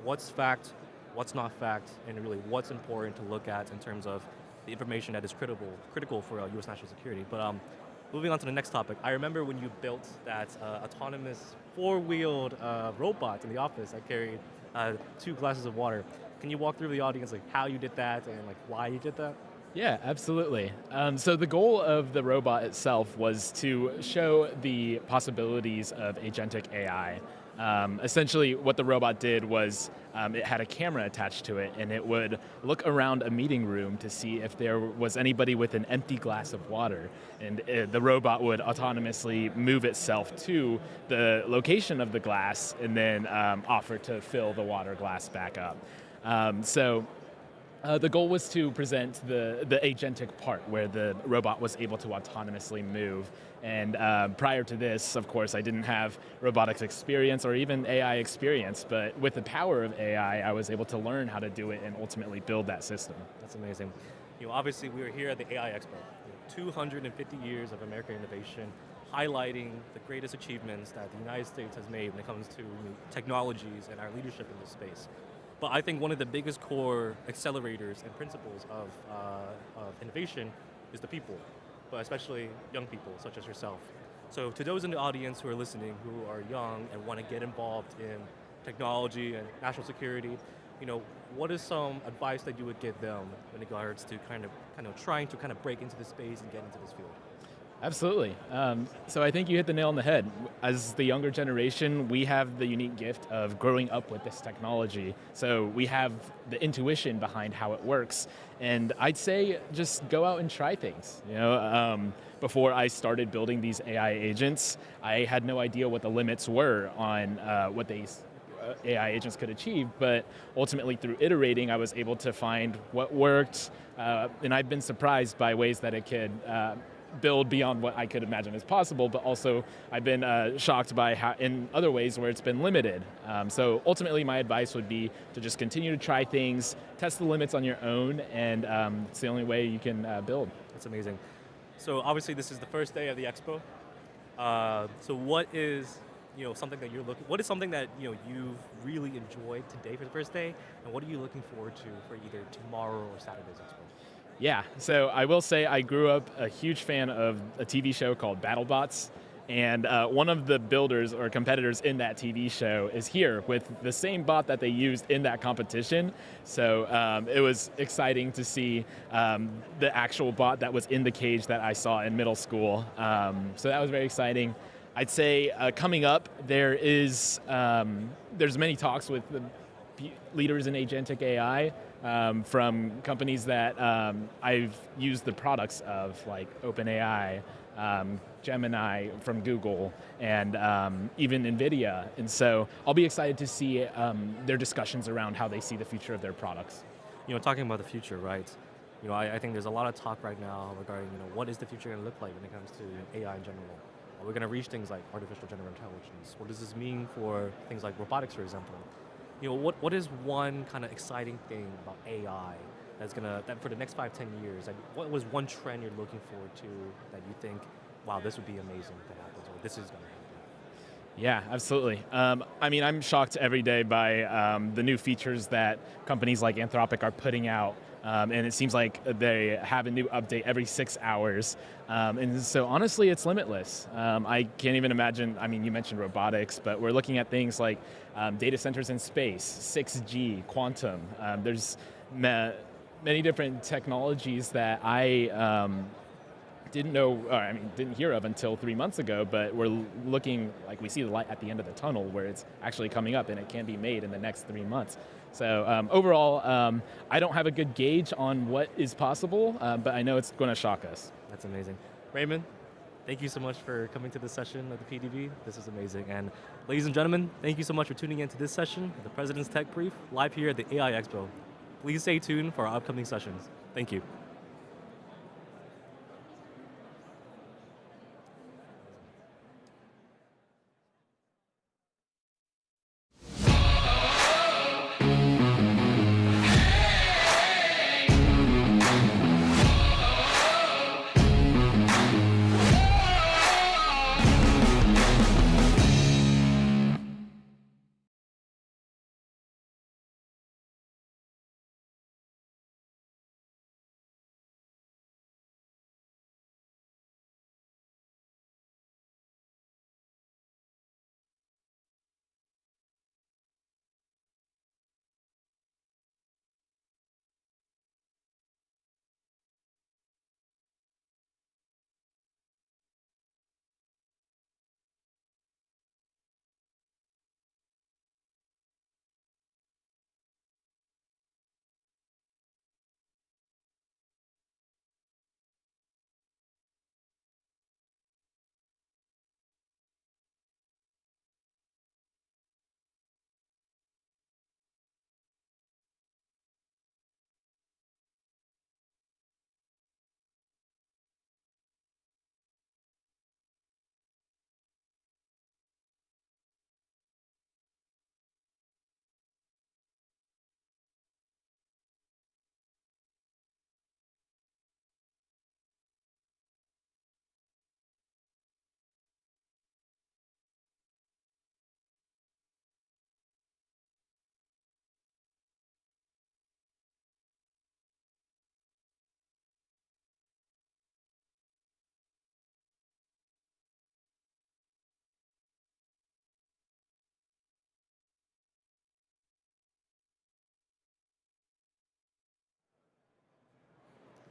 K: what's fact, what's not fact, and really what's important to look at in terms of the information that is critical for U.S. national security. But moving on to the next topic, I remember when you built that autonomous 4-wheeled robot in the office that carried 2 glasses of water. Can you walk through the audience how you did that and why you did that?
B: Yeah, absolutely. So the goal of the robot itself was to show the possibilities of agentic AI. Essentially, what the robot did was it had a camera attached to it, and it would look around a meeting room to see if there was anybody with an empty glass of water. And the robot would autonomously move itself to the location of the glass and then offer to fill the water glass back up. The goal was to present the agentic part where the robot was able to autonomously move. And prior to this, of course, I didn't have robotics experience or even AI experience, but with the power of AI, I was able to learn how to do it and ultimately build that system.
K: That's amazing. Obviously, we are here at the AI Expo, 250 years of American innovation, highlighting the greatest achievements that the United States has made when it comes to technologies and our leadership in this space. But I think one of the biggest core accelerators and principles of innovation is the people, but especially young people such as yourself. So to those in the audience who are listening, who are young and want to get involved in technology and national security, what is some advice that you would give them in regards to kind of trying to break into this space and get into this field?
B: Absolutely. So I think you hit the nail on the head. As the younger generation, we have the unique gift of growing up with this technology. So we have the intuition behind how it works. And I'd say just go out and try things. Before I started building these AI agents, I had no idea what the limits were on what these AI agents could achieve, but ultimately through iterating, I was able to find what worked, and I've been surprised by ways that it could build beyond what I could imagine is possible, but also I've been shocked by how in other ways where it's been limited. So ultimately my advice would be to just continue to try things, test the limits on your own, and it's the only way you can build.
K: That's amazing. So obviously this is the first day of the Expo. So what is something that you're looking? What is something that you've really enjoyed today for the first day, and what are you looking forward to for either tomorrow or Saturday's Expo?
B: Yeah, so I will say I grew up a huge fan of a TV show called BattleBots, and one of the builders or competitors in that TV show is here with the same bot that they used in that competition. So it was exciting to see the actual bot that was in the cage that I saw in middle school. So that was very exciting. I'd say coming up, there's many talks with the leaders in agentic AI from companies that I've used the products of, like OpenAI, Gemini from Google, and even NVIDIA. And so I'll be excited to see their discussions around how they see the future of their products.
K: Talking about the future, right? I think there's a lot of talk right now regarding, what is the future going to look like when it comes to AI in general? Are we going to reach things like artificial general intelligence? What does this mean for things like robotics, for example? What is one kind of exciting thing about AI that for the next 5-10 years, what was one trend you're looking forward to that you think, wow, this would be amazing if it happens, or this is going to happen?
B: Yeah, absolutely. I'm shocked every day by the new features that companies like Anthropic are putting out. And it seems like they have a new update every 6 hours. And so honestly, it's limitless. I can't even imagine, you mentioned robotics, but we're looking at things like data centers in space, 6G, quantum. There's many different technologies that I didn't hear of until 3 months ago, but we're looking like we see the light at the end of the tunnel where it's actually coming up and it can be made in the next 3 months. So overall, I don't have a good gauge on what is possible, but I know it's going to shock us.
K: That's amazing. Raymond, thank you so much for coming to this session of the PDB. This is amazing. And ladies and gentlemen, thank you so much for tuning in to this session of the President's Tech Brief, live here at the AI Expo. Please stay tuned for our upcoming sessions. Thank you.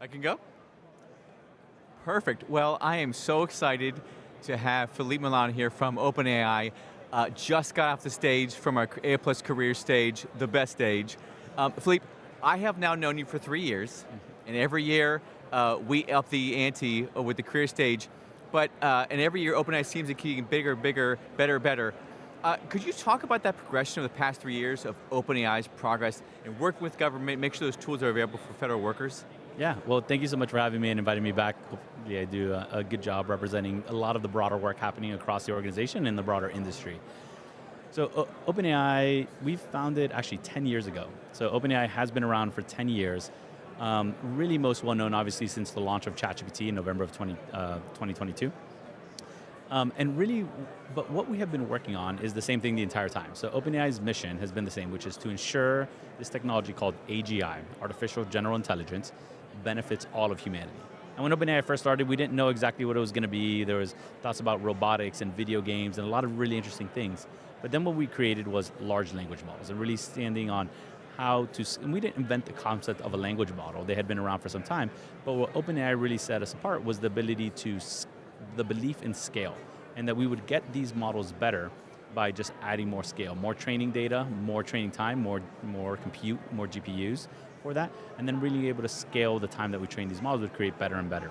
D: I can go? Perfect. Well, I am so excited to have Philippe Milan here from OpenAI. Just got off the stage from our AI Plus career stage, the best stage. Philippe, I have now known you for 3 years, and every year we up the ante with the career stage, and every year OpenAI seems to keep getting bigger, bigger, better, better. Could you talk about that progression of the past 3 years of OpenAI's progress and working with government, make sure those tools are available for federal workers?
E: Yeah, well, thank you so much for having me and inviting me back. Hopefully I do a good job representing a lot of the broader work happening across the organization and the broader industry. So OpenAI, we founded actually 10 years ago. So OpenAI has been around for 10 years. Really most well known, obviously, since the launch of ChatGPT in November of 2022. And really, but what we have been working on is the same thing the entire time. So OpenAI's mission has been the same, which is to ensure this technology called AGI, Artificial General Intelligence, benefits all of humanity. And when OpenAI first started, we didn't know exactly what it was going to be. There was thoughts about robotics and video games and a lot of really interesting things. But then what we created was large language models and really standing on how to, and we didn't invent the concept of a language model. They had been around for some time. But what OpenAI really set us apart was the ability to, the belief in scale, and that we would get these models better by just adding more scale, more training data, more training time, more compute, more GPUs for that, and then really able to scale the time that we train these models would create better and better.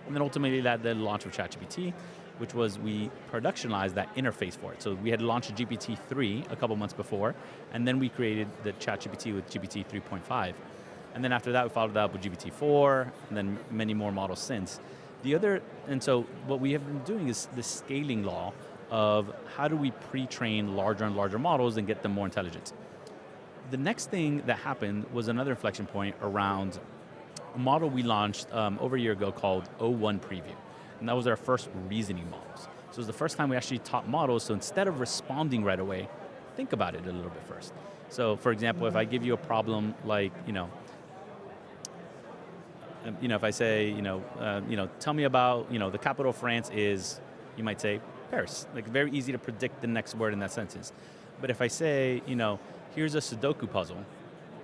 E: And then ultimately that the launch of ChatGPT, which was we productionized that interface for it. So we had launched GPT-3 a couple months before, and then we created the ChatGPT with GPT 3.5. And then after that, we followed that up with GPT-4, and then many more models since. And so what we have been doing is the scaling law of how do we pre-train larger and larger models and get them more intelligent. The next thing that happened was another inflection point around a model we launched over a year ago called O1 Preview. And that was our first reasoning models. So it was the first time we actually taught models, so instead of responding right away, think about it a little bit first. So for example, if I give you a problem like, if I say, tell me about, the capital of France is, you might say, Paris. Like very easy to predict the next word in that sentence. But if I say, here's a Sudoku puzzle,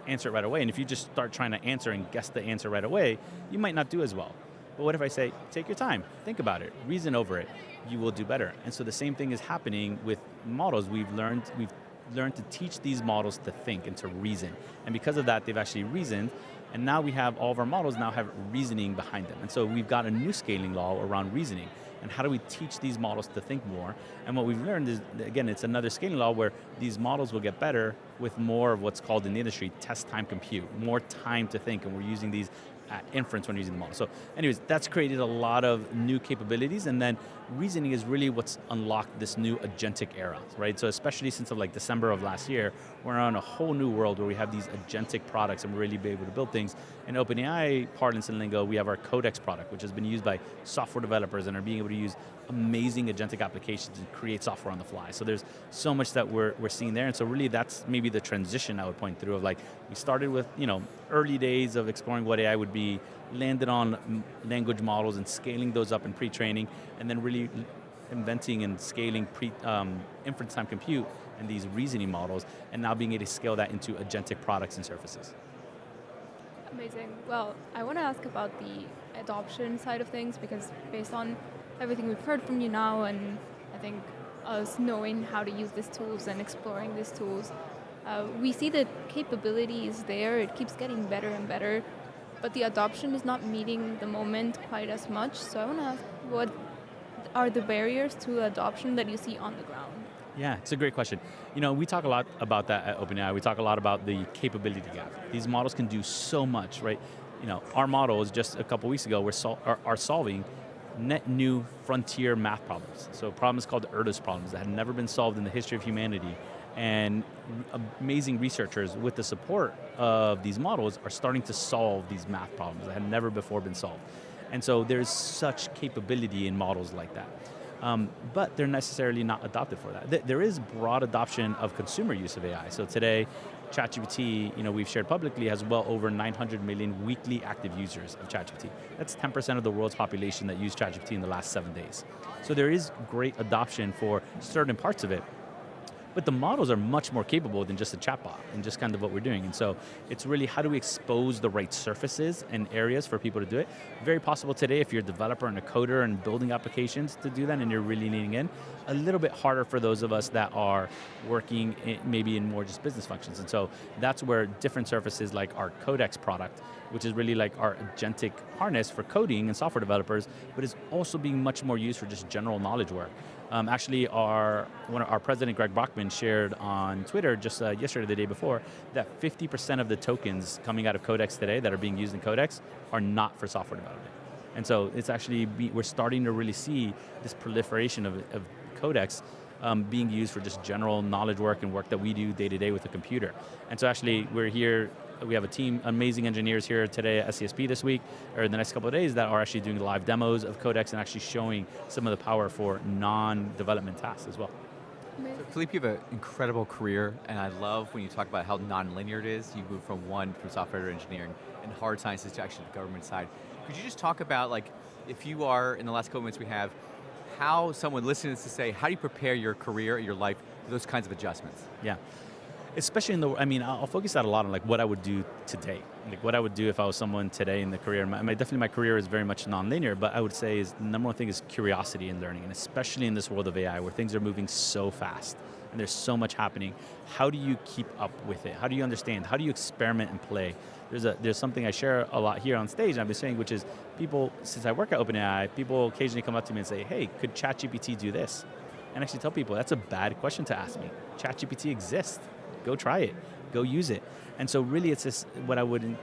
E: answer it right away. And if you just start trying to answer and guess the answer right away, you might not do as well. But what if I say, take your time, think about it, reason over it, you will do better. And so the same thing is happening with models. We've learned to teach these models to think and to reason. And because of that, they've actually reasoned. And now we have all of our models now have reasoning behind them. And so we've got a new scaling law around reasoning. And how do we teach these models to think more? And what we've learned is, again, it's another scaling law where these models will get better with more of what's called in the industry test time compute, more time to think, and we're using these at inference when using the model. So anyways, that's created a lot of new capabilities, and then reasoning is really what's unlocked this new agentic era, right? So especially since like December of last year, we're on a whole new world where we have these agentic products and we're really be able to build things. In OpenAI parlance and lingo, we have our Codex product, which has been used by software developers and are being able to use amazing agentic applications and create software on the fly. So there's so much that we're seeing there, and so really that's maybe the transition I would point through of like, we started with, early days of exploring what AI would be, landed on language models and scaling those up in pre-training, and then really inventing and scaling inference time compute and these reasoning models, and now being able to scale that into agentic products and services.
F: Amazing. Well, I want to ask about the adoption side of things, because based on everything we've heard from you now, and I think us knowing how to use these tools and exploring these tools, we see the capabilities there. It keeps getting better and better, but the adoption is not meeting the moment quite as much. So I want to ask, what are the barriers to adoption that you see on the ground?
E: Yeah, it's a great question. We talk a lot about that at OpenAI. We talk a lot about the capability gap. These models can do so much, right? Our models just a couple weeks ago are solving net new frontier math problems. So problems called Erdős problems that had never been solved in the history of humanity. And amazing researchers with the support of these models are starting to solve these math problems that had never before been solved. And so there's such capability in models like that. But they're necessarily not adopted for that. There is broad adoption of consumer use of AI. So today, ChatGPT, we've shared publicly, has well over 900 million weekly active users of ChatGPT. That's 10% of the world's population that used ChatGPT in the last 7 days. So there is great adoption for certain parts of it. But the models are much more capable than just a chatbot and just kind of what we're doing. And so it's really how do we expose the right surfaces and areas for people to do it. Very possible today if you're a developer and a coder and building applications to do that and you're really leaning in. A little bit harder for those of us that are working maybe in more just business functions. And so that's where different surfaces like our Codex product, which is really like our agentic harness for coding and software developers, but is also being much more used for just general knowledge work. Actually, our president, Greg Brockman, shared on Twitter just yesterday, the day before, that 50% of the tokens coming out of Codex today that are being used in Codex are not for software development. And so it's actually, we're starting to really see this proliferation of Codex being used for just general knowledge work and work that we do day to day with a computer. And so actually, we're here. We have a team, amazing engineers here today at SCSP this week, or the next couple of days, that are actually doing live demos of Codex and actually showing some of the power for non-development tasks as well.
D: So Philippe, you have an incredible career, and I love when you talk about how non-linear it is. You move from software to engineering and hard sciences to actually the government side. Could you just talk about, like, if you are, in the last couple minutes we have, how someone listening to this to say, how do you prepare your career, your life, for those kinds of adjustments?
E: Yeah. Especially I'll focus that a lot on like what I would do today. Like what I would do if I was someone today in the career. Definitely my career is very much non-linear, but I would say is the number one thing is curiosity and learning, and especially in this world of AI where things are moving so fast and there's so much happening. How do you keep up with it? How do you understand? How do you experiment and play? there's something I share a lot here on stage, and I've been saying, which is people, since I work at OpenAI, people occasionally come up to me and say, hey, could ChatGPT do this? And I actually tell people, that's a bad question to ask me. ChatGPT exists. Go try it. Go use it. And so really it's this, what I would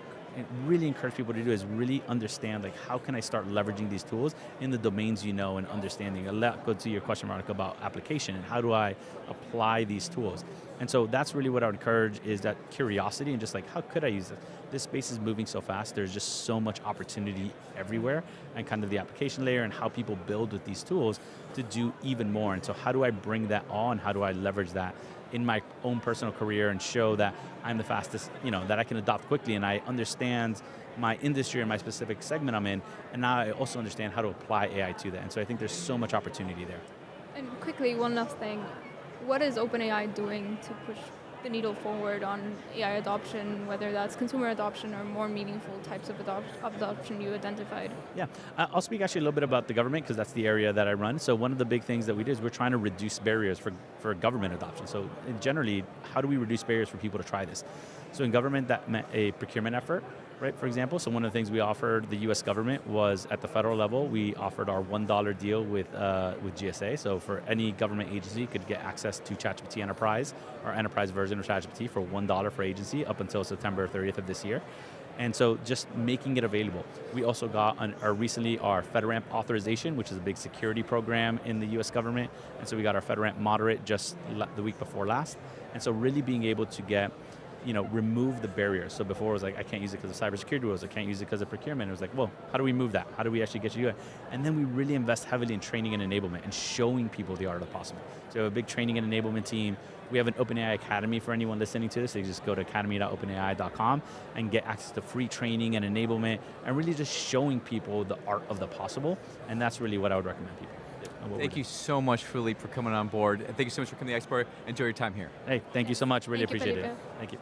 E: really encourage people to do is really understand, like, how can I start leveraging these tools in the domains you know and understanding. I'll go to your question, Monica, about application and how do I apply these tools. And so that's really what I would encourage, is that curiosity and just like, how could I use this? This space is moving so fast, there's just so much opportunity everywhere, and kind of the application layer and how people build with these tools to do even more. And so how do I bring that on? How do I leverage that in my own personal career and show that I'm the fastest, that I can adopt quickly and I understand my industry and my specific segment I'm in, and now I also understand how to apply AI to that. And so I think there's so much opportunity there.
F: And quickly, one last thing. What is OpenAI doing to push the needle forward on AI adoption, whether that's consumer adoption or more meaningful types of adoption you identified?
E: Yeah, I'll speak actually a little bit about the government, because that's the area that I run. So one of the big things that we do is we're trying to reduce barriers for government adoption. So generally, how do we reduce barriers for people to try this? So in government, that meant a procurement effort, right, for example. So one of the things we offered the US government was, at the federal level, we offered our $1 deal with GSA. So for any government agency could get access to ChatGPT Enterprise, our enterprise version of ChatGPT, for $1 for agency up until September 30th of this year. And so just making it available. We also got recently our FedRAMP authorization, which is a big security program in the US government. And so we got our FedRAMP moderate just the week before last. And so really being able to get, remove the barriers. So before it was like, I can't use it because of cybersecurity rules, I can't use it because of procurement. It was like, well, how do we move that? How do we actually get you to do it? And then we really invest heavily in training and enablement and showing people the art of the possible. So we have a big training and enablement team. We have an OpenAI Academy for anyone listening to this. They just go to academy.openai.com and get access to free training and enablement, and really just showing people the art of the possible. And that's really what I would recommend people.
D: Thank you so much, Philippe, for coming on board. And thank you so much for coming to the Expo. Enjoy your time here.
E: Hey, thank you so much. Really appreciate it. Thank you.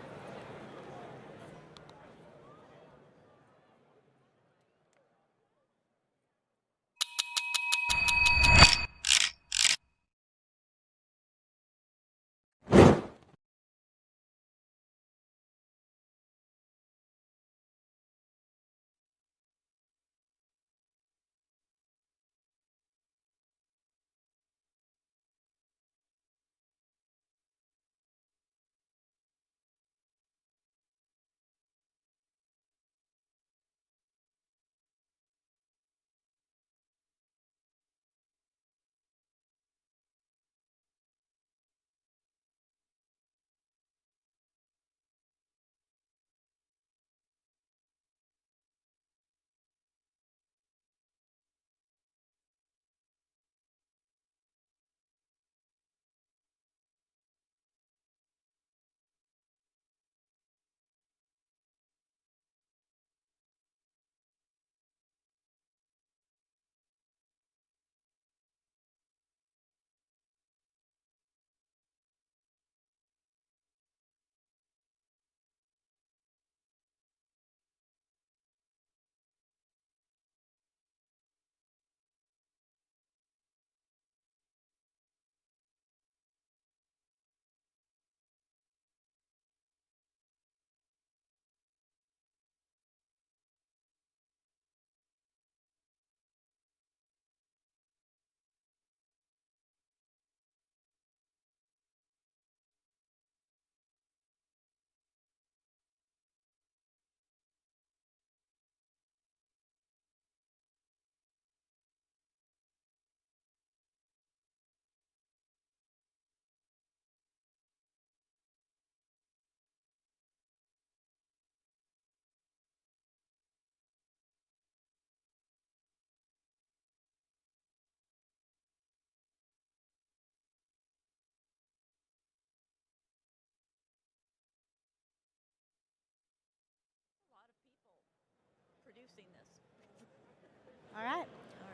G: All right.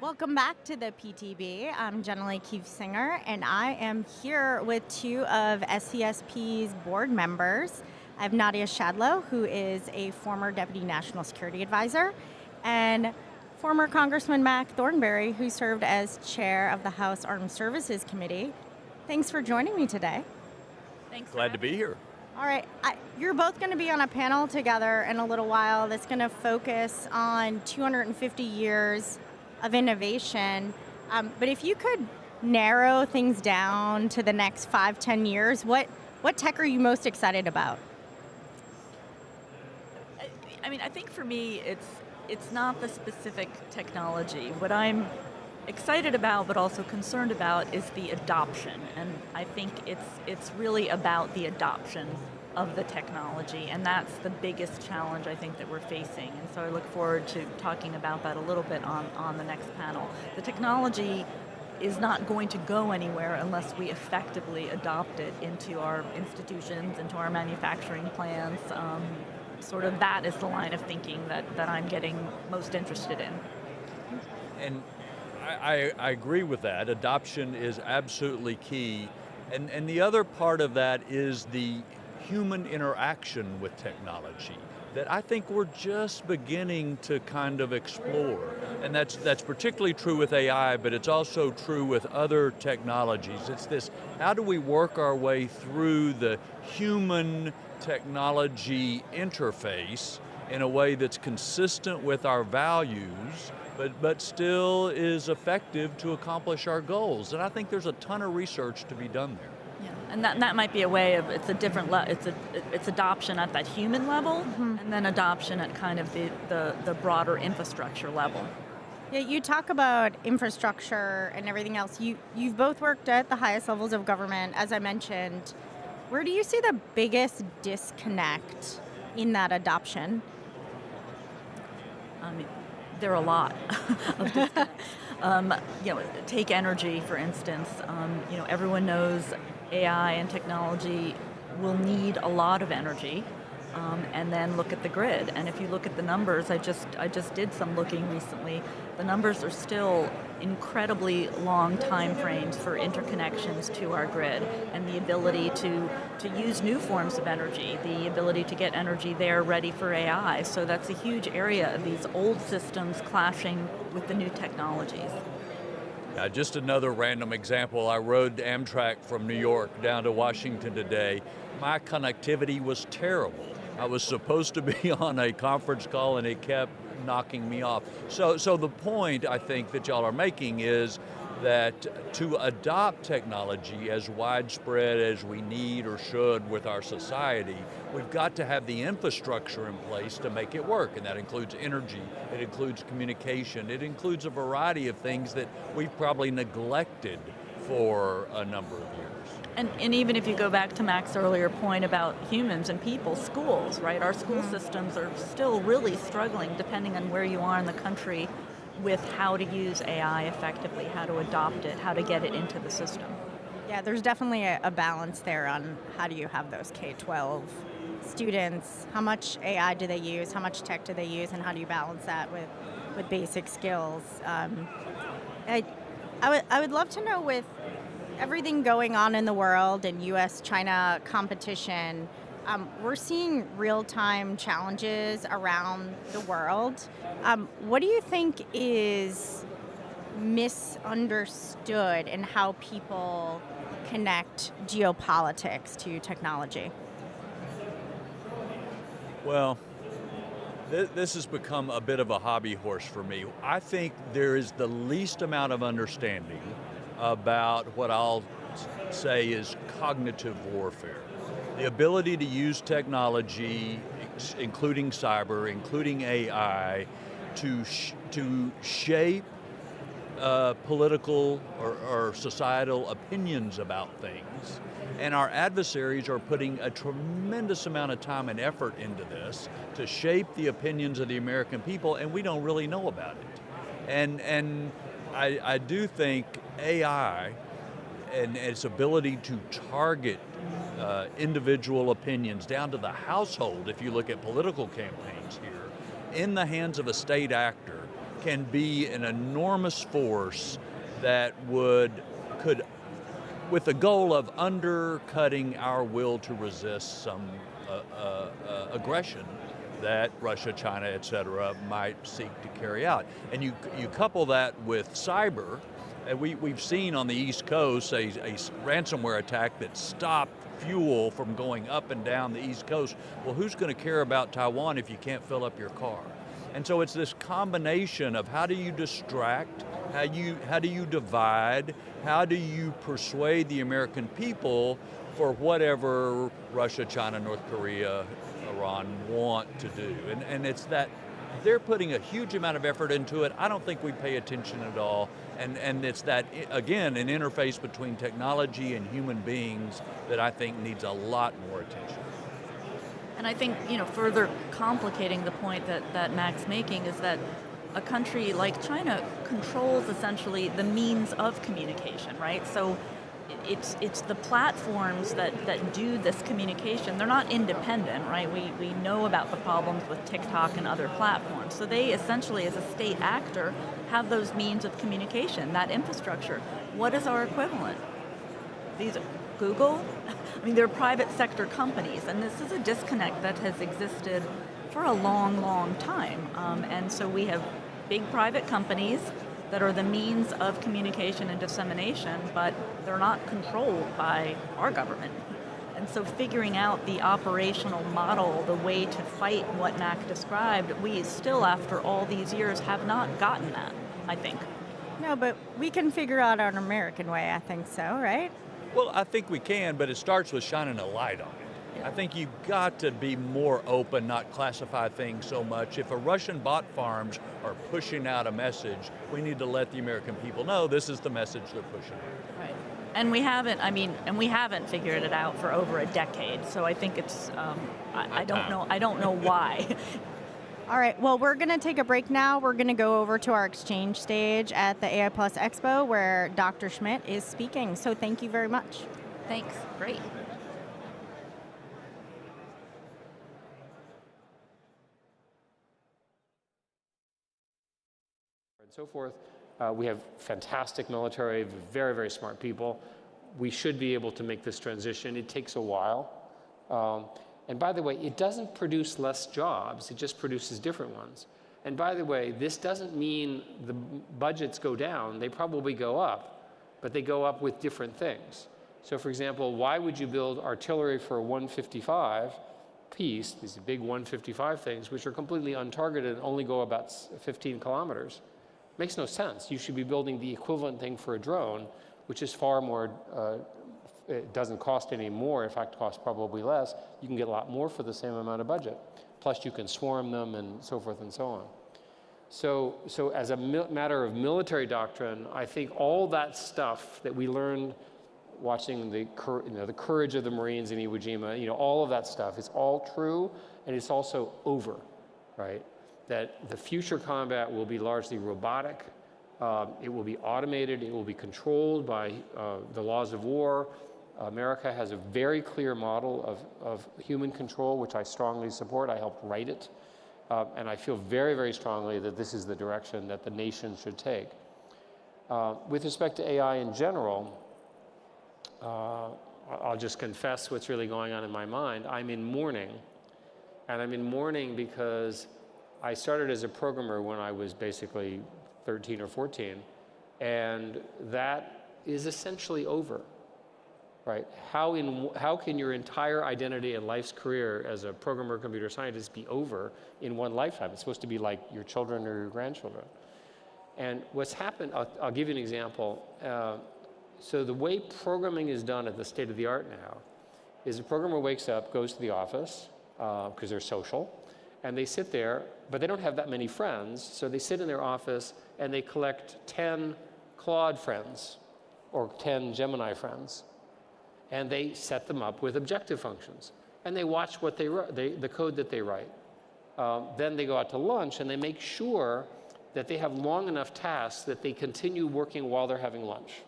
G: Welcome back to the PTB. I'm Jenny Keefe Singer, and I am here with two of SCSP's board members. I have Nadia Shadlow, who is a former Deputy National Security Advisor, and former Congressman Mac Thornberry, who served as chair of the House Armed Services Committee. Thanks for joining me today.
H: Thanks. Glad to be here.
G: All right, you're both going to be on a panel together in a little while that's going to focus on 250 years of innovation. But if you could narrow things down to the next 5-10 years, what tech are you most excited about?
A: I mean, I think for me, it's not the specific technology. What I'm excited about but also concerned about is the adoption, and I think it's really about the adoption of the technology, and that's the biggest challenge I think that we're facing. And so I look forward to talking about that a little bit on the next panel. The technology is not going to go anywhere unless we effectively adopt it into our institutions, into our manufacturing plants. Sort of that is the line of thinking that I'm getting most interested in.
H: And I agree with that. Adoption is absolutely key. And the other part of that is the human interaction with technology that I think we're just beginning to kind of explore. And that's particularly true with AI, but it's also true with other technologies. It's this, how do we work our way through the human technology interface in a way that's consistent with our values, but still is effective to accomplish our goals. And I think there's a ton of research to be done there.
A: Yeah, and that might be a way of, it's a different it's adoption at that human level, and then adoption at kind of the broader infrastructure level.
G: Yeah, you talk about infrastructure and everything else. You've both worked at the highest levels of government, as I mentioned. Where do you see the biggest disconnect in that adoption?
A: There are a lot of disconnects. Take energy, for instance. Everyone knows AI and technology will need a lot of energy, and then look at the grid. And if you look at the numbers, I just did some looking recently. The numbers are still incredibly long time frames for interconnections to our grid, and the ability to use new forms of energy, the ability to get energy there ready for AI. So that's a huge area of these old systems clashing with the new technologies.
H: Just another random example. I rode Amtrak from New York down to Washington today. My connectivity was terrible. I was supposed to be on a conference call and it kept knocking me off. So the point I think that y'all are making is that to adopt technology as widespread as we need or should with our society, we've got to have the infrastructure in place to make it work. And that includes energy, it includes communication, it includes a variety of things that we've probably neglected for a number of years.
A: And even if you go back to Mac's earlier point about humans and people, schools, right? Our school systems are still really struggling, depending on where you are in the country, with how to use AI effectively, how to adopt it, how to get it into the system.
G: Yeah, there's definitely a balance there on how do you have those K-12 students, how much AI do they use, how much tech do they use, and how do you balance that with basic skills. I would love to know, with everything going on in the world and US-China competition, we're seeing real-time challenges around the world. What do you think is misunderstood in how people connect geopolitics to technology?
H: Well, this has become a bit of a hobby horse for me. I think there is the least amount of understanding about what I'll say is cognitive warfare. The ability to use technology, including cyber, including AI, to shape political or societal opinions about things. And our adversaries are putting a tremendous amount of time and effort into this to shape the opinions of the American people, and we don't really know about it. And I do think AI and its ability to target individual opinions down to the household, if you look at political campaigns here, in the hands of a state actor, can be an enormous force that could, with the goal of undercutting our will to resist some aggression that Russia, China, et cetera, might seek to carry out. And you couple that with cyber, And we've seen on the East Coast a ransomware attack that stopped fuel from going up and down the East Coast. Well, who's going to care about Taiwan if you can't fill up your car? And so it's this combination of how do you distract, how do you divide, how do you persuade the American people for whatever Russia, China, North Korea, Iran want to do. And it's that they're putting a huge amount of effort into it. I don't think we pay attention at all. And it's that, again, an interface between technology and human beings that I think needs a lot more attention.
A: And I think, further complicating the point that Mac's making is that a country like China controls essentially the means of communication, right? So it's the platforms that do this communication. They're not independent, right? We know about the problems with TikTok and other platforms. So they essentially, as a state actor, have those means of communication, that infrastructure. What is our equivalent? These Google? I mean, they're private sector companies, and this is a disconnect that has existed for a long, long time. And so we have big private companies that are the means of communication and dissemination, but they're not controlled by our government. And so figuring out the operational model, the way to fight what Mac described, we still, after all these years, have not gotten that, I think.
G: No, but we can figure out an American way, I think so, right?
H: Well, I think we can, but it starts with shining a light on it. I think you've got to be more open, not classify things so much. If a Russian bot farms are pushing out a message, we need to let the American people know this is the message they're pushing out.
A: Right. And we haven't figured it out for over a decade. So I think it's, I don't know why.
G: All right, well, we're going to take a break now. We're going to go over to our exchange stage at the AI Plus Expo where Dr. Schmidt is speaking. So thank you very much.
A: Thanks, great.
C: And so forth. We have fantastic military, very, very smart people. We should be able to make this transition. It takes a while. And by the way, it doesn't produce less jobs, it just produces different ones. And by the way, this doesn't mean the budgets go down, they probably go up, but they go up with different things. So for example, why would you build artillery for a 155 piece, these big 155 things, which are completely untargeted and only go about 15 kilometers? Makes no sense. You should be building the equivalent thing for a drone, which is far more, it doesn't cost any more, in fact, costs probably less. You can get a lot more for the same amount of budget. Plus you can swarm them and so forth and so on. So as a matter of military doctrine, I think all that stuff that we learned watching the courage of the Marines in Iwo Jima, all of that stuff, it's all true, and it's also over, right? That the future combat will be largely robotic, it will be automated, it will be controlled by the laws of war. America has a very clear model of human control, which I strongly support. I helped write it. And I feel very, very strongly that this is the direction that the nation should take. With respect to AI in general, I'll just confess what's really going on in my mind. I'm in mourning. And I'm in mourning because I started as a programmer when I was basically 13 or 14. And that is essentially over. Right? How can your entire identity and life's career as a programmer, computer scientist be over in one lifetime? It's supposed to be like your children or your grandchildren. And what's happened, I'll give you an example. So the way programming is done at the state of the art now is a programmer wakes up, goes to the office, because they're social, and they sit there, but they don't have that many friends, so they sit in their office and they collect 10 Claude friends or 10 Gemini friends. And they set them up with objective functions. And they watch what they write, the code that they write. Then they go out to lunch and they make sure that they have long enough tasks that they continue working while they're having lunch.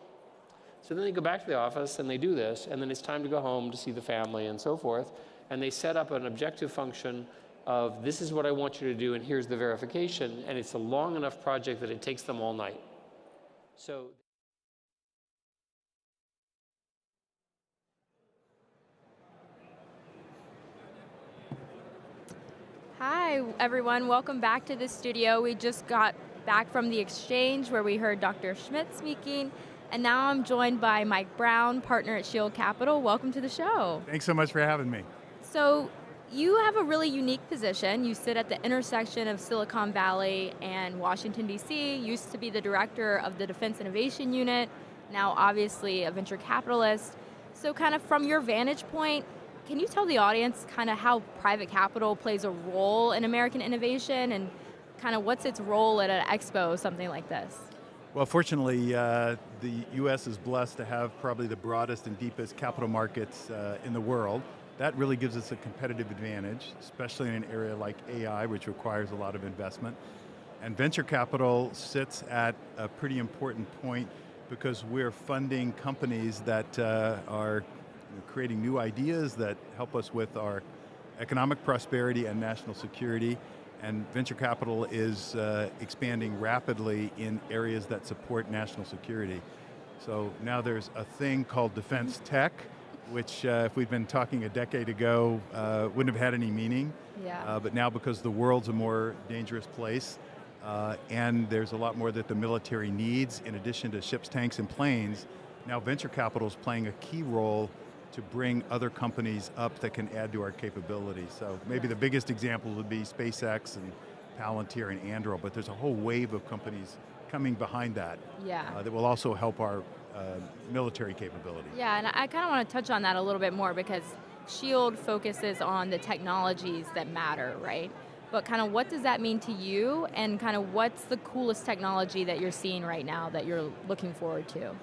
C: So then they go back to the office and they do this, and then it's time to go home to see the family and so forth. And they set up an objective function of this is what I want you to do and here's the verification. And it's a long enough project that it takes them all night. So.
F: Hi, everyone. Welcome back to the studio. We just got
I: back from the exchange where we heard Dr. Schmidt speaking, and now I'm joined by Mike Brown, partner at Shield Capital. Welcome to the show.
J: Thanks so much for having me.
I: So you have a really unique position. You sit at the intersection of Silicon Valley and Washington, D.C. Used to be the director of the Defense Innovation Unit, now obviously a venture capitalist. So kind of from your vantage point, can you tell the audience kind of how private capital plays a role in American innovation and kind of what's its role at an expo, something like this?
J: Well, fortunately, the U.S. is blessed to have probably the broadest and deepest capital markets in the world. That really gives us a competitive advantage, especially in an area like AI, which requires a lot of investment. And venture capital sits at a pretty important point because we're funding companies that are creating new ideas that help us with our economic prosperity and national security. And venture capital is expanding rapidly in areas that support national security. So now there's a thing called defense tech, which if we'd been talking a decade ago, wouldn't have had any meaning.
I: Yeah.
J: But now because the world's a more dangerous place, and there's a lot more that the military needs in addition to ships, tanks, and planes, now venture capital is playing a key role to bring other companies up that can add to our capabilities. So maybe the biggest example would be SpaceX and Palantir and Anduril, but there's a whole wave of companies coming behind that that will also help our military capability.
I: Yeah, and I kind of want to touch on that a little bit more because SHIELD focuses on the technologies that matter, right? But kind of what does that mean to you, and kind of what's the coolest technology that you're seeing right now that you're looking forward to?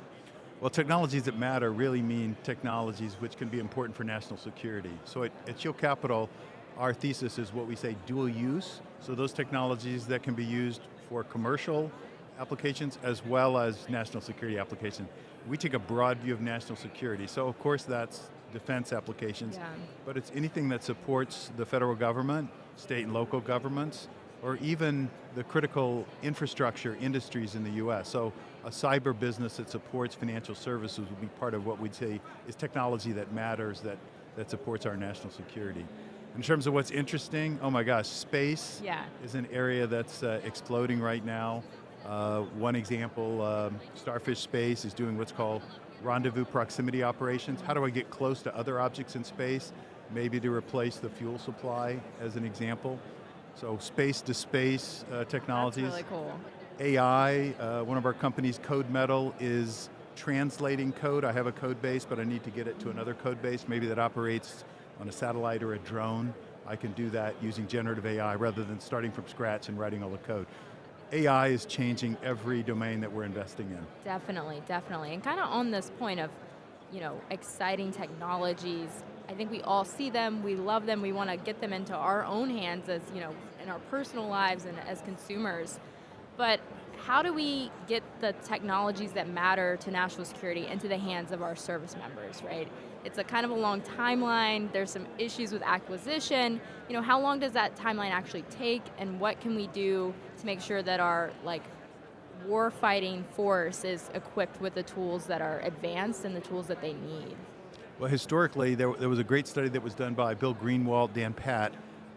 J: Well, technologies that matter really mean technologies which can be important for national security. So at Shield Capital, our thesis is what we say dual use. So those technologies that can be used for commercial applications as well as national security applications. We take a broad view of national security. So of course that's defense applications, but it's anything that supports the federal government, state and local governments, or even the critical infrastructure industries in the US. So a cyber business that supports financial services would be part of what we'd say is technology that matters, that supports our national security. In terms of what's interesting, oh my gosh, space is an area that's exploding right now. One example, Starfish Space is doing what's called rendezvous proximity operations. How do I get close to other objects in space? Maybe to replace the fuel supply as an example. So space-to-space technologies.
I: That's really cool.
J: AI, one of our companies, Code Metal, is translating code. I have a code base, but I need to get it to another code base, maybe that operates on a satellite or a drone. I can do that using generative AI rather than starting from scratch and writing all the code. AI is changing every domain that we're investing in.
I: Definitely, definitely. And kind of on this point of, exciting technologies, I think we all see them, we love them, we want to get them into our own hands as, in our personal lives and as consumers. But how do we get the technologies that matter to national security into the hands of our service members, right? It's a kind of a long timeline, there's some issues with acquisition. How long does that timeline actually take, and what can we do to make sure that our war-fighting force is equipped with the tools that are advanced and the tools that they need?
J: Well, historically, there was a great study that was done by Bill Greenwald, Dan Patt,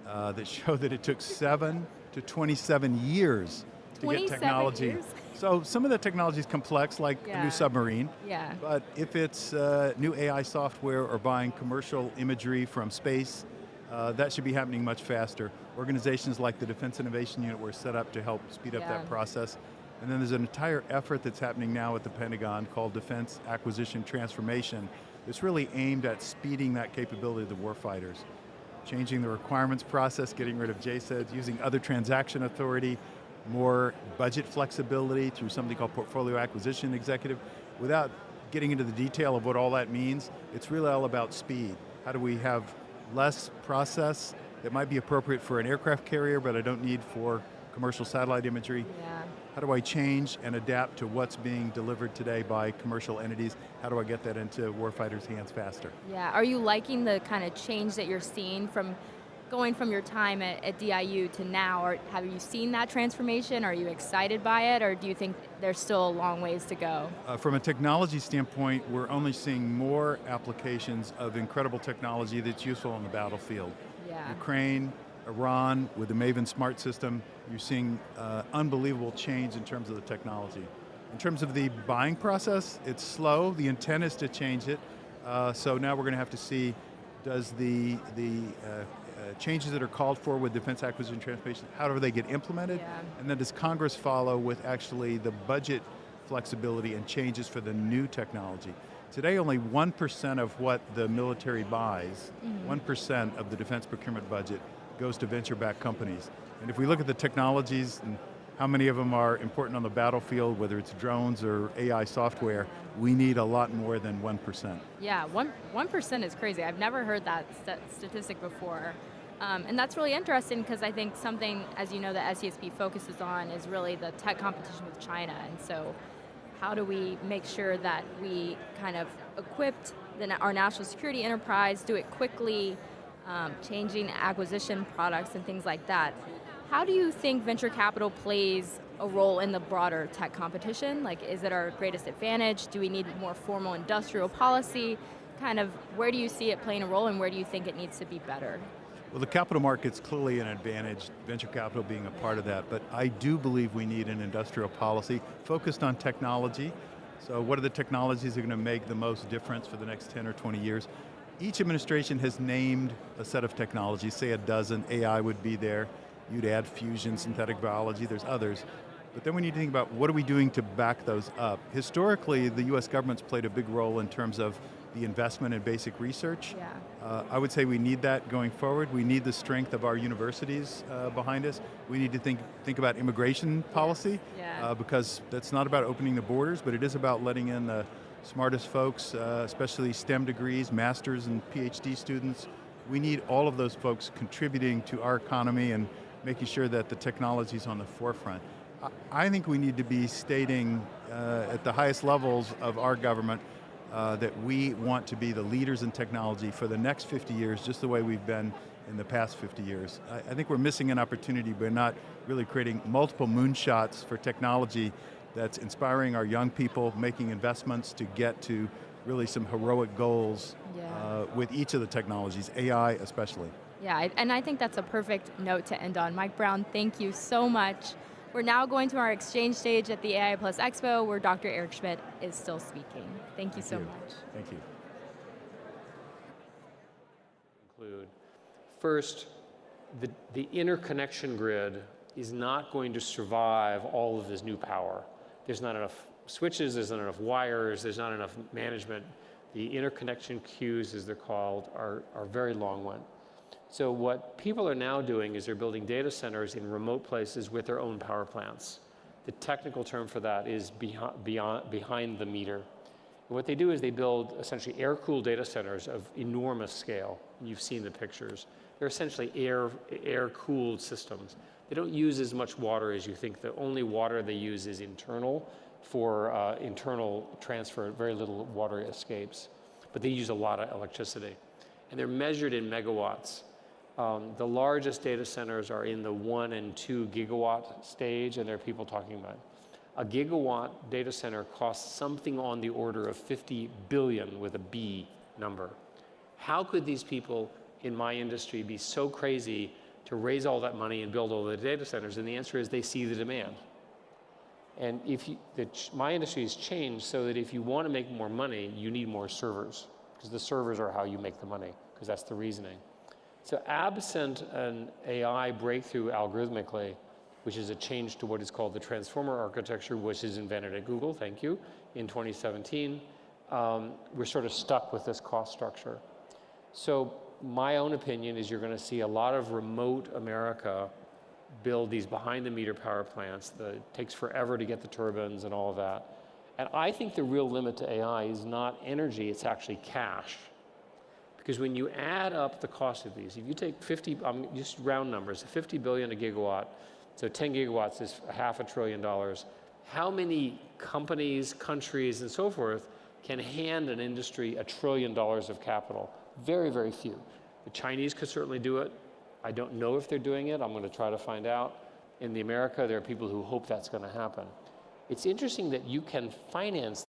J: that showed that it took 7 to 27 years to get technology.
I: Years?
J: So some of the technology is complex, like a new submarine.
I: Yeah.
J: But if it's new AI software or buying commercial imagery from space, that should be happening much faster. Organizations like the Defense Innovation Unit were set up to help speed up that process. And then there's an entire effort that's happening now at the Pentagon called Defense Acquisition Transformation. It's really aimed at speeding that capability of the warfighters. Changing the requirements process, getting rid of JSEDs, using other transaction authority, more budget flexibility through something called Portfolio Acquisition Executive. Without getting into the detail of what all that means, it's really all about speed. How do we have less process that might be appropriate for an aircraft carrier, but I don't need for commercial satellite imagery?
I: Yeah.
J: How do I change and adapt to what's being delivered today by commercial entities? How do I get that into warfighters' hands faster?
I: Yeah, are you liking the kind of change that you're seeing from going from your time at DIU to now? Or have you seen that transformation? Are you excited by it, or do you think there's still a long ways to go?
J: From a technology standpoint, we're only seeing more applications of incredible technology that's useful on the battlefield.
I: Yeah.
J: Ukraine, Iran with the Maven smart system, you're seeing unbelievable change in terms of the technology. In terms of the buying process, it's slow. The intent is to change it. So now we're going to have to see, does the changes that are called for with defense acquisition transformation, how do they get implemented? Yeah. And then does Congress follow with actually the budget flexibility and changes for the new technology? Today, only 1% of what the military buys, 1% of the defense procurement budget goes to venture-backed companies. And if we look at the technologies and how many of them are important on the battlefield, whether it's drones or AI software, we need a lot more than 1%.
I: Yeah, 1% is crazy. I've never heard that statistic before. And that's really interesting because I think something, as you know, that SCSP focuses on is really the tech competition with China. And so how do we make sure that we kind of equipped our national security enterprise, do it quickly, changing acquisition products and things like that. How do you think venture capital plays a role in the broader tech competition? Like, is it our greatest advantage? Do we need more formal industrial policy? Kind of, where do you see it playing a role and where do you think it needs to be better?
J: Well, the capital market's clearly an advantage, venture capital being a part of that, but I do believe we need an industrial policy focused on technology. So what are the technologies that are going to make the most difference for the next 10 or 20 years? Each administration has named a set of technologies, say a dozen, AI would be there. You'd add fusion, synthetic biology, there's others. But then we need to think about what are we doing to back those up. Historically, the US government's played a big role in terms of the investment in basic research. Yeah. I would say we need that going forward. We need the strength of our universities behind us. We need to think about immigration policy, because that's not about opening the borders, but it is about letting in the smartest folks, especially STEM degrees, masters and PhD students. We need all of those folks contributing to our economy and making sure that the technology is on the forefront. I think we need to be stating at the highest levels of our government that we want to be the leaders in technology for the next 50 years, just the way we've been in the past 50 years. I think we're missing an opportunity by not really creating multiple moonshots for technology that's inspiring our young people, making investments to get to really some heroic goals with each of the technologies, AI especially.
I: Yeah, and I think that's a perfect note to end on. Mike Brown, thank you so much. We're now going to our exchange stage at the AI Plus Expo where Dr. Eric Schmidt is still speaking. Thank you so much.
J: Thank you.
C: First, the interconnection grid is not going to survive all of this new power. There's not enough switches, there's not enough wires, there's not enough management. The interconnection queues, as they're called, are very long one. So what people are now doing is they're building data centers in remote places with their own power plants. The technical term for that is behind the meter. And what they do is they build essentially air-cooled data centers of enormous scale. You've seen the pictures. They're essentially air-cooled systems. They don't use as much water as you think. The only water they use is internal for internal transfer. Very little water escapes. But they use a lot of electricity. And they're measured in megawatts. The largest data centers are in the 1 and 2 gigawatt stage, and there are people talking about a gigawatt data center costs something on the order of 50 billion with a B number. How could these people in my industry be so crazy to raise all that money and build all the data centers? And the answer is they see the demand. And my industry has changed so that if you want to make more money, you need more servers, because the servers are how you make the money, because that's the reasoning. So absent an AI breakthrough algorithmically, which is a change to what is called the transformer architecture, which is invented at Google, thank you, in 2017, we're sort of stuck with this cost structure. So my own opinion is you're going to see a lot of remote America build these behind-the-meter power plants. It takes forever to get the turbines and all of that. And I think the real limit to AI is not energy, it's actually cash. Because when you add up the cost of these, if you take 50, just round numbers, 50 billion a gigawatt, so 10 gigawatts is $500 billion. How many companies, countries, and so forth can hand an industry $1 trillion of capital? Very, very few. The Chinese could certainly do it. I don't know if they're doing it. I'm going to try to find out. In America, there are people who hope that's going to happen. It's interesting that you can finance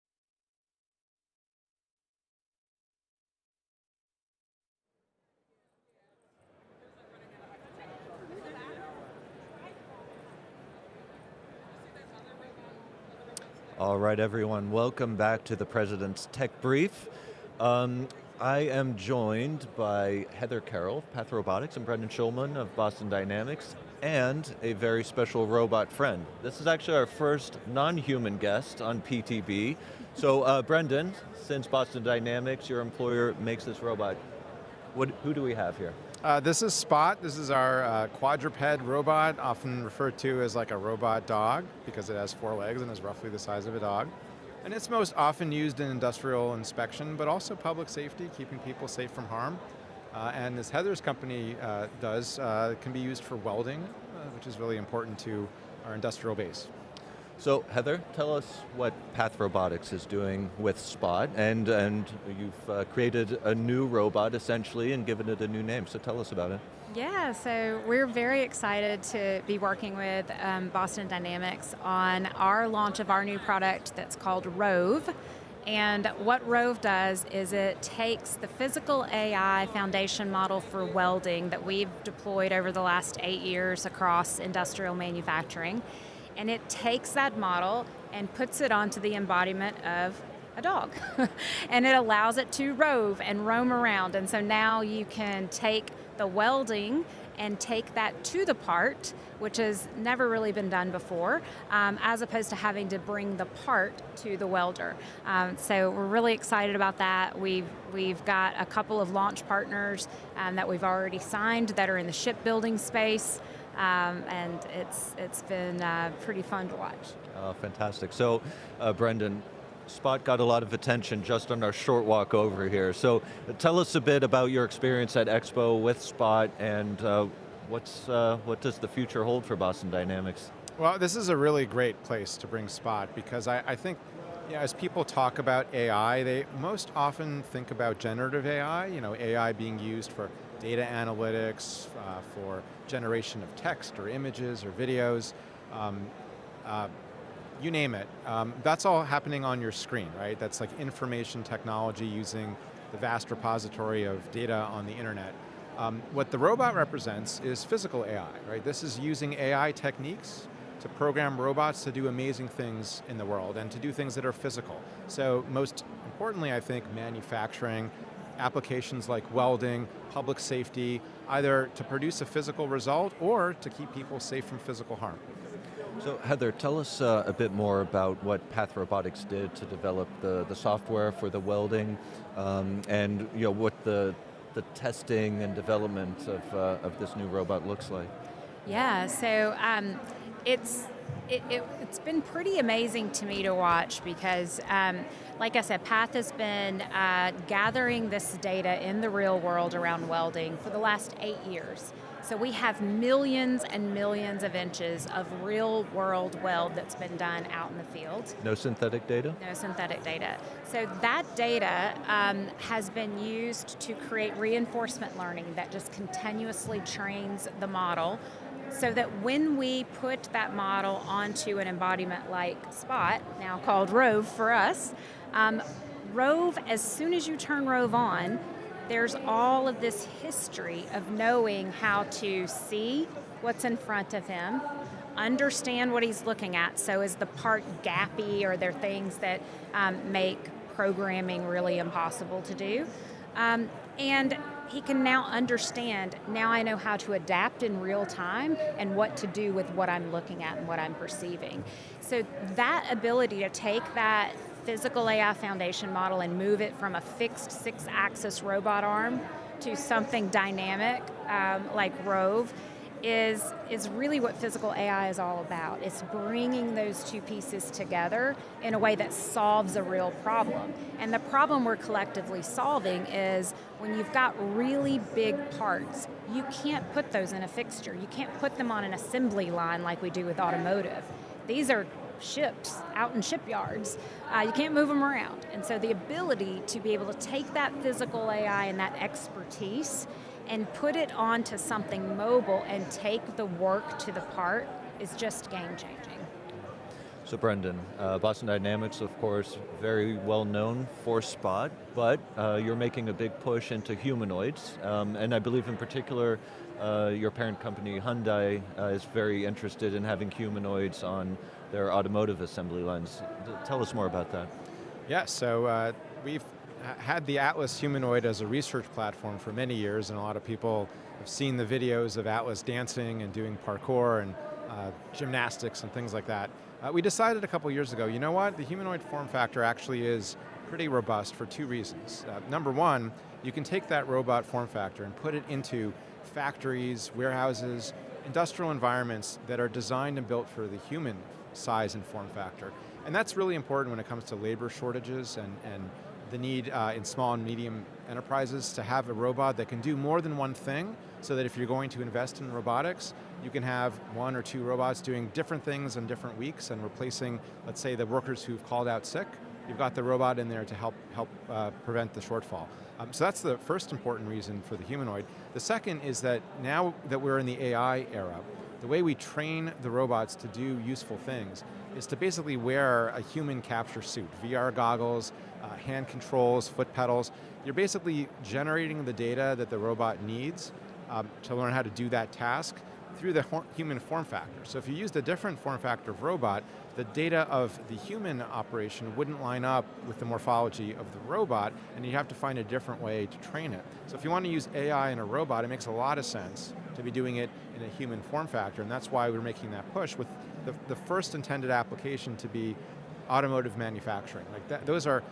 L: All right, everyone, welcome back to the President's Tech Brief. I am joined by Heather Carroll of Path Robotics and Brendan Schulman of Boston Dynamics, and a very special robot friend. This is actually our first non-human guest on PTB. So Brendan, since Boston Dynamics, your employer, makes this robot, who do we have here?
M: This is Spot. This is our quadruped robot, often referred to as like a robot dog because it has 4 legs and is roughly the size of a dog. And it's most often used in industrial inspection, but also public safety, keeping people safe from harm. And as Heather's company can be used for welding, which is really important to our industrial base.
L: So Heather, tell us what Path Robotics is doing with Spot, and you've created a new robot essentially and given it a new name, so tell us about it.
N: Yeah, so we're very excited to be working with Boston Dynamics on our launch of our new product that's called Rove. And what Rove does is it takes the physical AI foundation model for welding that we've deployed over the last 8 years across industrial manufacturing, and it takes that model and puts it onto the embodiment of a dog. And it allows it to rove and roam around. And so now you can take the welding and take that to the part, which has never really been done before, as opposed to having to bring the part to the welder. So we're really excited about that. We've got a couple of launch partners that we've already signed that are in the shipbuilding space. And it's been pretty fun to watch.
L: Oh, fantastic. So, Brendan, Spot got a lot of attention just on our short walk over here. So tell us a bit about your experience at Expo with Spot, and what does the future hold for Boston Dynamics?
M: Well, this is a really great place to bring Spot because I think as people talk about AI, they most often think about generative AI, AI being used for data analytics, for generation of text or images or videos, you name it. That's all happening on your screen, right? That's like information technology using the vast repository of data on the internet. What the robot represents is physical AI, right? This is using AI techniques to program robots to do amazing things in the world and to do things that are physical. So most importantly, I think manufacturing, applications like welding, public safety, either to produce a physical result or to keep people safe from physical harm.
L: So Heather, tell us a bit more about what Path Robotics did to develop the software for the welding, and what the testing and development of this new robot looks like.
N: Yeah, so it's been pretty amazing to me to watch because, like I said, Path has been gathering this data in the real world around welding for the last 8 years. So we have millions and millions of inches of real world weld that's been done out in the field.
L: No synthetic data?
N: No synthetic data. So that data has been used to create reinforcement learning that just continuously trains the model so that when we put that model onto an embodiment like Spot, now called Rove for us, Rove, as soon as you turn Rove on, there's all of this history of knowing how to see what's in front of him, understand what he's looking at. So is the part gappy, or are there things that make programming really impossible to do? And he can now understand, now I know how to adapt in real time and what to do with what I'm looking at and what I'm perceiving. So that ability to take that physical AI foundation model and move it from a fixed 6-axis robot arm to something dynamic like Rove is really what physical AI is all about. It's bringing those two pieces together in a way that solves a real problem. And the problem we're collectively solving is when you've got really big parts, you can't put those in a fixture. You can't put them on an assembly line like we do with automotive. These are ships out in shipyards. You can't move them around. And so the ability to be able to take that physical AI and that expertise and put it onto something mobile and take the work to the part is just game-changing.
L: So Brendan, Boston Dynamics, of course, very well known for Spot, but you're making a big push into humanoids, and I believe in particular your parent company Hyundai is very interested in having humanoids on their automotive assembly lines. Tell us more about that.
M: Yeah, so we've had the Atlas humanoid as a research platform for many years, and a lot of people have seen the videos of Atlas dancing and doing parkour and gymnastics and things like that. We decided a couple years ago, you know what, the humanoid form factor actually is pretty robust for two reasons. Number one, you can take that robot form factor and put it into factories, warehouses, industrial environments that are designed and built for the human size and form factor. And that's really important when it comes to labor shortages and the need in small and medium enterprises to have a robot that can do more than one thing, so that if you're going to invest in robotics, you can have one or two robots doing different things in different weeks and replacing, let's say, the workers who've called out sick. You've got the robot in there to help prevent the shortfall. So that's the first important reason for the humanoid. The second is that now that we're in the AI era, the way we train the robots to do useful things is to basically wear a human capture suit, VR goggles, hand controls, foot pedals. You're basically generating the data that the robot needs to learn how to do that task through the human form factor. So if you used a different form factor of robot, the data of the human operation wouldn't line up with the morphology of the robot, and you have to find a different way to train it. So if you want to use AI in a robot, it makes a lot of sense to be doing it in a human form factor, and that's why we're making that push with the first intended application to be automotive manufacturing. Like those are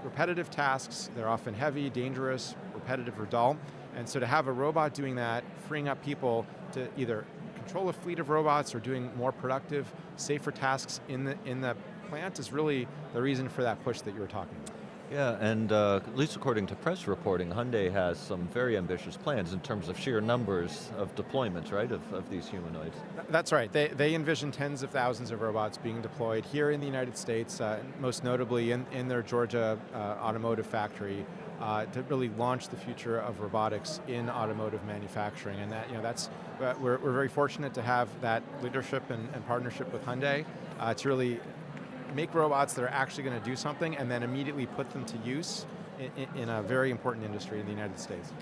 M: repetitive tasks. They're often heavy, dangerous, repetitive, or dull. And so to have a robot doing that, freeing up people to either control a fleet of robots or doing more productive, safer tasks in the plant is really the reason for that push that you were talking about.
L: Yeah, and at least according to press reporting, Hyundai has some very ambitious plans in terms of sheer numbers of deployments, right, of these humanoids.
M: That's right. They envision tens of thousands of robots being deployed here in the United States, most notably in their Georgia automotive factory, to really launch the future of robotics in automotive manufacturing. And we're very fortunate to have that leadership and partnership with Hyundai to really make robots that are actually going to do something and then immediately put them to use in a very important industry in the United States.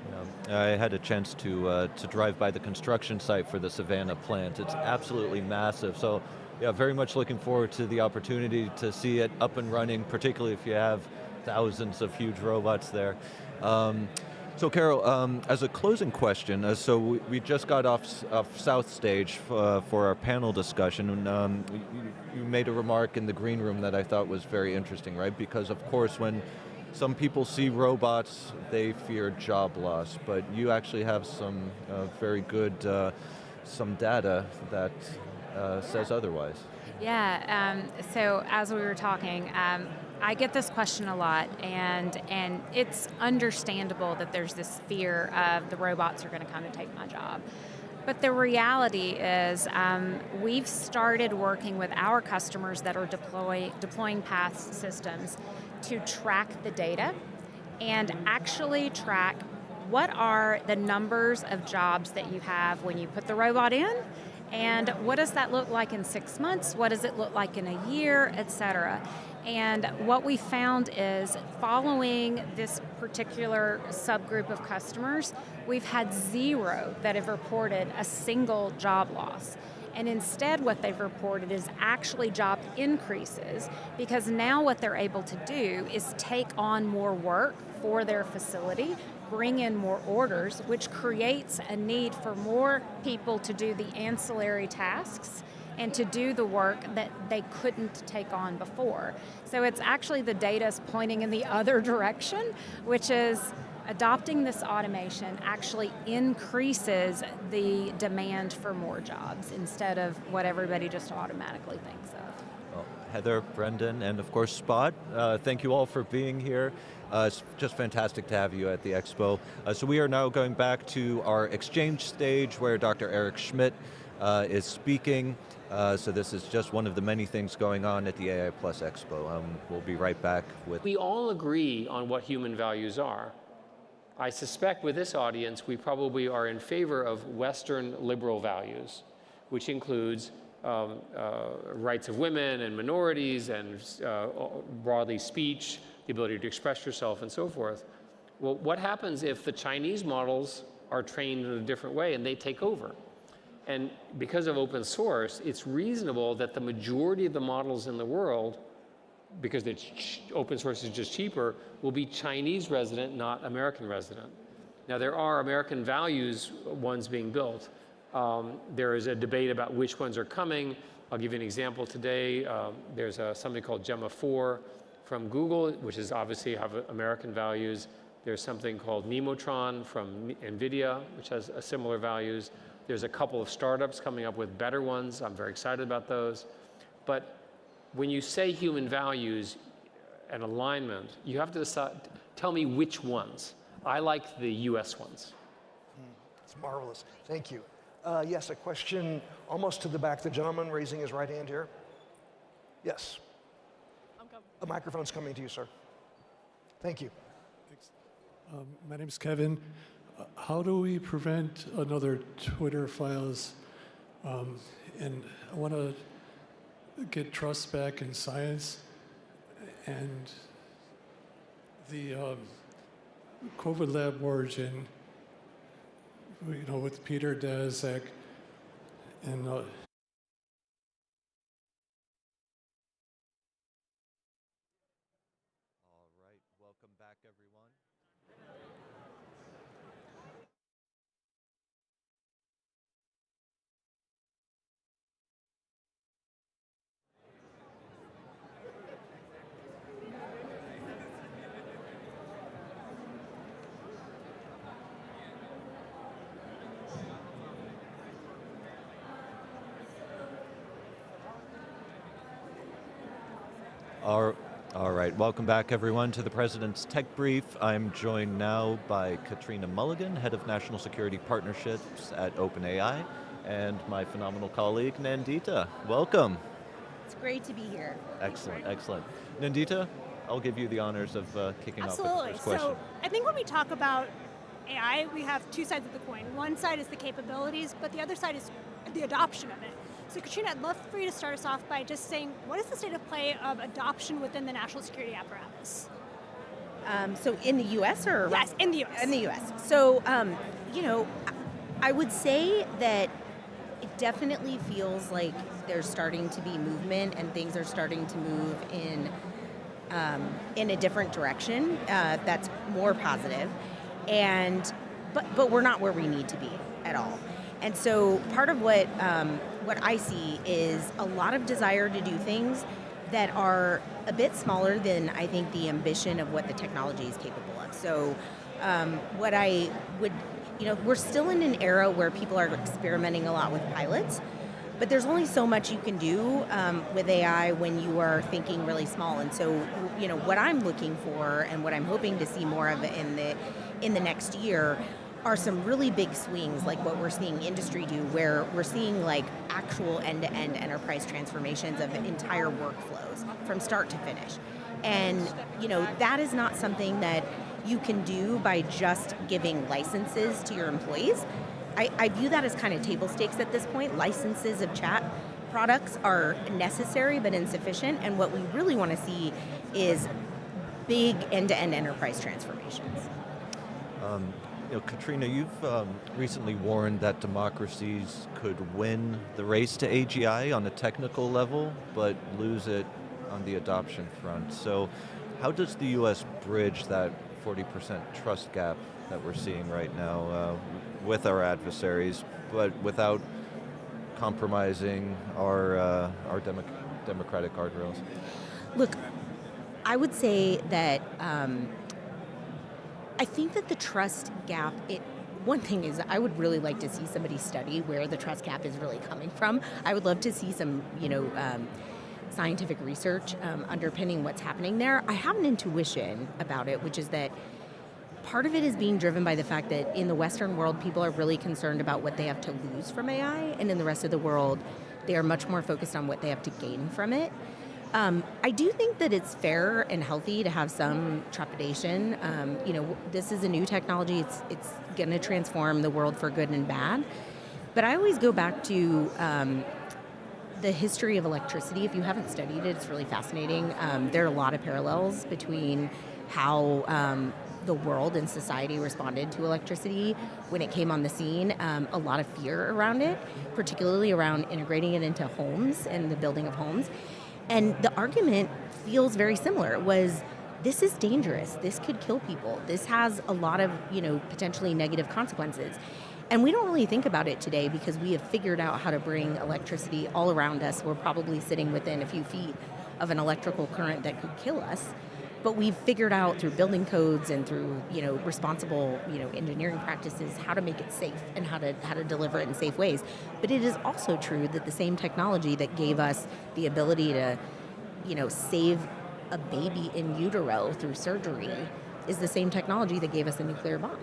L: Yeah. I had a chance to drive by the construction site for the Savannah plant. It's absolutely massive. So yeah, very much looking forward to the opportunity to see it up and running, particularly if you have thousands of huge robots there. So Carol, as a closing question, so we just got off South Stage for our panel discussion, and you made a remark in the green room that I thought was very interesting, right? Because of course when some people see robots, they fear job loss, but you actually have some very good, some data that says otherwise.
N: Yeah, so as we were talking, I get this question a lot, and it's understandable that there's this fear of the robots are going to come and take my job. But the reality is we've started working with our customers that are deploying PaaS systems to track the data and actually track what are the numbers of jobs that you have when you put the robot in, and what does that look like in 6 months, what does it look like in a year, et cetera. And what we found is following this particular subgroup of customers, we've had 0 that have reported a single job loss. And instead what they've reported is actually job increases, because now what they're able to do is take on more work for their facility, bring in more orders, which creates a need for more people to do the ancillary tasks and to do the work that they couldn't take on before. So it's actually the data is pointing in the other direction, which is adopting this automation actually increases the demand for more jobs instead of what everybody just automatically thinks of.
L: Well, Heather, Brendan, and of course Spot, thank you all for being here. It's just fantastic to have you at the Expo. So we are now going back to our exchange stage where Dr. Eric Schmidt is speaking. So this is just one of the many things going on at the AI Plus Expo. We'll be right back with...
C: We all agree on what human values are. I suspect with this audience, we probably are in favor of Western liberal values, which includes rights of women and minorities and broadly speech, the ability to express yourself and so forth. Well, what happens if the Chinese models are trained in a different way and they take over? And because of open source, it's reasonable that the majority of the models in the world, because open source is just cheaper, will be Chinese resident, not American resident. Now, there are American values ones being built. There is a debate about which ones are coming. I'll give you an example today. There's something called Gemma 4 from Google, which is obviously have American values. There's something called Nemotron from NVIDIA, which has similar values. There's a couple of startups coming up with better ones. I'm very excited about those. But when you say human values and alignment, you have to decide, tell me which ones. I like the US ones.
O: It's marvelous. Thank you. Yes, a question almost to the back. The gentleman raising his right hand here. Yes. A microphone's coming to you, sir. Thank you.
Q: Thanks. My name's Kevin. How do we prevent another Twitter files? And I want to get trust back in science, and the COVID lab origin, with Peter Daszak, and
L: All right, welcome back, everyone. All right, welcome back everyone to the President's Tech Brief. I'm joined now by Katrina Mulligan, Head of National Security Partnerships at OpenAI, and my phenomenal colleague, Nandita. Welcome.
R: It's great to be here.
L: Excellent, excellent. Nandita, I'll give you the honors of kicking off with the first question.
W: So I think when we talk about AI, we have two sides of the coin. One side is the capabilities, but the other side is the adoption of it. So Katrina, I'd love for you to start us off by just saying, what is the state of play of adoption within the national security apparatus?
R: So in the U.S. or?
W: Yes, in the U.S.
R: In the U.S. So, I would say that it definitely feels like there's starting to be movement and things are starting to move in a different direction that's more positive. But we're not where we need to be at all. And so part of what I see is a lot of desire to do things that are a bit smaller than I think the ambition of what the technology is capable of. So what I would, we're still in an era where people are experimenting a lot with pilots, but there's only so much you can do with AI when you are thinking really small. And so, what I'm looking for and what I'm hoping to see more of in the next year are some really big swings, like what we're seeing industry do, where we're seeing like actual end-to-end enterprise transformations of entire workflows from start to finish. And that is not something that you can do by just giving licenses to your employees. I view that as kind of table stakes at this point. Licenses of chat products are necessary but insufficient, and what we really want to see is big end-to-end enterprise transformations.
L: Katrina, you've recently warned that democracies could win the race to AGI on a technical level, but lose it on the adoption front. So how does the US bridge that 40% trust gap that we're seeing right now with our adversaries, but without compromising our democratic guardrails?
R: Look, I would say that I think that the trust gap, one thing is I would really like to see somebody study where the trust gap is really coming from. I would love to see some, scientific research underpinning what's happening there. I have an intuition about it, which is that part of it is being driven by the fact that in the Western world, people are really concerned about what they have to lose from AI, and in the rest of the world, they are much more focused on what they have to gain from it. I do think that it's fair and healthy to have some trepidation. This is a new technology. It's going to transform the world for good and bad. But I always go back to the history of electricity, if you haven't studied it, it's really fascinating. There are a lot of parallels between how the world and society responded to electricity when it came on the scene. A lot of fear around it, particularly around integrating it into homes and the building of homes. And the argument feels very similar. It was, this is dangerous. This could kill people. This has a lot of, potentially negative consequences. And we don't really think about it today because we have figured out how to bring electricity all around us. We're probably sitting within a few feet of an electrical current that could kill us. But we've figured out through building codes and through, responsible, engineering practices how to make it safe and how to deliver it in safe ways. But it is also true that the same technology that gave us the ability to, save a baby in utero through surgery is the same technology that gave us a nuclear bomb.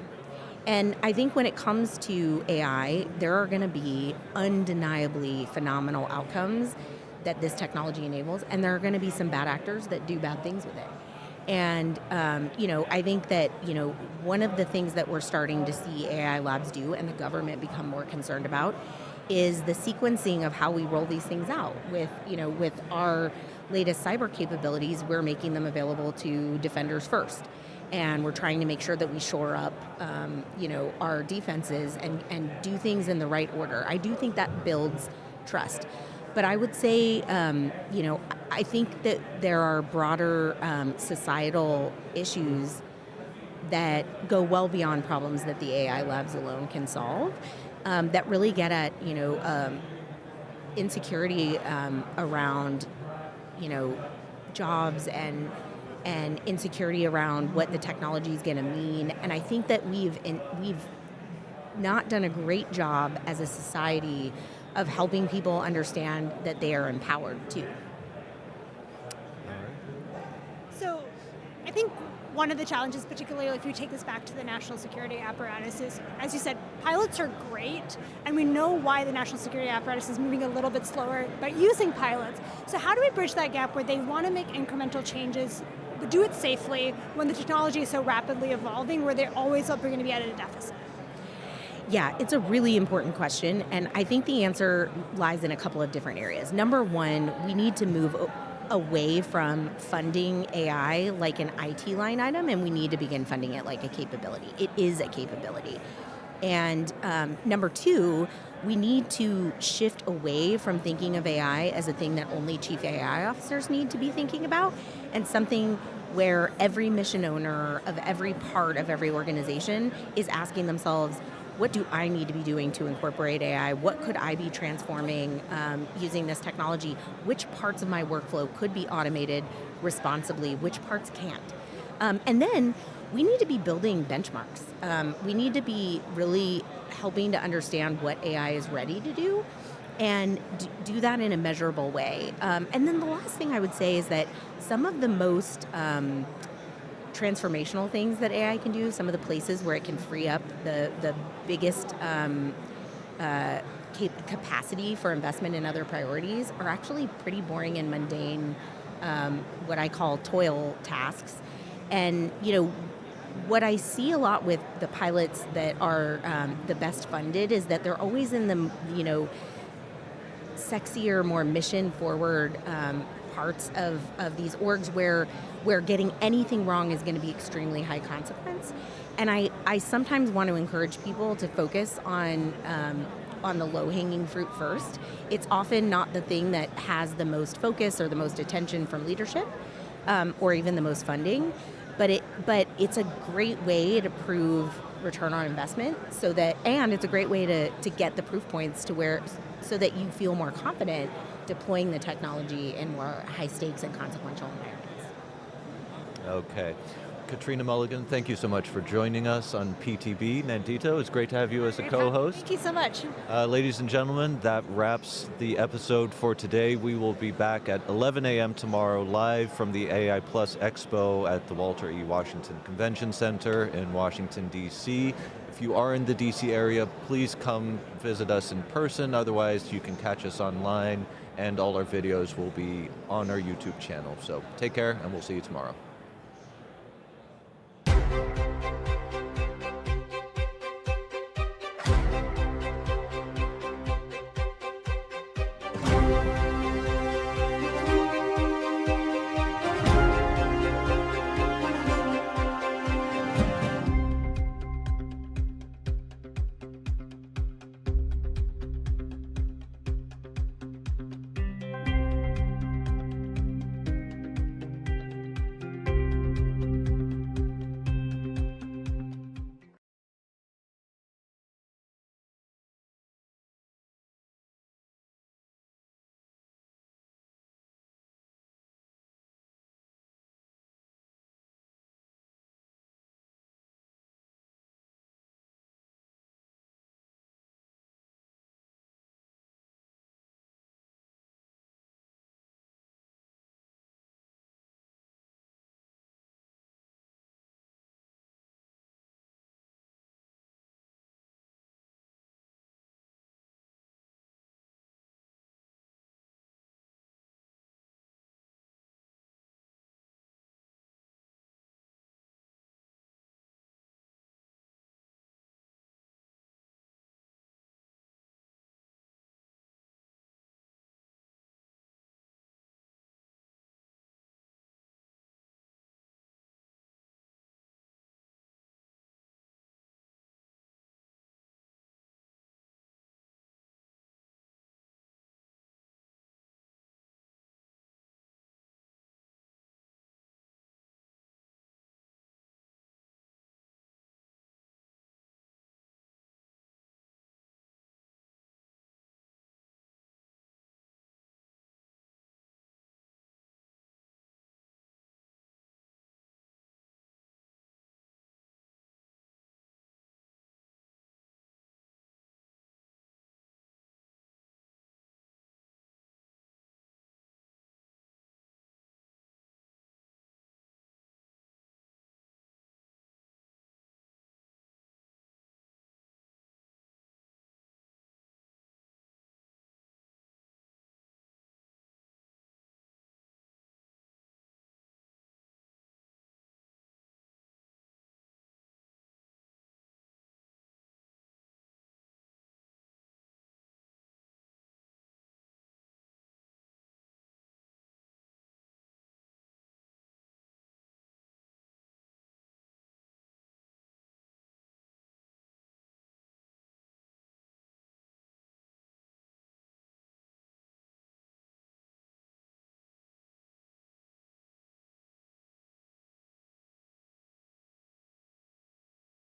R: And I think when it comes to AI, there are going to be undeniably phenomenal outcomes that this technology enables, and there are going to be some bad actors that do bad things with it. And, I think that, one of the things that we're starting to see AI labs do and the government become more concerned about is the sequencing of how we roll these things out. With our latest cyber capabilities, we're making them available to defenders first. And we're trying to make sure that we shore up, our defenses and do things in the right order. I do think that builds trust. But I would say, I think that there are broader societal issues that go well beyond problems that the AI labs alone can solve, that really get at, insecurity around, jobs and insecurity around what the technology is going to mean. And I think that we've not done a great job as a society of helping people understand that they are empowered too.
W: So I think one of the challenges, particularly if you take this back to the national security apparatus, is, as you said, pilots are great, and we know why the national security apparatus is moving a little bit slower, but using pilots. So how do we bridge that gap where they want to make incremental changes, but do it safely when the technology is so rapidly evolving where they're always going to be at a deficit?
R: Yeah, it's a really important question, and I think the answer lies in a couple of different areas. Number one, we need to move away from funding AI like an IT line item, and we need to begin funding it like a capability. It is a capability. And number two, we need to shift away from thinking of AI as a thing that only chief AI officers need to be thinking about, and something where every mission owner of every part of every organization is asking themselves, what do I need to be doing to incorporate AI? What could I be transforming using this technology? Which parts of my workflow could be automated responsibly? Which parts can't? And then we need to be building benchmarks. We need to be really helping to understand what AI is ready to do and do that in a measurable way. And then the last thing I would say is that some of the most transformational things that AI can do, some of the places where it can free up the biggest capacity for investment in other priorities are actually pretty boring and mundane, what I call toil tasks. And, what I see a lot with the pilots that are the best funded is that they're always in the, sexier, more mission-forward parts of these orgs where getting anything wrong is going to be extremely high consequence. And I sometimes want to encourage people to focus on the low-hanging fruit first. It's often not the thing that has the most focus or the most attention from leadership, or even the most funding, but it's a great way to prove return on investment, and it's a great way to get the proof points so that you feel more confident deploying the technology in more high stakes and consequential environments.
L: Okay. Katrina Mulligan, thank you so much for joining us on PTB. Nandito, it's great to have you as a co-host.
W: Thank you so much.
L: Ladies and gentlemen, that wraps the episode for today. We will be back at 11 a.m. tomorrow live from the AI Plus Expo at the Walter E. Washington Convention Center in Washington, D.C. If you are in the D.C. area, please come visit us in person. Otherwise, you can catch us online, and all our videos will be on our YouTube channel. So take care, and we'll see you tomorrow.